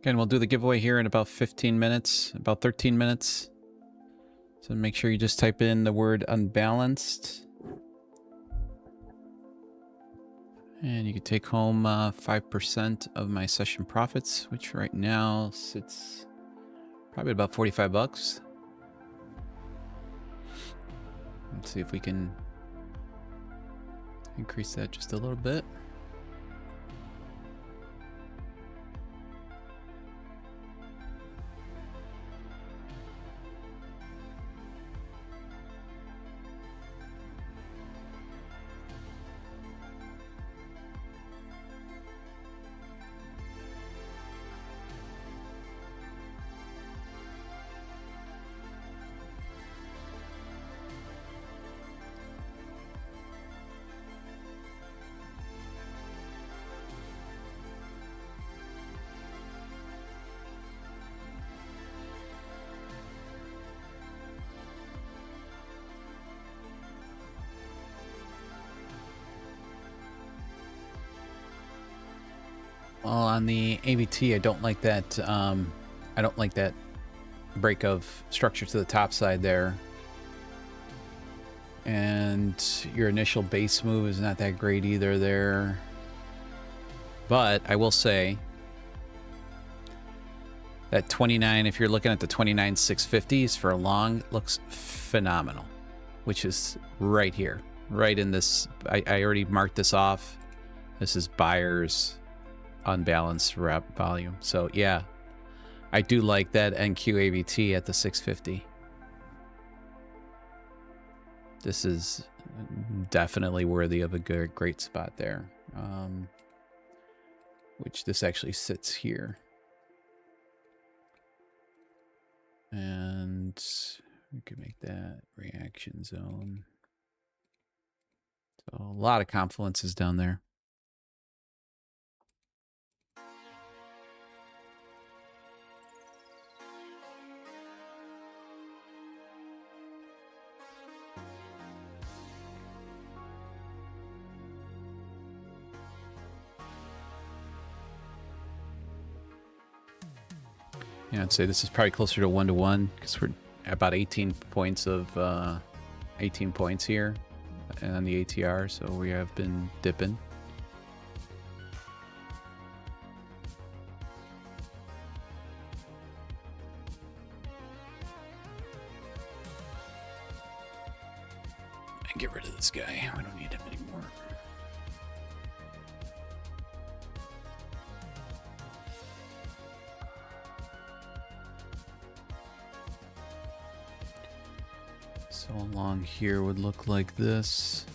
Again, we'll do the giveaway here in about 15 minutes, about 13 minutes. So make sure you just type in the word unbalanced. And you can take home 5% of my session profits, which right now sits probably about 45 bucks. Let's see if we can increase that just a little bit. Well, on the AVT, I don't like that. I don't like that break of structure to the top side there. And your initial base move is not that great either there. But I will say that 29, if you're looking at the 29,650s for a long, looks phenomenal, which is right here, right in this. I already marked this off. This is buyer's unbalanced rep volume. So yeah, I do like that NQ AVT at the 650. This is definitely worthy of a great spot there. Which this actually sits here. And we can make that reaction zone. So a lot of confluences down there. Yeah, I'd say this is probably closer to 1-to-1 because we're about 18 points of 18 points here on the ATR, so we have been dipping. guy. We don't need him anymore. So along here would look like this.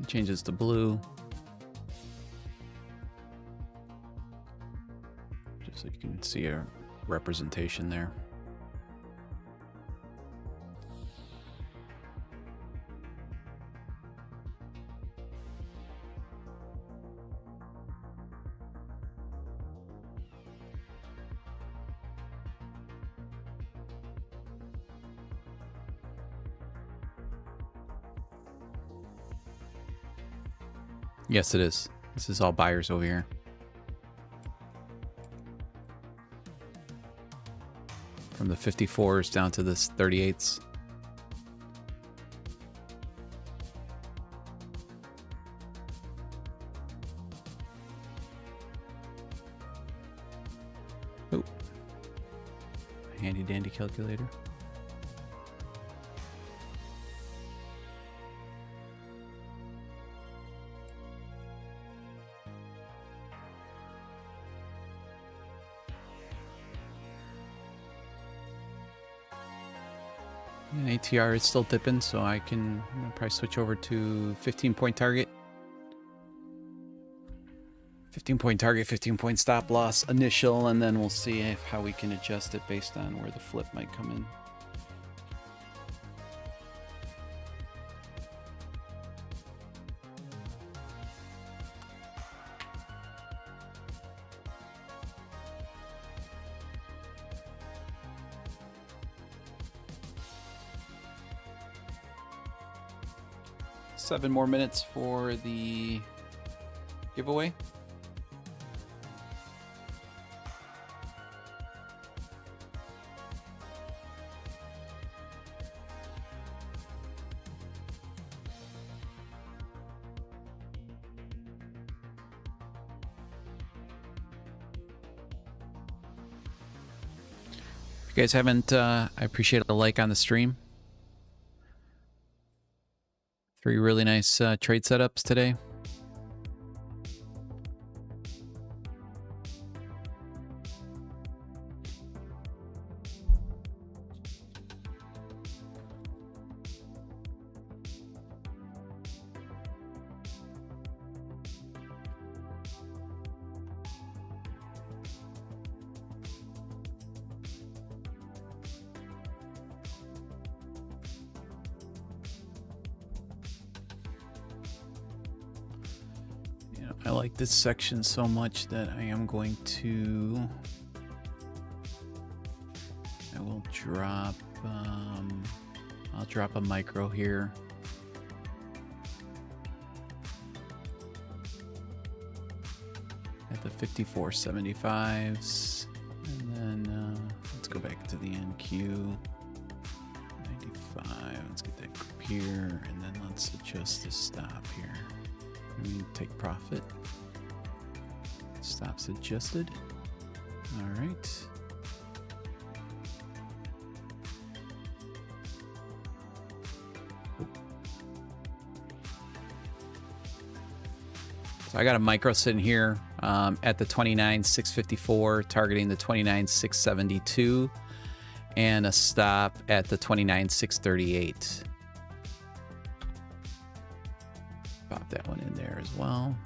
It changes to blue. Just so you can see a representation there. Yes, it is. This is all buyers over here. From the 54s down to the 38s. Oh. Handy dandy calculator. And ATR is still dipping, so I'm gonna probably switch over to 15-point target. 15-point target, 15-point stop loss initial, and then we'll see how we can adjust it based on where the flip might come in. Seven more minutes for the giveaway. If you guys haven't, I appreciate a like on the stream. 3 really nice trade setups today. I like this section so much that I am going to, I will drop, I'll drop a micro here. At the 54.75s, and then let's go back to the NQ. 95, let's get that group here, and then let's adjust the stop here. Take profit. Stops adjusted. All right. So I got a micro sitting here at the 29,654, targeting the 29,672, and a stop at the 29,638. Pop that one in there as well.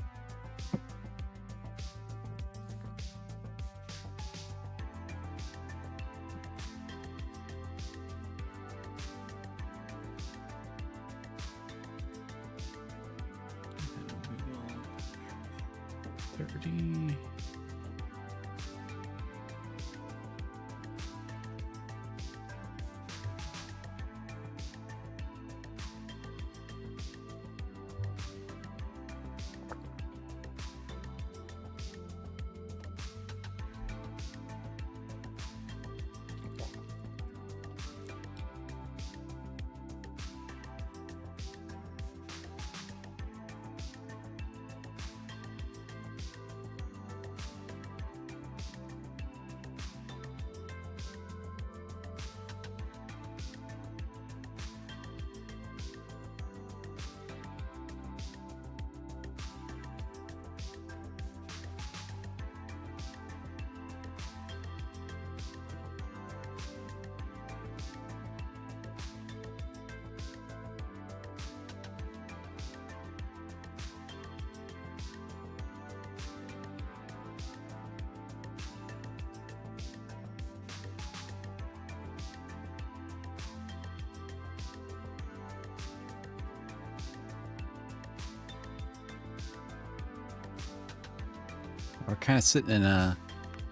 We're kind of sitting in a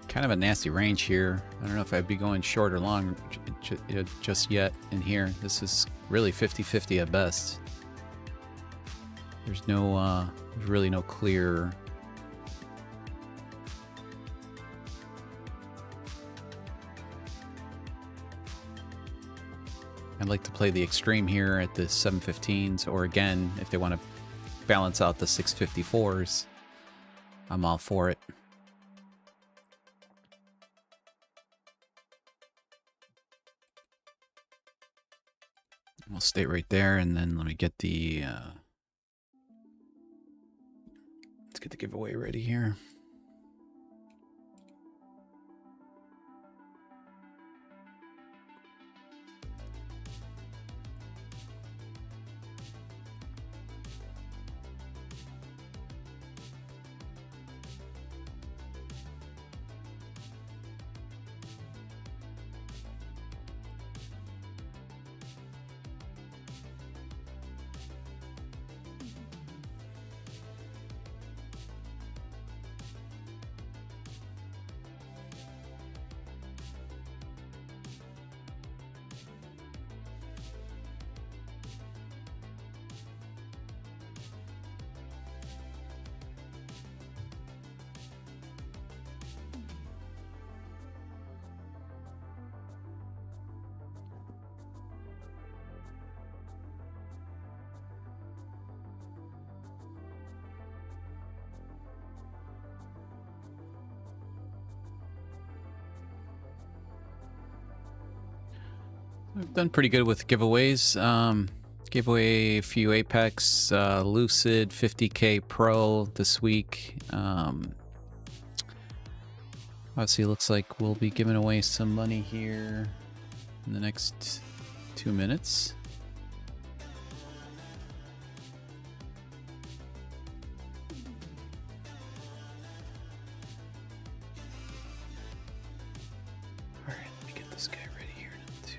kind of a nasty range here. I don't know if I'd be going short or long just yet in here. This is really 50-50 at best. There's there's really no clear. I'd like to play the extreme here at the 715s, or again, if they want to balance out the 654s, I'm all for it. We'll stay right there, and then let me get the let's get the giveaway ready here. We've done pretty good with giveaways. Gave away a few Apex, Lucid 50K Pro this week. Obviously, it looks like we'll be giving away some money here in the next 2 minutes. All right, let me get this guy ready here too.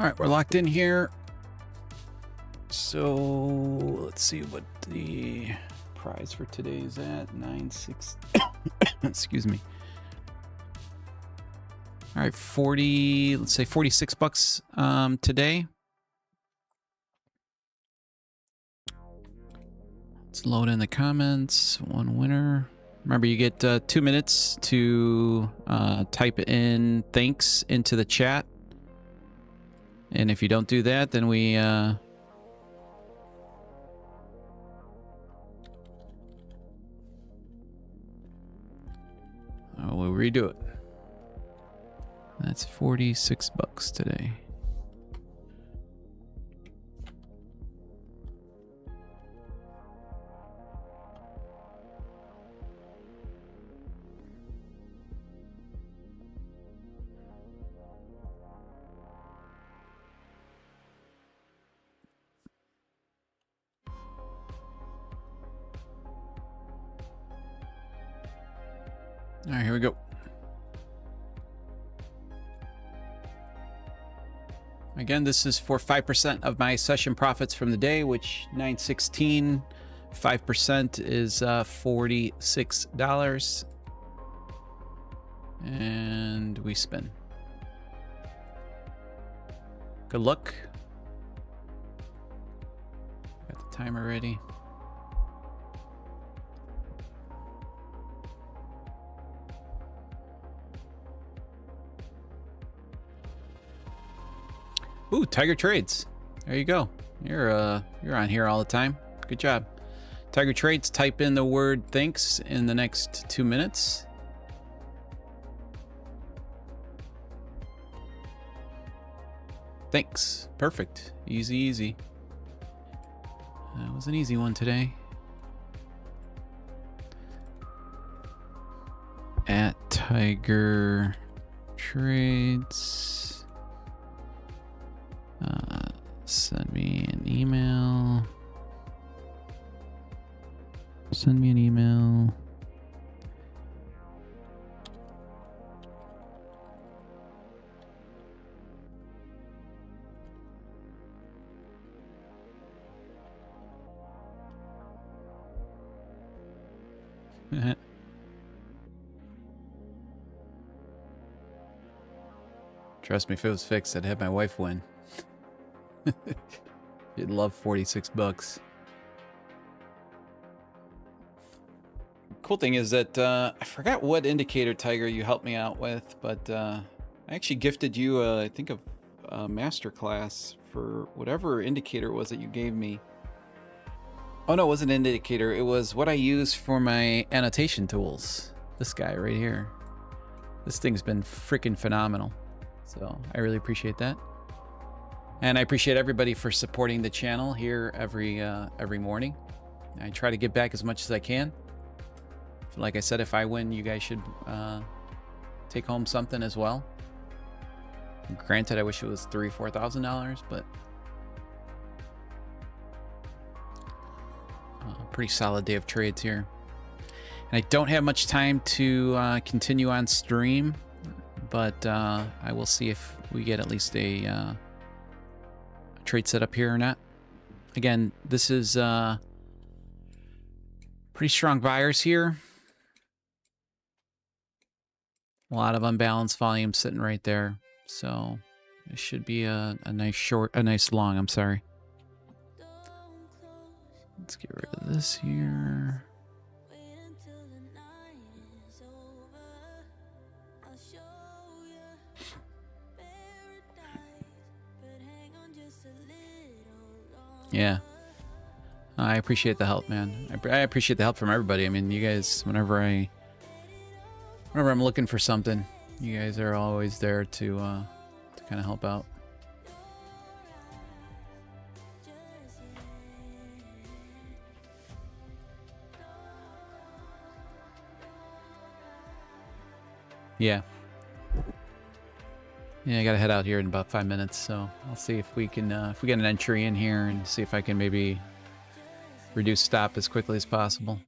All right, we're locked in here. So let's see what the prize for today is at. 9.6. Excuse me. All right, 40. Let's say $46 today. Let's load in the comments. One winner. Remember, you get 2 minutes to type in thanks into the chat. And if you don't do that, then we'll redo it. That's $46 today. All right, here we go. Again, this is for 5% of my session profits from the day, which 916, 5% is $46. And we spin. Good luck. Got the timer ready. Ooh, Tiger Trades. There you go. You're on here all the time. Good job. Tiger Trades, type in the word thanks in the next 2 minutes. Thanks. Perfect. Easy, easy. That was an easy one today. At Tiger Trades. Send me an email. Send me an email. Trust me, if it was fixed, I'd have my wife win. You'd love 46 bucks. Cool thing is that I forgot what indicator, Tiger, you helped me out with, but I actually gifted you, I think, a masterclass for whatever indicator it was that you gave me. Oh no, it wasn't an indicator. It was what I use for my annotation tools. This guy right here. This thing's been freaking phenomenal. So I really appreciate that. And I appreciate everybody for supporting the channel here every morning. I try to give back as much as I can. Like I said, if I win, you guys should take home something as well. Granted, I wish it was $3,000 or $4,000, but pretty solid day of trades here. And I don't have much time to continue on stream, but I will see if we get at least a trade set up here or not. Again, this is pretty strong buyers here. A lot of unbalanced volume sitting right there. So it should be a nice long, I'm sorry. Let's get rid of this here. Yeah. I appreciate the help, man. I appreciate the help from everybody. I mean, you guys, whenever I'm looking for something, you guys are always there to kind of help out. Yeah. Yeah, I gotta head out here in about 5 minutes, so I'll see if we can, if we get an entry in here and see if I can maybe reduce stop as quickly as possible.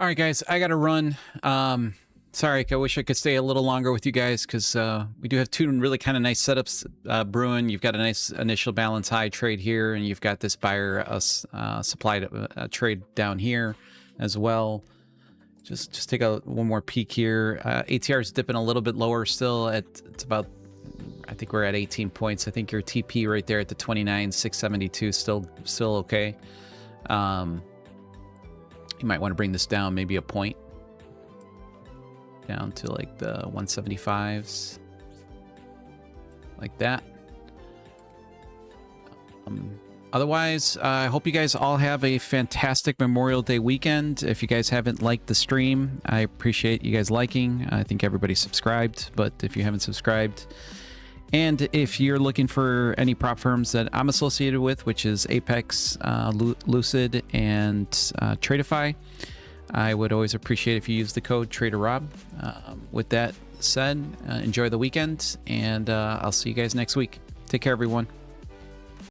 All right, guys, I got to run. Sorry, I wish I could stay a little longer with you guys because we do have two really kind of nice setups brewing. You've got a nice initial balance high trade here, and you've got this buyer supply trade down here as well. Just take one more peek here. ATR is dipping a little bit lower still. It's about, I think we're at 18 points. I think your TP right there at the 29,672 still okay. You might want to bring this down maybe a point. Down to like the 175s, like that. Otherwise, I hope you guys all have a fantastic Memorial Day weekend. If you guys haven't liked the stream, I appreciate you guys liking. I think everybody subscribed, but if you haven't subscribed, and if you're looking for any prop firms that I'm associated with, which is Apex, Lucid, and Tradeify, I would always appreciate if you use the code TraderRob. With that said, enjoy the weekend, and I'll see you guys next week. Take care, everyone.